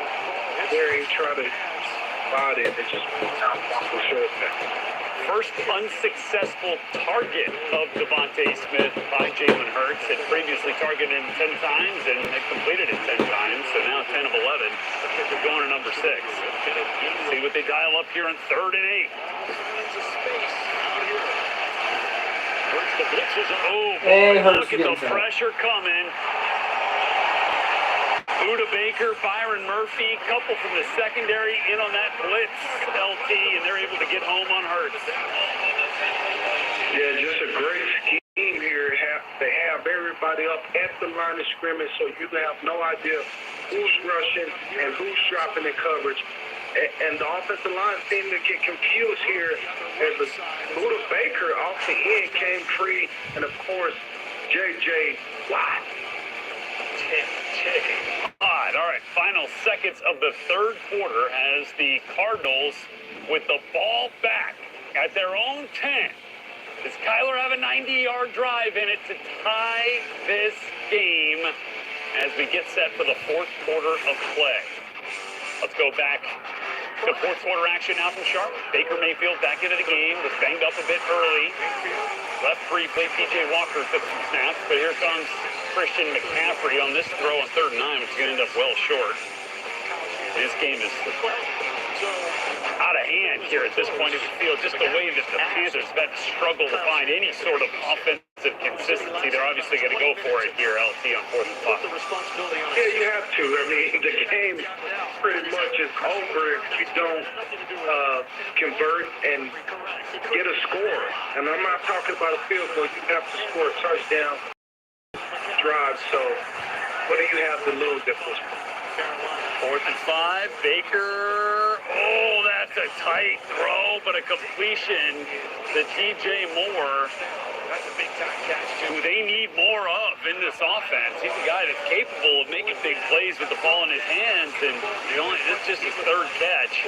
There he tried to spot it. It just went out for sure. First unsuccessful target of Devontae Smith by Jalen Hurts. Had previously targeted him 10 times and had completed it 10 times. So now 10 of 11. They're going to number 6. See what they dial up here in 3rd and 8. Oh, boy, look at the pressure coming. Buda Baker, Byron Murphy, couple from the secondary in on that blitz, LT, and they're able to get home on Hurts. Yeah, just a great scheme here. They have everybody up at the line of scrimmage, so you have no idea who's rushing and who's dropping in coverage. And the offensive line seemed to get confused here as the Buda Baker off the end came free, and of course, J.J. Watt. All right, final seconds of the third quarter as the Cardinals with the ball back at their own 10. Does Kyler have a 90-yard drive in it to tie this game as we get set for the fourth quarter of play? Let's go back to fourth quarter action now from Charlotte. Baker Mayfield back into the game, was banged up a bit early. Left briefly, P.J. Walker took some snaps, but here comes Christian McCaffrey on this throw on 3rd and 9, which is going to end up well short. This game is out of hand here at this point in the field. Just the way that the Panthers have struggled to find any sort of offensive consistency. They're obviously going to go for it here, LT, on 4th and 5. Yeah, you have to. I mean, the game pretty much is over if you don't convert and get a score. And I'm not talking about a field goal. You have to score a touchdown drive. So what do you have to lose at this point? 4th and 5, Baker. Oh, that's a tight throw, but a completion to DJ Moore. That's a big-time catch, who they need more of in this offense. He's a guy that's capable of making big plays with the ball in his hands, and it's just his 3rd catch.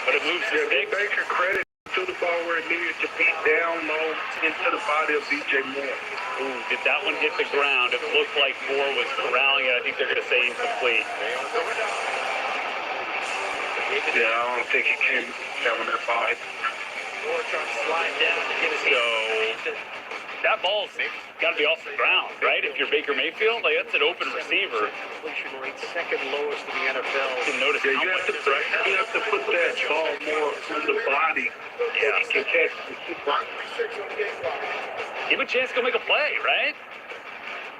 But it moves the sticks. Baker credit to the ball where it needed to be down low into the body of DJ Moore. Ooh, did that one hit the ground? It looked like Moore was corralling it. I think they're going to say incomplete. Yeah, I don't think he came down with that ball. Moore trying to slide down to get his so that ball's got to be off the ground, right? If you're Baker Mayfield, like that's an open receiver. Completion rate 2nd lowest in the NFL. You can notice how much it's right. You have to put that ball more on the body. Yeah, he can catch it. Give him a chance to go make a play, right?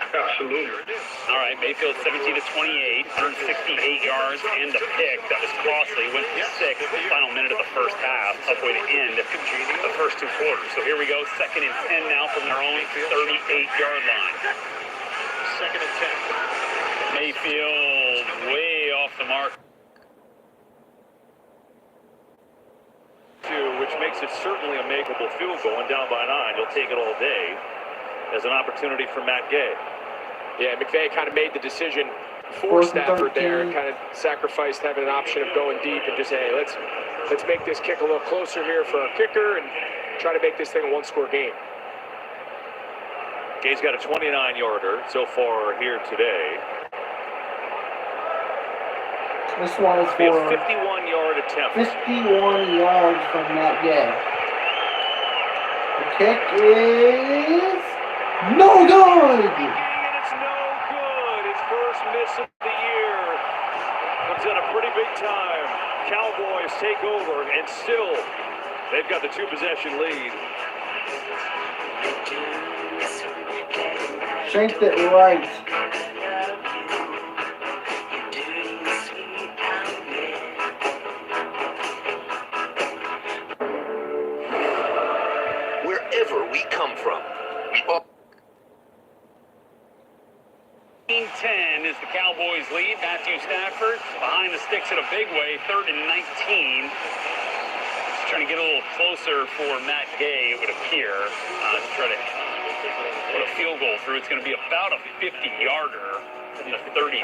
Absolutely. All right, Mayfield 17 to 28, 168 yards and a pick. That was costly. Went for 6 the final minute of the first half, halfway to end the first 2 quarters. So here we go, 2nd and 10 now from their own 38-yard line. 2nd and 10. Mayfield way off the mark. Which makes it certainly a makeable field goal, and down by 9. You'll take it all day as an opportunity for Matt Gay. Yeah, McVay kind of made the decision for Stafford there and kind of sacrificed having an option of going deep and just, hey, let's make this kick a little closer here for our kicker and try to make this thing a 1-score game. Gay's got a 29-yarder so far here today. This one is for a 51-yard attempt. 51 yards from Matt Gay. The kick is no good. And it's no good. His first miss of the year. Comes at a pretty big time. Cowboys take over, and still they've got the 2-possession lead. Shanked it right. Wherever we come from, 10 is the Cowboys' lead. Matthew Stafford behind the sticks in a big way, 3rd and 19. Just trying to get a little closer for Matt Gay, it would appear, to try to put a field goal through. It's going to be about a 50-yarder from the 33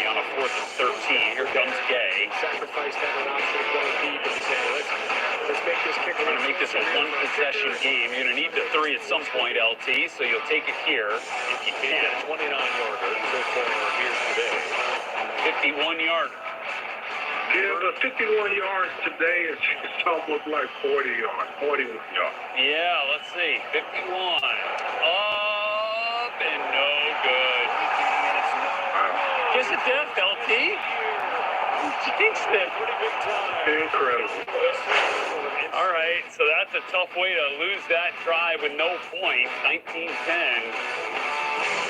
on a 4th and 13. Here comes Gay. Sacrifice that an option of going deep and saying, let's make this kick. Trying to make this a one-possession game. You're going to need the 3 at some point, LT, so you'll take it here if you can. 29-yarder so far here today. 51-yarder. Yeah, but 51 yards today is almost like 40 yards, 41 yards. Yeah, let's see. 51. Up and no good. Kiss of death, LT. Jinxed it. Incredible. All right, so that's a tough way to lose that drive with no points. 19-10.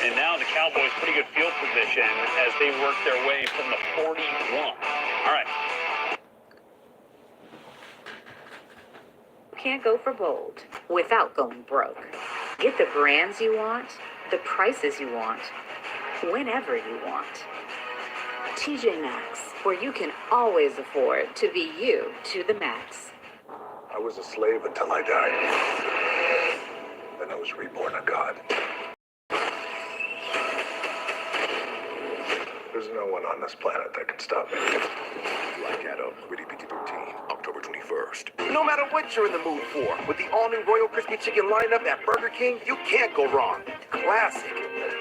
And now the Cowboys pretty good field position as they work their way from the 41. All right. Can't go for bold without going broke. Get the brands you want, the prices you want, whenever you want. TJ Maxx, where you can always afford to be you to the max. I was a slave until I died. Then I was reborn a god. There's no one on this planet that can stop me. Black Adam, Rated PG-13, October 21st. No matter what you're in the mood for, with the all-new Royal Crispy Chicken lineup at Burger King, you can't go wrong. Classic,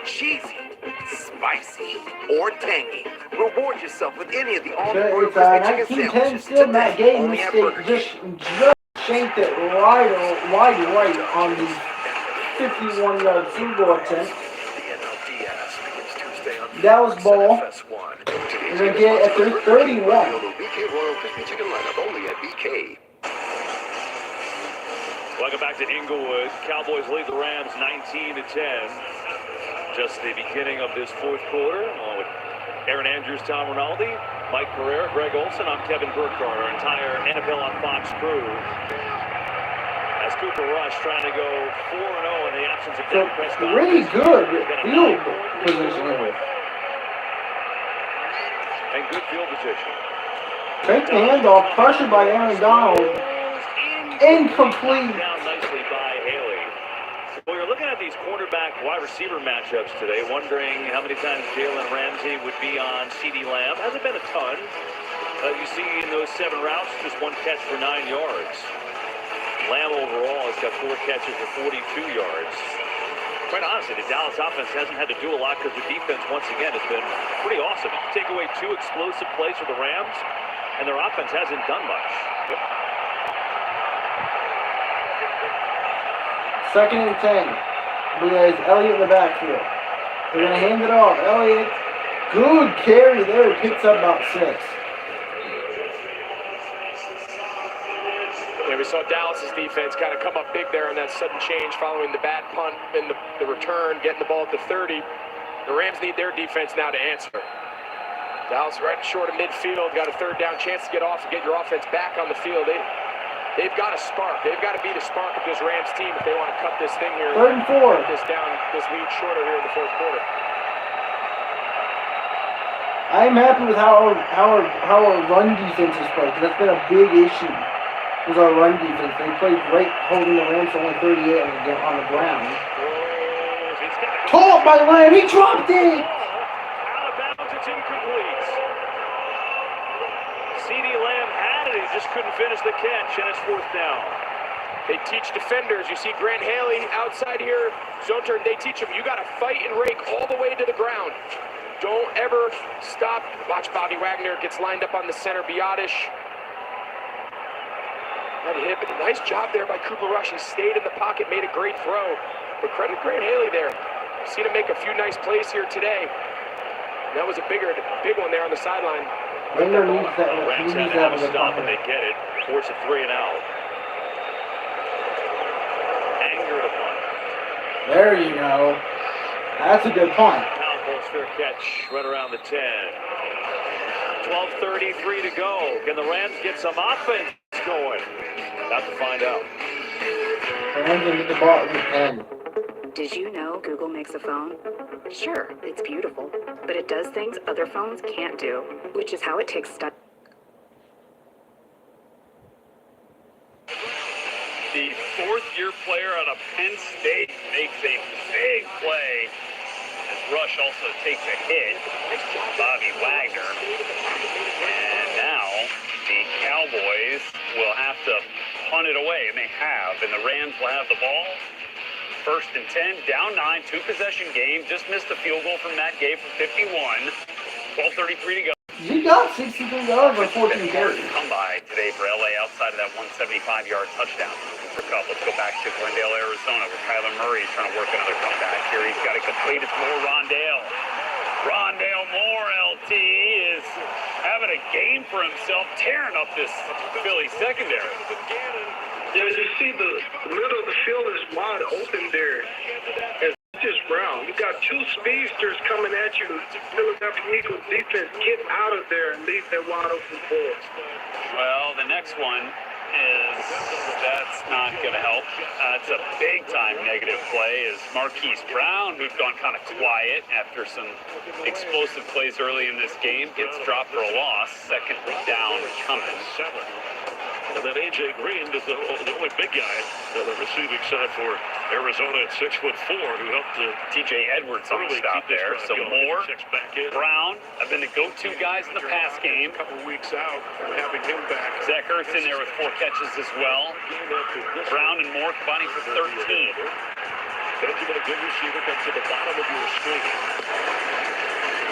cheesy, spicy, or tangy. Reward yourself with any of the all-new Royal Crispy Chicken 19-10 sandwiches still. Matt Gay only at mistake Burger King. just shanked it right on the 51-yard field goal attempt. That was ball. They're going to get at their 31. BK Royal Crispy Chicken lineup only at BK. Welcome back to Inglewood. Cowboys lead the Rams 19-10. Just the beginning of this fourth quarter. Along with Aaron Andrews, Tom Rinaldi, Mike Pereira, Greg Olson. I'm Kevin Burkhardt, our entire NFL on Fox crew. As Cooper Rush trying to go 4-0 in the absence of Dak Prescott. Really good field position. And good field position. Take the handoff, pressured by Aaron Donald. Incomplete. Down nicely by Haley. Well, you're looking at these quarterback wide receiver matchups today, wondering how many times Jalen Ramsey would be on CeeDee Lamb. Hasn't been a ton. You see in those 7 routes, just 1 catch for 9 yards. Lamb overall has got 4 catches for 42 yards. Quite honestly, the Dallas offense hasn't had to do a lot because the defense, once again, has been pretty awesome. Take away 2 explosive plays for the Rams, and their offense hasn't done much. Second and 10. There's Elliott in the backfield. They're going to hand it off. Elliott, good carry there. Picks up about 6. Yeah, we saw Dallas's defense kind of come up big there on that sudden change following the bad punt and the return, getting the ball at the 30. The Rams need their defense now to answer. Dallas right short of midfield, got a 3rd down chance to get off and get your offense back on the field. They've got a spark. They've got to be the spark of this Rams team if they want to cut this thing here. 3rd and 4. Cut this down, this lead shorter here in the 4th quarter. I am happy with how our run defense is played, because that's been a big issue. Was our run defense. They played great holding the Rams to only 38 on the ground. Caught by Lamb. He dropped it. Out of bounds, it's incomplete. CeeDee Lamb had it. He just couldn't finish the catch, and it's 4th down. They teach defenders. You see Grant Haley outside here, zone turn. They teach them you got to fight and rake all the way to the ground. Don't ever stop. Watch Bobby Wagner gets lined up on the center. Biotish. That hit, but nice job there by Cooper Rush. He stayed in the pocket, made a great throw. But credit Grant Haley there. Seen him make a few nice plays here today. That was a big one there on the sideline. Wagner needs that. Rams had to have a stop, and they get it. Force a 3 and out. Anger to punt. There you go. That's a good punt. Poundball's fair catch right around the 10. 12:33 to go. Can the Rams get some offense going? About to find out. Rams get the ball at the 10. Did you know Google makes a phone? Sure, it's beautiful, but it does things other phones can't do, which is how it takes stuff. The fourth-year player out of Penn State makes a big play as Rush also takes a hit. Bobby Wagner. And now the Cowboys will have to punt it away, and they have. And the Rams will have the ball. 1st and 10, down 9, 2-possession game. Just missed a field goal from Matt Gay from 51. 12:33 to go. You got 63 yards on 14 carries. Come by today for LA outside of that 175-yard touchdown for Cup. Let's go back to Glendale, Arizona, where Kyler Murray is trying to work another comeback here. He's got it complete. It's Moore, Rondale. Rondale Moore, LT, is having a game for himself, tearing up this Philly secondary. Yeah, you see the middle of the field is wide open there. It's just Brown. You got two speedsters coming at you. Philadelphia Eagles defense, get out of there and leave that wide open ball. Well, the next one is, that's not going to help. It's a big-time negative play as Marquise Brown, who'd gone kind of quiet after some explosive plays early in this game, gets dropped for a loss. 2nd down coming. And then A.J. Green is the only big guy on the receiving side for Arizona at 6'4", who helped T.J. Edwards on the stop there. So Moore, Brown have been the go-to guys in the pass game. A couple weeks out from having him back. Zach Ertz in there with 4 catches as well. Brown and Moore combining for 13. Benjamin, a good receiver, comes to the bottom of your screen.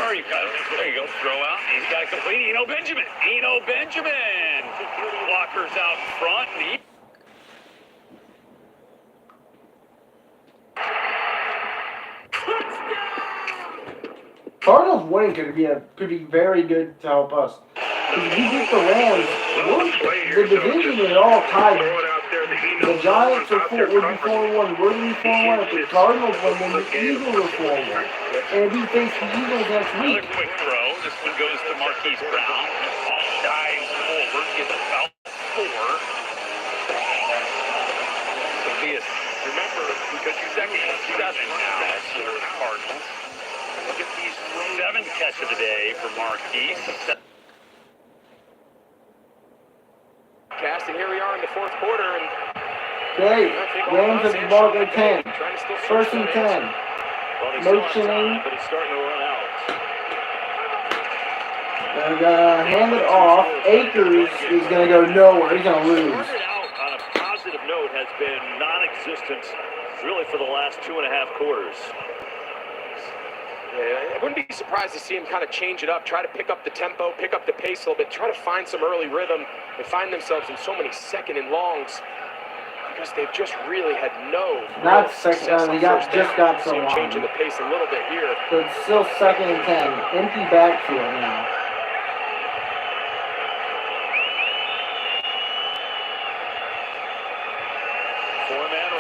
There you go. Throw out. He's got it complete. Eno Benjamin. Blockers out in front. And Cardinals winning could be very good to help us. If we beat the Rams, the division is all tied. The Giants would be 4-1. We're going to be 4-1. If the Cardinals win, then the Eagles are 4-1. And if we face the Eagles next week. another quick throw. This one goes to Marquise Brown. Dives forward. Gets about 4. So be a because you 2nd and 7 now for the Cardinals. Look at these 7th catch of the day for Marquise. Cast, and here we are in the 4th quarter. And Okay, Rams at the ball at 10. 1st and 10. Motioning. But it's starting to run out. They're gonna hand it off. Akers is gonna go nowhere. He's gonna lose. Started out on a positive note has been non-existent really for the last 2.5 quarters. I wouldn't be surprised to see him kind of change it up, try to pick up the tempo, pick up the pace a little bit, try to find some early rhythm, and find themselves in so many 2nd and longs because they've just really had no Not success second. on They first just down. got so See him long. changing the pace a little bit here. So it's still 2nd and 10. Empty backfield now.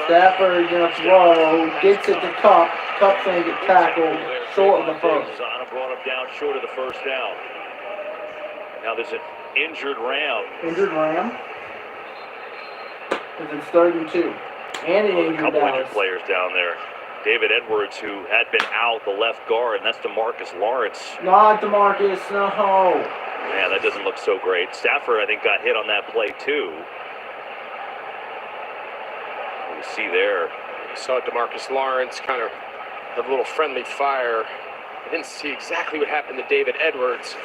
Stafford gonna throw, gets it to Cup. Cup's gonna get tackled short of the first. Zana brought him down short of the 1st down. Now there's an injured Ram. Injured Ram. And it's 3rd and 2. And an A injured couple Dallas. injured players down there. David Edwards, who had been out, the left guard, and that's DeMarcus Lawrence. Not DeMarcus, no. Man, that doesn't look so great. Stafford, I think, got hit on that play, too. You see there. You saw DeMarcus Lawrence kind of have a little friendly fire. I didn't see exactly what happened to David Edwards.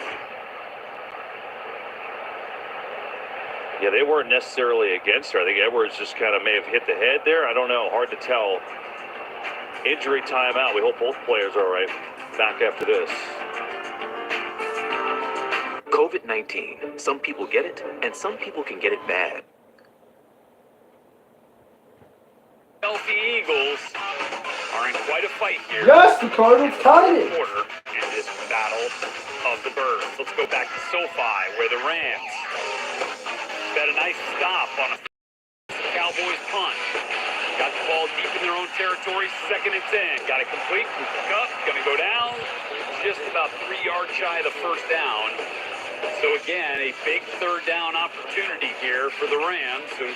Yeah, they weren't necessarily against her. I think Edwards just kind of may have hit the head there. I don't know. Hard to tell. Injury timeout. We hope both players are all right. Back after this. COVID-19. Some people get it, and some people can get it bad. Healthy Eagles are in quite a fight here. Yes, the Cardinals tied it. Quarter in this battle of the birds. Let's go back to SoFi, where the Rams got a nice stop on a Cowboys punt. Got the ball deep in their own territory, 2nd and 10. Got it complete. Cup gonna go down. Just about 3 yards shy of the 1st down. So again, a big 3rd down opportunity here for the Rams, who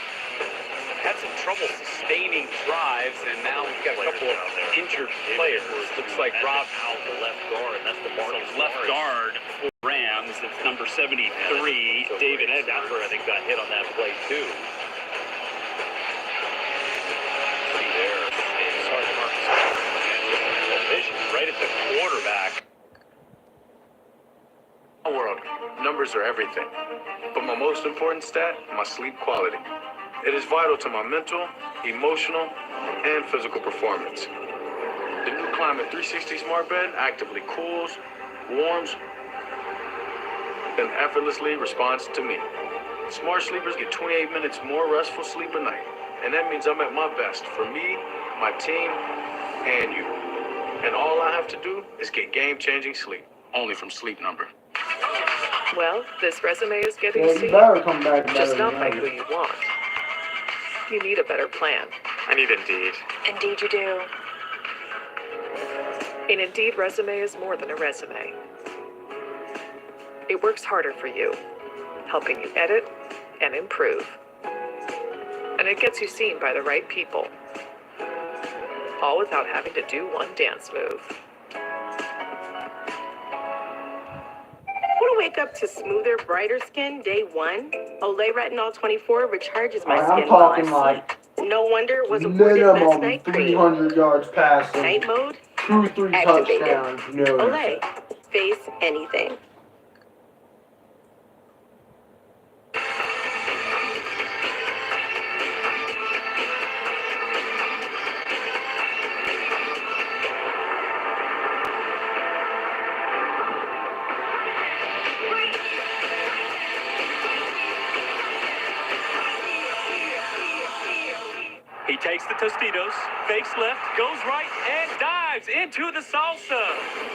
had some trouble sustaining drives, and now we've got a couple of injured players. Looks like Rob out the left guard, and that's the guard for Rams. It's number 73, David Edwards. Stafford, I think, got hit on that play, too. See there. Sorry, Marcus. Vision right at the quarterback. World, numbers are everything. But my most important stat, my sleep quality. It is vital to my mental, emotional, and physical performance. The new Climate 360 Smart Bed actively cools, warms, and effortlessly responds to me. Smart sleepers get 28 minutes more restful sleep a night. And that means I'm at my best for me, my team, and you. And all I have to do is get game-changing sleep. Only from Sleep Number. Well, this resume is getting Yeah, you seen. better come back Just better not than by that. who you want. You need a better plan. I need Indeed. Indeed, you do. An Indeed resume is more than a resume. It works harder for you, helping you edit and improve. And it gets you seen by the right people. All without having to do one dance move. Want to wake up to smoother, brighter skin day one? Olay Retinol 24 recharges my I'm skin while I talking like sleep. No wonder it was awarded best minimum night cream. 300 yards passing, Night mode 2-3 activated. touchdowns, no Olay, interceptions. face anything. He takes the Tostitos, fakes left, goes right, and dives into the salsa.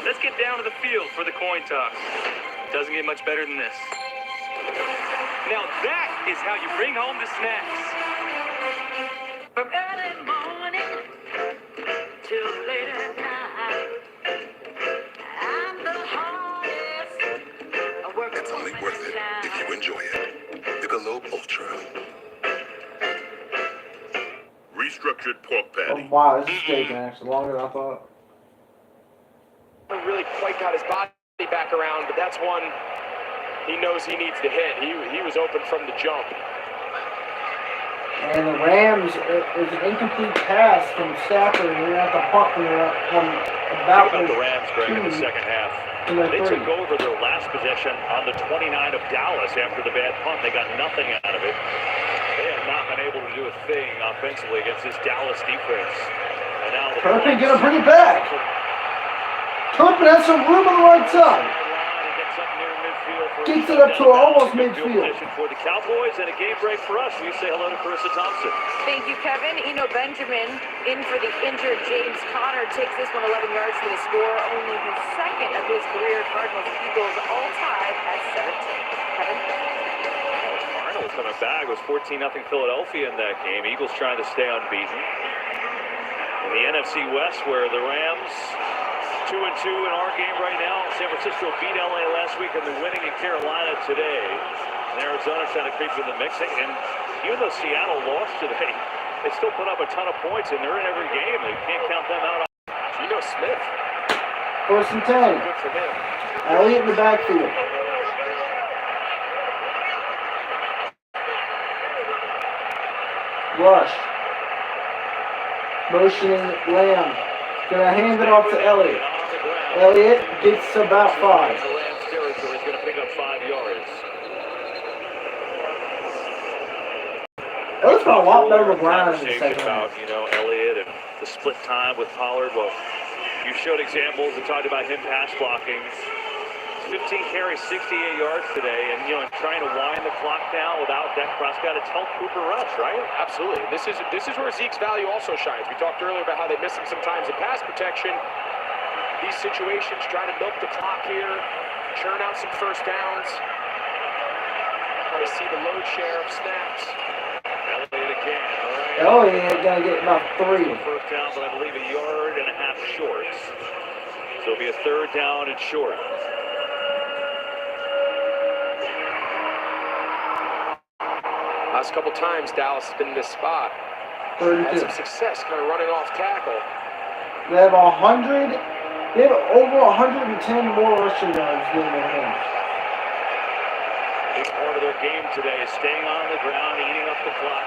Let's get down to the field for the coin toss. Doesn't get much better than this. Now that is how you bring home the snacks. From early morning till late at night, I'm the hardest. I work. It's only worth it if you enjoy it. Michelob Ultra. Restructured pork Oh, patty. wow, this is taking actually longer than I thought. Hasn't really quite got his body back around, but that's one he knows he needs to hit. He was open from the jump. And the Rams, it was an incomplete pass from Stafford, and they're at the punt from about Think about the Rams, Greg, in the second half. They took over their last possession on the 29 of Dallas after the bad punt. They got nothing out of it. They have not been able to do a thing offensively against this Dallas defense. And now the Turpin gonna bring it back. Turpin has some room on the right side. Gets it up to almost midfield. For the Cowboys and a game break for us. We say hello to Carissa Thompson. Thank you, Kevin. Eno Benjamin in for the injured James Conner takes this one 11 yards to the score. Only his second of his career. Cardinals Eagles all tied at 17. Kevin? Cardinals coming back. It was 14-0 Philadelphia in that game. Eagles trying to stay unbeaten. In the NFC West, where the Rams 2-2 in our game right now. San Francisco beat LA last week and they're winning in Carolina today. And Arizona's trying to creep in the mix. And even though Seattle lost today, they still put up a ton of points and they're in every game. They can't count them out. Geno Smith. 1st and 10. Good for him. Elliott in the backfield. Rush. Motioning Lamb. Gonna hand it off to Elliott. Elliott gets about 5. The Rams territory is going to pick up 5 yards. That was a lot better than Brown in the Conversation second about, half. Elliott and the split time with Pollard. Well, you showed examples and talked about him pass blocking. 15 carries, 68 yards today, and trying to wind the clock down without Dak Prescott. It's helped Cooper Rush, right? Absolutely. This is where Zeke's value also shines. We talked earlier about how they miss him sometimes in pass protection. These situations, trying to milk the clock here, churn out some first downs. Try to see the load share of snaps. Elliott again, all right. Elliott gonna get about 3. First down, but I believe 1.5 yards short. So it'll be a 3rd down and short. Last couple times, Dallas has been in this spot. 32. Had some success kind of running off tackle. They have 100 They have over 110 more rushing yards than the Rams. Big part of their game today is staying on the ground, eating up the clock.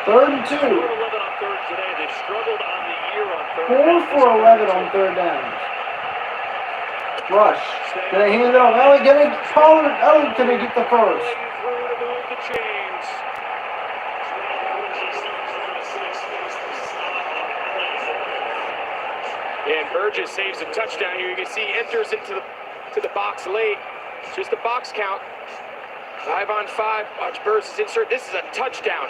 3rd and 2. 4 for 11 on third today. They've struggled on the year on third. 4 for 11 on third downs. Rush. Gonna hand it off. Elliott gonna Pollard. Elliott gonna get the first. Through to move the chains. And Burgess saves a touchdown here. You can see he enters into the box late. Just a box count. 5 on 5. Watch Burgess insert. This is a touchdown.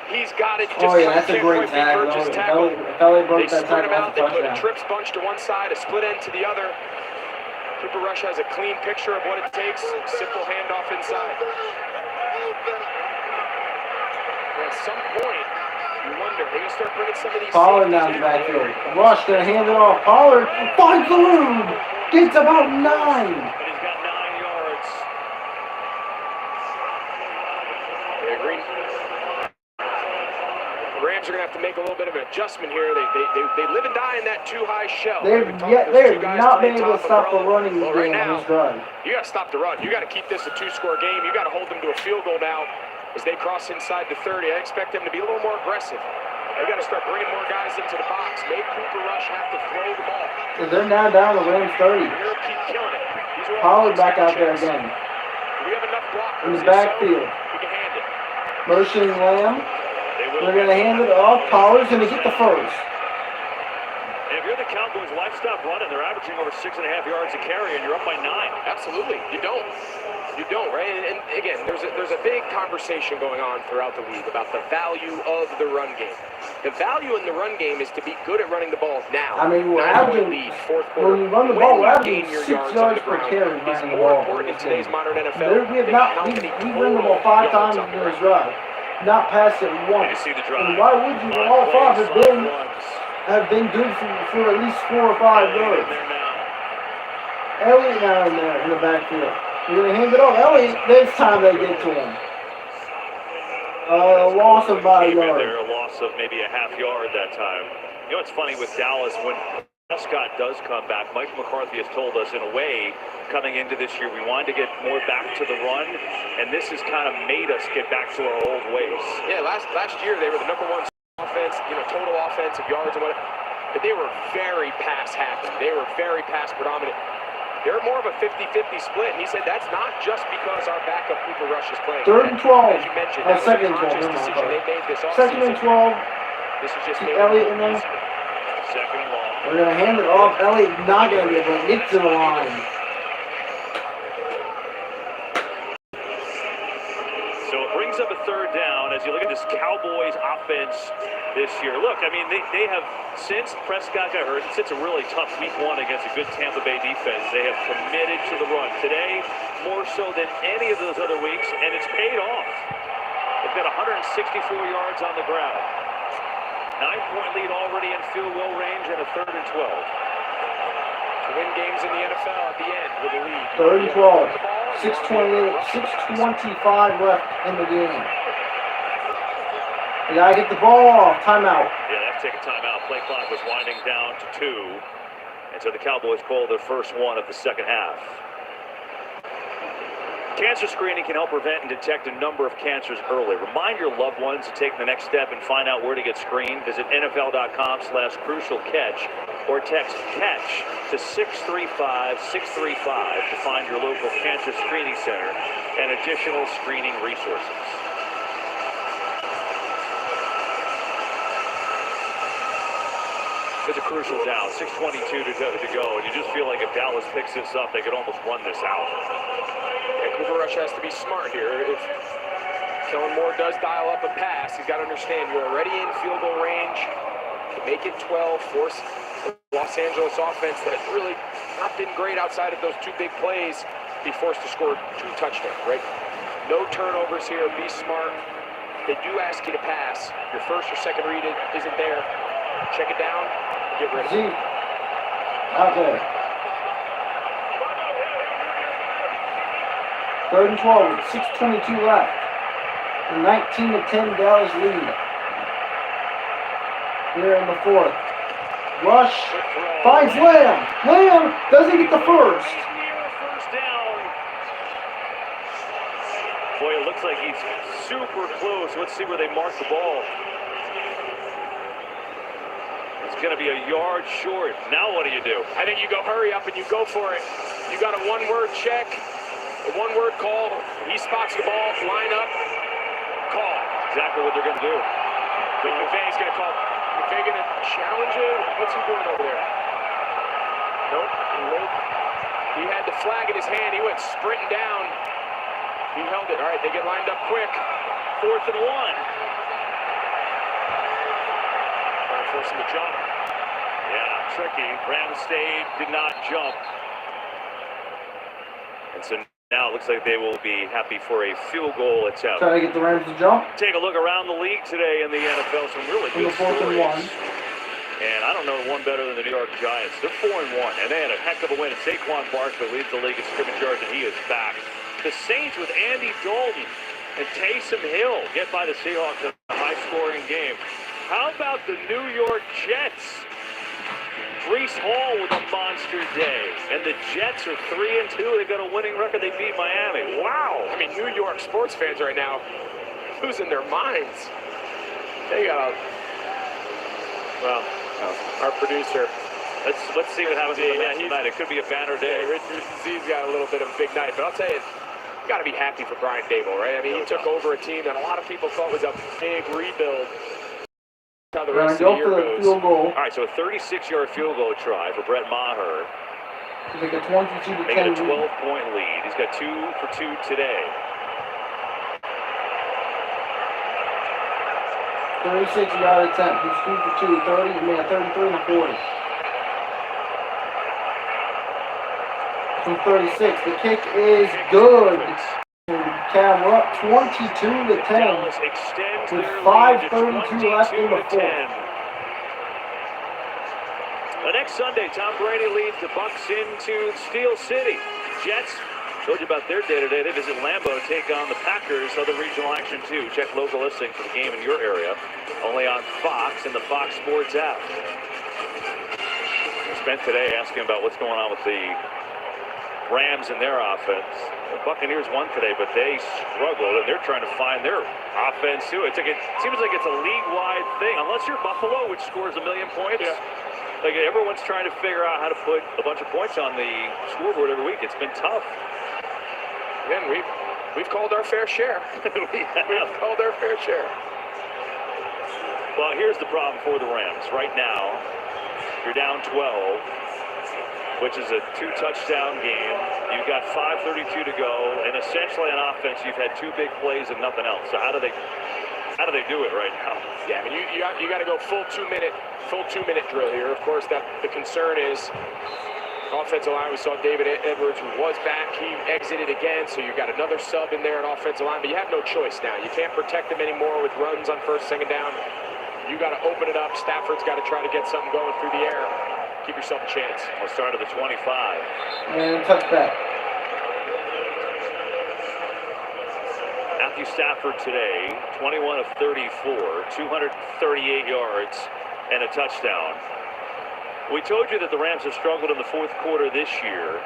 He's got it. Just that's a great tackle. If Elliott broke that spread him tackle, out. that's They a put a touchdown. trips bunch to one side, a split end to the other. Cooper Rush has a clean picture of what it takes. Simple handoff inside. At some point, you wonder, they gonna start bringing some of these. Pollard down the backfield. Rush gonna hand it off. Pollard finds the room. Gets about 9. And he's got 9 yards. They agree. The Rams are gonna have to make a little bit of an adjustment here. They live and die in that too high shell. They've not been able to stop the running game right on now, this drive. you gotta stop the run. You gotta keep this a 2-score game. You gotta hold them to a field goal now as they cross inside the 30. I expect them to be a little more aggressive. They gotta start bringing more guys into the box. Make Cooper Rush have to throw the ball. So they're now down to Rams 30. They're gonna keep killing it. These are all Pollard back out there again. Do we have enough blockers? In the If so, backfield. we can hand it. Motioning Lamb. They're going to hand it off. Pollard's going to get the first. And if you're the Cowboys, why stop running? They're averaging over 6.5 yards a carry, and you're up by 9. Absolutely. You don't. You don't, right? And again, there's a big conversation going on throughout the league about the value of the run game. The value in the run game is to be good at running the ball now. I mean, we're 9-point averaging, lead, fourth quarter. when you run the ball, When we're you averaging gain your 6 yards on the yards per ground carry is running the more ball. important in today's modern NFL. We have than not, how many we ran the ball 5 times in this drive. Not passed it once. You see the drive. And why would you? All 5 have been good for at least 4 or 5 yards. Elliott now in there in the backfield. We're going to hand it off. Elliott, this time they get to him. A loss of about a yard. A loss of maybe a half yard that time. You know what's funny with Dallas, when Prescott does come back, Mike McCarthy has told us, in a way, coming into this year, we wanted to get more back to the run, and this has kind of made us get back to our old ways. Yeah, last year they were the number 1 offense, total offensive yards and whatever. But they were very pass happy. They were very pass predominant. They're more of a 50-50 split, and he said that's not just because our backup Cooper Rush is playing. 3rd and 12. As you mentioned, that was a conscious decision they made this offseason. 2nd and 12. This is just Elliott in there. 2nd and long. We're going to hand it off. Elliott not going to be able to get to the line. So it brings up a 3rd down as you look at this Cowboys offense this year. Look, I mean, they have, since Prescott got hurt, since a really tough week 1 against a good Tampa Bay defense, they have committed to the run. Today, more so than any of those other weeks, and it's paid off. They've got 164 yards on the ground. 9-point lead already in field goal range and a 3rd and 12. To win games in the NFL at the end with a lead. 3rd and 12. 6:25 left in the game. You gotta get the ball off. Timeout. Yeah, they have to take a timeout. Play clock was winding down to 2. And so the Cowboys call their first one of the second half. Cancer screening can help prevent and detect a number of cancers early. Remind your loved ones to take the next step and find out where to get screened. Visit NFL.com/crucialcatch or text CATCH to 635-635 to find your local cancer screening center and additional screening resources. It's a crucial down, 6:22 to go, and you just feel like if Dallas picks this up, they could almost run this out. And Cooper Rush has to be smart here. If Kellen Moore does dial up a pass, he's got to understand you're already in field goal range. To make it 12, force the Los Angeles offense that really not been great outside of those 2 big plays, be forced to score 2 touchdowns, right? No turnovers here, be smart. They do ask you to pass. Your first or second read isn't there. Check it down, get rid of it. Out there. 3rd and 12 with 6:22 left. A 19-10 Dallas lead. here in the fourth. Rush finds Lamb. Lamb doesn't get the first. First down. Boy, it looks like he's super close. Let's see where they mark the ball. It's going to be a yard short. Now what do you do? I think you go hurry up and you go for it. You got a one-word check, a one-word call. He spots the ball, line up, call. Exactly what they're going to do. I think McVay's going to call. McVay going to challenge it? What's he doing over there? Nope. He had the flag in his hand. He went sprinting down. He held it. All right, they get lined up quick. 4th and 1. Trying to force him to jump. Yeah, tricky. Rams stayed, did not jump. And so now it looks like they will be happy for a field goal attempt. Trying to get the Rams to jump. Take a look around the league today in the NFL. Some really good stories. 4th and 1. And I don't know one better than the New York Giants. They're 4-1, and they had a heck of a win. And Saquon Barkley leads the league in scrimmage yards, and he is back. The Saints with Andy Dalton and Taysom Hill get by the Seahawks in a high-scoring game. How about the New York Jets? Breece Hall with a monster day. And the Jets are 3-2. They've got a winning record. They beat Miami. Wow. I mean, New York sports fans right now losing their minds. They got a... Well, our producer... Let's see what happens with the match tonight. It could be a banner day. He's got a little bit of a big night. But I'll tell you, you got to be happy for Brian Dable, right? I mean, he took over a team that a lot of people thought was a big rebuild. How the rest of the year goes. All right, so a 36-yard field goal try for Brett Maher. He's like a 22-10 Making a 12-point lead. He's got 2 for 2 today. 36-yard attempt. He's 2 for 2. 30. He made a 33 and a 40. From 36. The kick is good. Cam, we're up 22-10 with 5:32 left in the fourth. The next Sunday, Tom Brady leads the Bucs into Steel City. Jets, told you about their day today. They visit Lambeau to take on the Packers. Other regional action too. Check local listings for the game in your area. Only on Fox and the Fox Sports app. We spent today asking about what's going on with the Rams and their offense. The Buccaneers won today, but they struggled, and they're trying to find their offense too. It seems like it's a league-wide thing. Unless you're Buffalo, which scores 1 million points, like everyone's trying to figure out how to put a bunch of points on the scoreboard every week. It's been tough. Again, we've called our fair share. We've called our fair share. Well, here's the problem for the Rams. Right now, you're down 12. Which is a 2-touchdown game. You've got 5:32 to go, and essentially on offense, you've had 2 big plays and nothing else. So how do they do it right now? Yeah, I mean, you got to go full 2-minute drill here. Of course, that the concern is offensive line. We saw David Edwards, who was back. He exited again, so you got another sub in there at offensive line. But you have no choice now. You can't protect them anymore with runs on 1st, 2nd down. You got to open it up. Stafford's got to try to get something going through the air. Give yourself a chance. We'll start at the 25. And touchback. Matthew Stafford today, 21 of 34, 238 yards, and a touchdown. We told you that the Rams have struggled in the 4th quarter this year,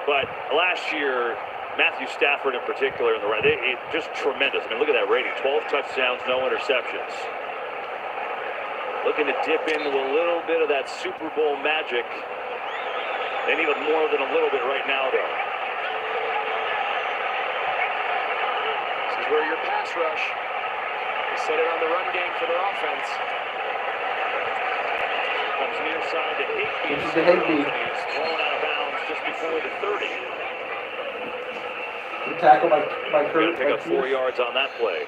but last year, Matthew Stafford in particular, in the Rams, just tremendous. I mean, look at that rating, 12 touchdowns, no interceptions. Looking to dip into a little bit of that Super Bowl magic. They need more than a little bit right now, though. This is where your pass rush. They set it on the run game for their offense. Comes near side to Higbee. This is the Higbee. He's thrown out of bounds just before the 30. The tackle by Kurt. Pick up 4 yards on that play.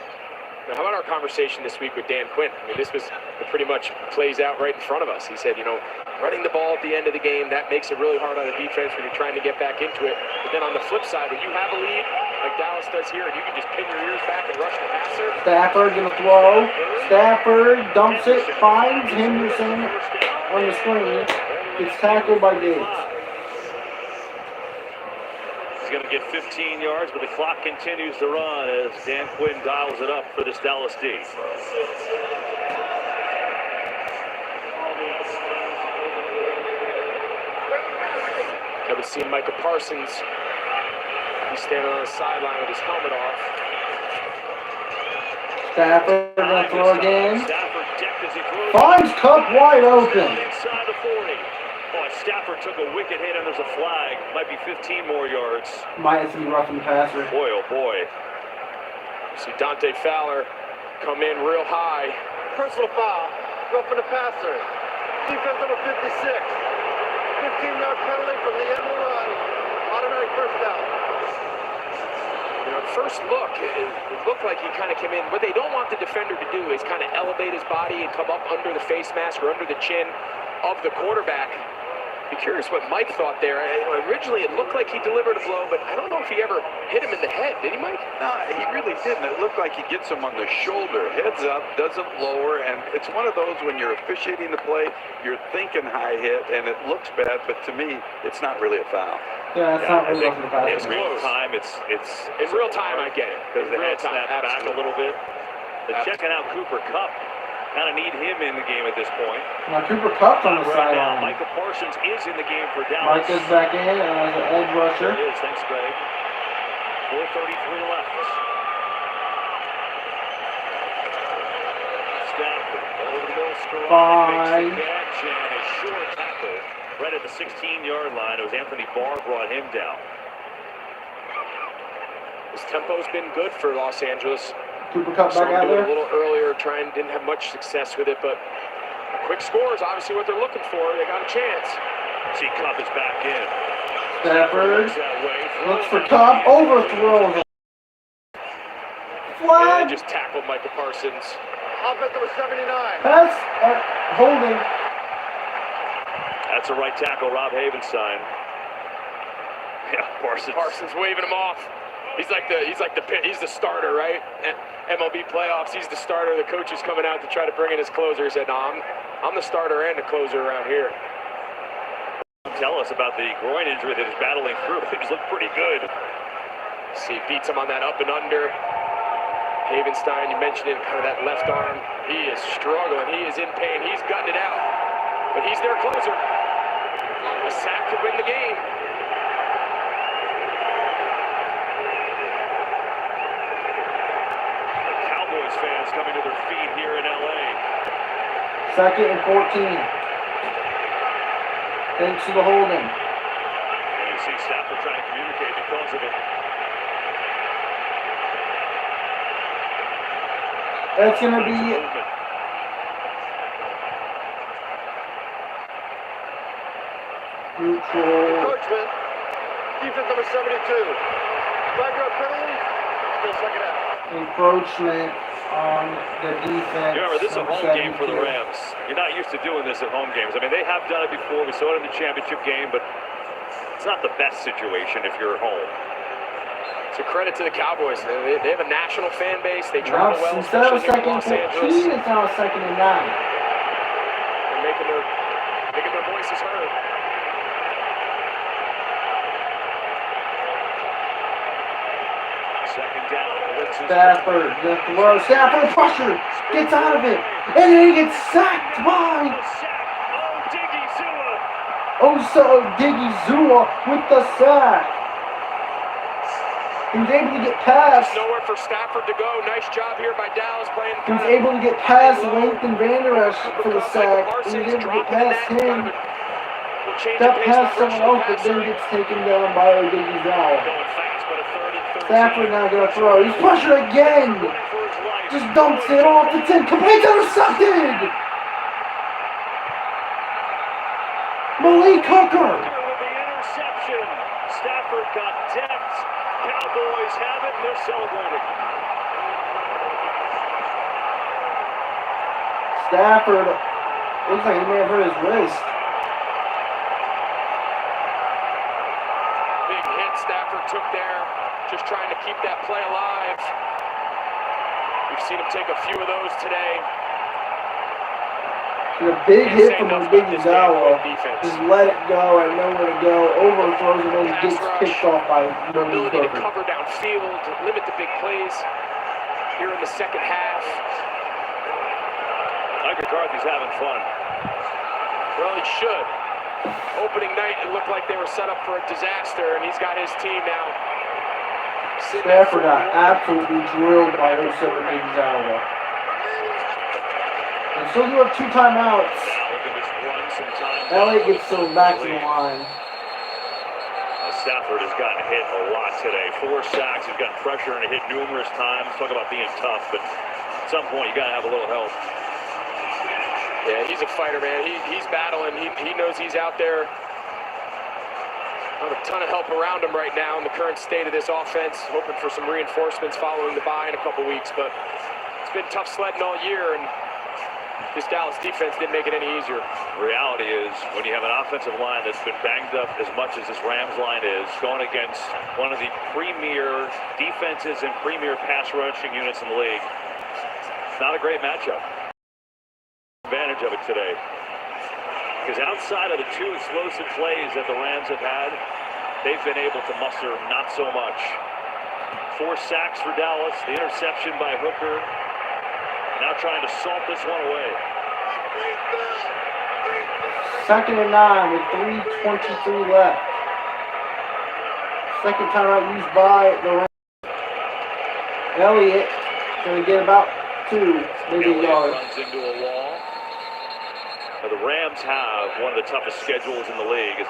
Now, how about our conversation this week with Dan Quinn? I mean, this was pretty much plays out right in front of us. He said, running the ball at the end of the game, that makes it really hard on the defense when you're trying to get back into it. But then on the flip side, when you have a lead, like Dallas does here, and you can just pin your ears back and rush the passer. Stafford gonna throw. Stafford dumps it, finds Henderson on the screen. Gets tackled by Diggs. He's going to get 15 yards, but the clock continues to run as Dan Quinn dials it up for this Dallas D. Haven't seen Micah Parsons. He's standing on the sideline with his helmet off. Stafford gonna throw again. Stafford decked as he throws. Finds Cup wide open. Inside the 40. Oh, Stafford took a wicked hit and there's a flag. Might be 15 more yards. Might have to be roughing the passer. Boy, oh boy. See Dante Fowler come in real high. Personal foul. Roughing the passer. Defense number 56. 15-yard penalty from the end of the run. Automatic first down. You know, at first look, it looked like he kind of came in. What they don't want the defender to do is kind of elevate his body and come up under the face mask or under the chin of the quarterback. Be curious what Mike thought there. Originally, it looked like he delivered a blow, but I don't know if he ever hit him in the head. Did he, Mike? No, he really didn't. It looked like he gets him on the shoulder. Heads up, doesn't lower, and it's one of those when you're officiating the play, you're thinking high hit, and it looks bad, but to me, it's not really a foul. Yeah, it's not really roughing the passer. In real time, it's in real time, I get it. Because the head snapped back a little bit. They're checking out Cooper Kupp. Kind of need him in the game at this point. Now Cooper Kupp on the Right now, sideline. Micah Parsons is in the game for Dallas. Micah's back in as an edge rusher. There it is. Thanks, Greg. 4:33 left. Stafford over the middle, Fine. makes the catch and a short tackle right at the 16-yard line. It was Anthony Barr brought him down. His tempo's been good for Los Angeles. Cooper Kupp Saw back him out do it there. a little earlier, didn't have much success with it, but quick scores, obviously what they're looking for. They got a chance. See, Kupp is back in. Stafford That way. looks for Kupp, overthrows him. Yeah, Flag. they just tackled Micah Parsons. Offense number 79. Pass. Holding. That's a right tackle, Rob Havenstein. Yeah, Parsons waving him off. He's the starter, right? MLB playoffs, he's the starter. The coach is coming out to try to bring in his closer. He said, "No, I'm the starter and the closer around here." Tell us about the groin injury that he's battling through. He's looked pretty good. See, beats him on that up and under. Havenstein, you mentioned it, kind of that left arm. He is struggling. He is in pain. He's gutting it out. But he's their closer. A sack could win the game. Cowboys fans coming to their feet here in LA. 2nd and 14. Thanks to the holding. And you see Stafford trying to communicate because of it. That's going to be neutral. Encroachment. Defense number 72. Wagner penalty. Still second out. Encroachment on the defense. You remember, this is a number home game for the 72. Rams. You're not used to doing this at home games. I mean, they have done it before. We saw it in the championship game, but it's not the best situation if you're at home. It's a credit to the Cowboys. They have a national fan base. They Now, travel well, instead of especially here in second Los and Angeles. 14, it's now 2nd and 9. They're making their voices heard. Second down. Stafford, the throw. Stafford pressure. Gets out of it. And then he gets sacked by Diggy Zua with the sack. He was able to get past. There's nowhere for Stafford to go. Nice job here by Dallas playing. He was able to get past Langton Vander Esch for the sack. He was able to get past him. Got past someone else, but then gets taken down by Diggy Zua. Stafford now gonna throw. He's pressured again. Just dumps it off the 10. Complete intercepted. Malik Hooker. Interception. Stafford got decked. Cowboys have it, and they're celebrating. Stafford looks like he may have hurt his wrist. Big hit Stafford took there, just trying to keep that play alive. We've seen him take a few of those today. And a big hit from Diggy Zua. Just let it go and nowhere to go. Overthrows and then gets picked off by Malik Ability to Hooker. cover downfield, limit the big plays here in the second half. Mike McCarthy's having fun. Well, he should. opening night, it looked like they were set up for a disaster, and he's got his team now. Stafford got absolutely drilled by 07 Gonzalez. And still do have 2 timeouts. Elliott gets to back to the line. Stafford has gotten hit a lot today. 4 sacks. He's gotten pressure and hit numerous times. Talk about being tough, but at some point you got to have a little help. Yeah, he's a fighter, man. He's battling. He knows he's out there. Not a ton of help around him right now in the current state of this offense. Hoping for some reinforcements following the bye in a couple weeks, but it's been tough sledding all year, and this Dallas defense didn't make it any easier. The reality is, when you have an offensive line that's been banged up as much as this Rams line is, going against one of the premier defenses and premier pass rushing units in the league, it's not a great matchup. Advantage of it today. Because outside of the 2 explosive plays that the Rams have had, they've been able to muster not so much. 4 sacks for Dallas, the interception by Hooker. Now trying to salt this one away. 2nd and 9 with 3:23 left. Second timeout used by the Rams. Elliott going to get about 2, maybe a yard. Runs into a wall. Now, the Rams have one of the toughest schedules in the league. It's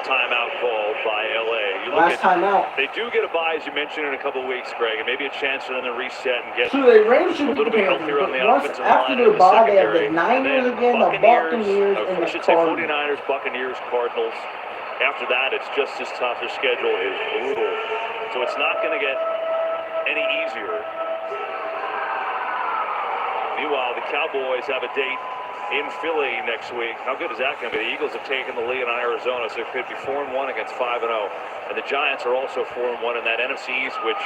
timeout called by LA. You look Last timeout. They do get a bye, as you mentioned, in a couple of weeks, Greg, and maybe a chance for them to reset and get So they Rams should a little be bit healthier on the once offensive after line their and the bye, they have secondary. the Niners And then again, the Buccaneers, and I the should say Cardinals. 49ers, Buccaneers, Cardinals. After that, it's just as tough. Their schedule is brutal. So it's not going to get any easier. Meanwhile, the Cowboys have a date in Philly next week. How good is that going to be? The Eagles have taken the lead on Arizona, so it could be 4-1 against 5-0. And the Giants are also 4-1 in that NFC East, which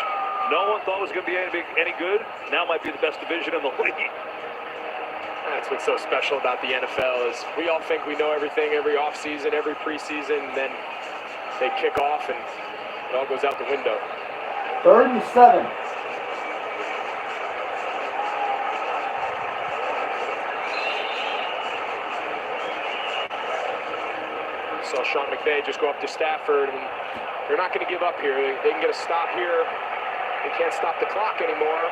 no one thought was going to be any good. Now might be the best division in the league. That's what's so special about the NFL is we all think we know everything every offseason, every preseason, and then they kick off and it all goes out the window. 3rd and 7. Saw Sean McVay just go up to Stafford, and they're not going to give up here. They can get a stop here. They can't stop the clock anymore.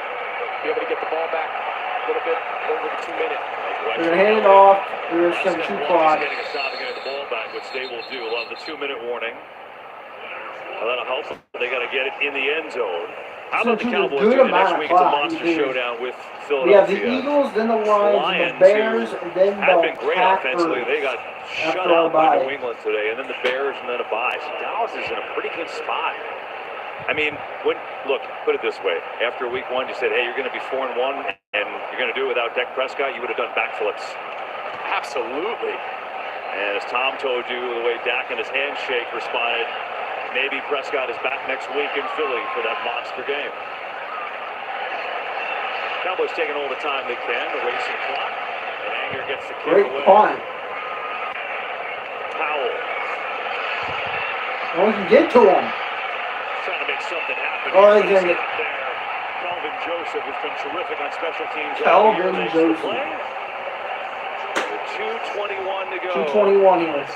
Be able to get the ball back a little bit over the 2-minute. They're going to hand it off. There's some 2 clock. Getting a stop and getting the ball back, which they will do. We'll have the 2-minute warning. Well, that'll help them. They got to get it in the end zone. How about the Cowboys doing next week? It's a monster showdown with Philadelphia. We have the Eagles, then the Lions, the Bears, and then have the been great Packers. offensively. They got shut out by New England today, and then the Bears, and then a bye. So Dallas is in a pretty good spot. I mean, look, put it this way. After week 1, you said, hey, you're going to be 4-1, and you're going to do it without Dak Prescott. You would have done backflips. Absolutely. And as Tom told you, the way Dak and his handshake responded, maybe Prescott is back next week in Philly for that monster game. Cowboys taking all the time they can to waste some clock. And Anger gets the kick Great away. punt. Powell. No one can get to him. Trying to make something happen. Oh, he's He's gonna up there. Calvin Joseph has been terrific on special teams. Calvin Joseph. 2:21 to go. 2:21 here.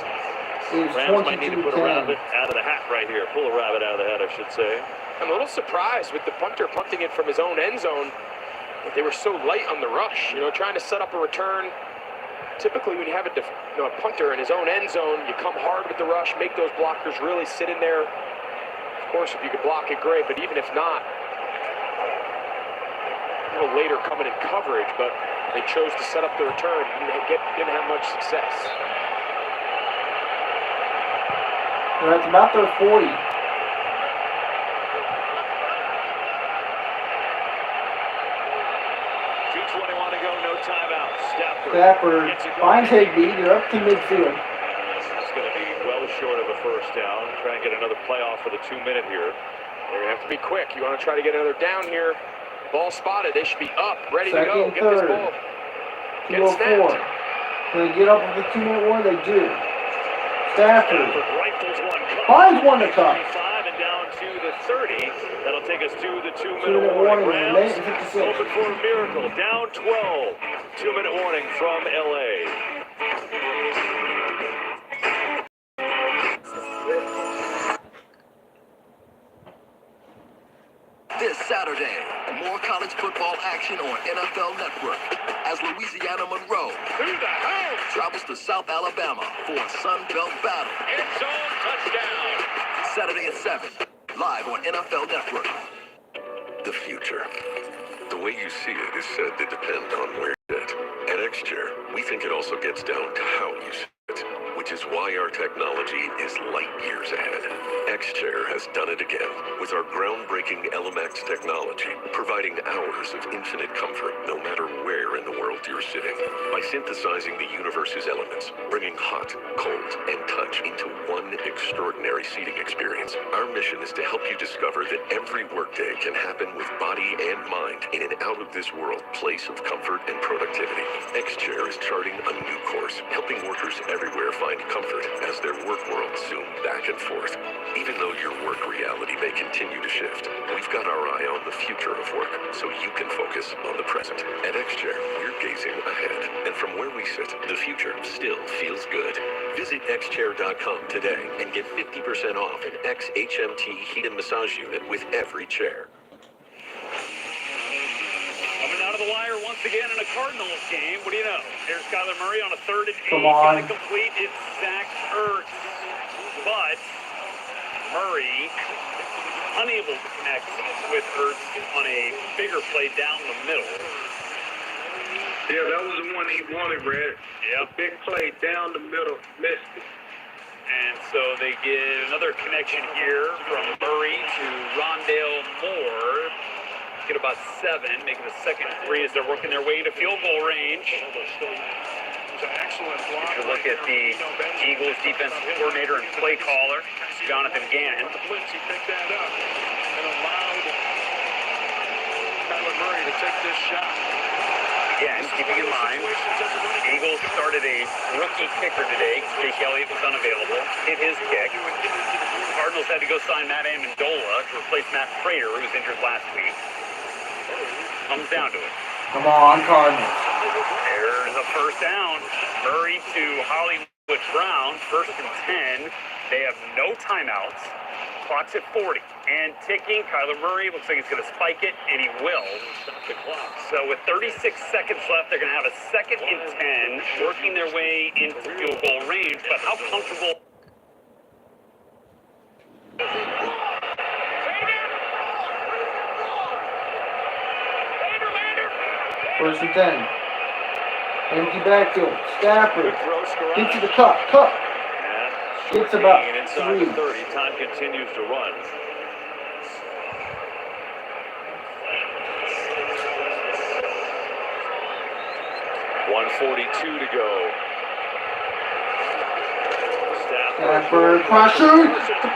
Rams might need to put a rabbit out of the hat right here. Pull a rabbit out of the hat, I should say. I'm a little surprised with the punter punting it from his own end zone. But they were so light on the rush, trying to set up a return. Typically, when you have a punter in his own end zone, you come hard with the rush, make those blockers really sit in there. Of course, if you could block it, great. But even if not, a little later coming in coverage, but they chose to set up the return. Didn't have much success. That's about their 40. 2:21 to go, no timeout. Stafford finds Higby. They're up to midfield. That's going to be well short of a first down. Try and get another playoff for the 2-minute here. They're going to have to be quick. You want to try to get another down here. Ball spotted. They should be up, ready to go. Get this ball. Get it snapped. Can they get up with the 2-minute warning? They do. Stafford rifles one. finds one to cut. 25 and down to the 30. That'll take us to the 2-minute warning. Rams hoping for a miracle. Down 12. 2-minute warning from LA. This Saturday, more college football action on NFL Network as Louisiana Monroe travels to South Alabama for a Sun Belt battle. End zone touchdown. Saturday at 7, live on NFL Network. The future. The way you see it is said to depend on where you sit. At X-Chair, we think it also gets down to how you sit, which is why our technology is light years ahead. X-Chair has done it again with our groundbreaking LMX technology, providing hours of infinite comfort no matter where in the world you're sitting. By synthesizing the universe's elements, bringing hot, cold, and touch into one extraordinary seating experience, our mission is to help you discover that every workday can happen with body and mind in an out-of-this-world place of comfort and productivity. X-Chair is charting a new course, helping workers everywhere find comfort as their work worlds zoom back and forth. Even though your work reality may continue to shift, we've got our eye on the future of work so you can focus on the present. At X-Chair, we're gazing ahead, and from where we sit, the future still feels good. Visit xchair.com today and get 50% off an XHMT heat and massage unit with every chair. Coming out of the wire once again in a Cardinals game. What do you know? Here's Kyler Murray on a 3rd and 8. Come on. Got to complete. It's Zach Ertz. But Murray unable to connect with Ertz on a bigger play down the middle. Yeah, that was the one he wanted, Red. Yep. A big play down the middle, missed it. And so they get another connection here from Murray to Rondale Moore. Get about 7, making the second 3 as they're working their way into field goal range. If you look at the Eagles defensive coordinator and play caller, Jonathan Gannon. He picked that up and allowed Kyler Murray to take this shot. Again, keeping in mind, Eagles started a rookie kicker today. Jake Elliott was unavailable. Hit his kick. Cardinals had to go sign Matt Amendola to replace Matt Prater, who was injured last week. Comes down to it. Come on, Cardinals. There's a first down. Murray to Hollywood Brown. 1st and 10. They have no timeouts. Clock's at 40. And ticking. Kyler Murray looks like he's going to spike it, and he will. Stop the clock. So with 36 seconds left, they're going to have a 2nd and 10, working their way into field goal range. But how comfortable? First and 10. Empty backfield. Stafford. Gets to the cup. Gets about And inside 3. the 30, time continues to run. .142 to go. Stafford. Pressure.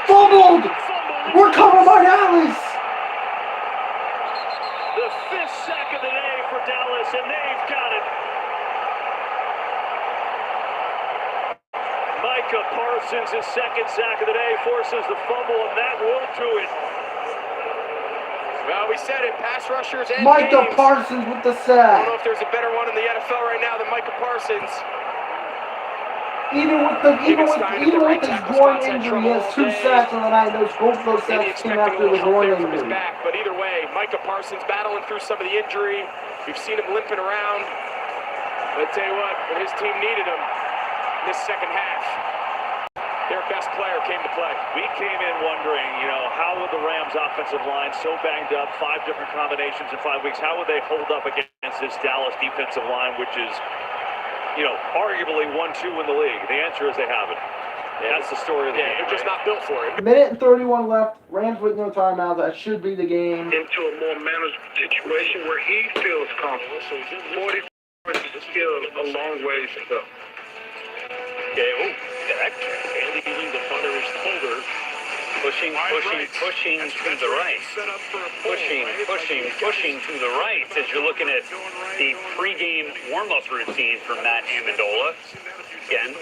Fumbled. We're covered by Dallas. The 5th sack of the day for Dallas, and they've got it. Micah Parsons, his 2nd sack of the day, forces the fumble, and that will do it. Well, we said it, pass rushers and Micah games. Parsons with the I don't sack. know if there's a better one in the NFL right now than Micah Parsons. Even with his groin injury, he has 2 sacks on the night. Both of those sacks came after the groin injury. Back, but either way, Micah Parsons battling through some of the injury. We've seen him limping around. But I tell you what, when his team needed him in this second half, their best player came to play. We came in wondering, how would the Rams offensive line, so banged up, 5 different combinations in 5 weeks, how would they hold up against this Dallas defensive line, which is, arguably 1-2 in the league? The answer is they haven't. That's the story of the game. They're just not built for it. Minute and 31 left. Rams with no timeout. That should be the game. Into a more manageable situation where he feels comfortable. So 40 is still a long ways to go. Okay, Andy leaving the punter's shoulder. Pushing to the right. Pushing to the right as you're looking at the pregame warm-up routine from Matt Amendola. Again,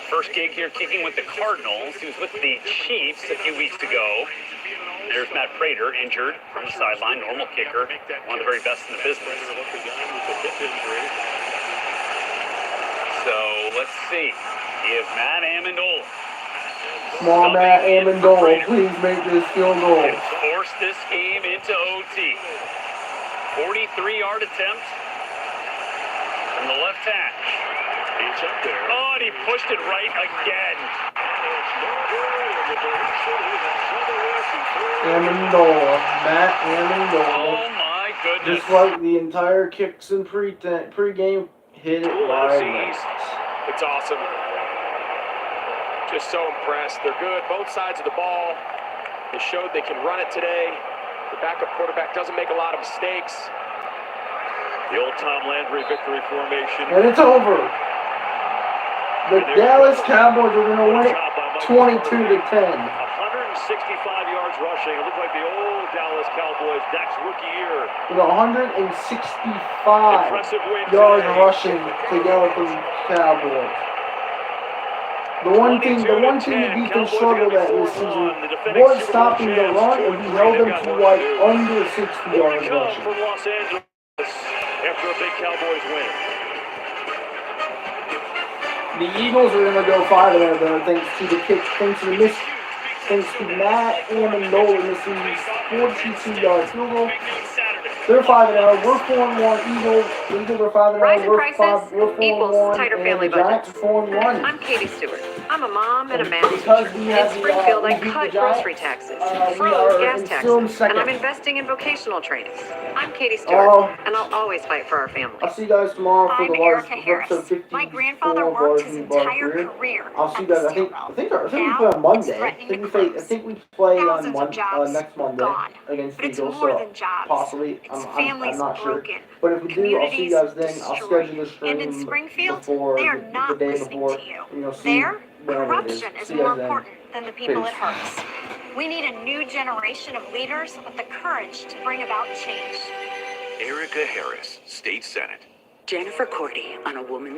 first gig here kicking with the Cardinals. He was with the Chiefs a few weeks ago. There's Matt Prater, injured from the sideline, normal kicker, one of the very best in the business. So let's see. Give Matt Amendola. Come on, Matt Amendola, please make this field goal. 4 force this game into OT. 43-yard attempt from the left hash. It's up there. Oh, and he pushed it right again. Amendola. Matt Amendola. Oh, my goodness. Just like the entire kicks and pre-game, hit it right. It's awesome. Just so impressed. They're good. Both sides of the ball. They showed they can run it today. The backup quarterback doesn't make a lot of mistakes. The old Tom Landry victory formation. And it's over. The Dallas Cowboys are going to win it 22-10. 165 yards rushing. It looked like the old Dallas Cowboys, Dak's rookie year. With 165 yards rushing together for the Cowboys. The one thing the defense struggled at this season was stopping the run, and we held them to like under 60 yards rushing. From Los Angeles after a big Cowboys win. The Eagles are going to go 5-0 though, thanks to the kick, thanks to Matt Amendola missing these 42-yard field goal. They're 5-0. We're 4-1. Eagles are 5-0. Rising We're prices 4-1. equals tighter family and the Giants budgets. are 4-1. I'm Katie Stewart. I'm a mom and a math Because teacher. we In have Springfield, I we beat cut the grocery Giants, taxes, we froze are gas still in taxes, second. and I'm investing in vocational training. I'm Katie Stewart, and I'll always fight for our family. I'll see you guys tomorrow for I'm the last Erica Harris. episode 50. My grandfather worked his entire career I'll see at you guys. the I think steel we mill. play Now, on Monday. it's threatening to I close. think we play on Thousands of jobs next Monday gone. against But it's Eagles. more So than jobs. possibly, It's I'm families not sure. broken. But if we do, I'll see you guys then. I'll Destroyed. schedule the stream And in Springfield, before they are the not day listening before. to you. You know, see There, whenever it is. corruption is See you more guys then. important than the people Peace. it hurts. We need a new generation of leaders with the courage to bring about change. Erica Harris, State Senate. Jennifer Cordy on A Woman's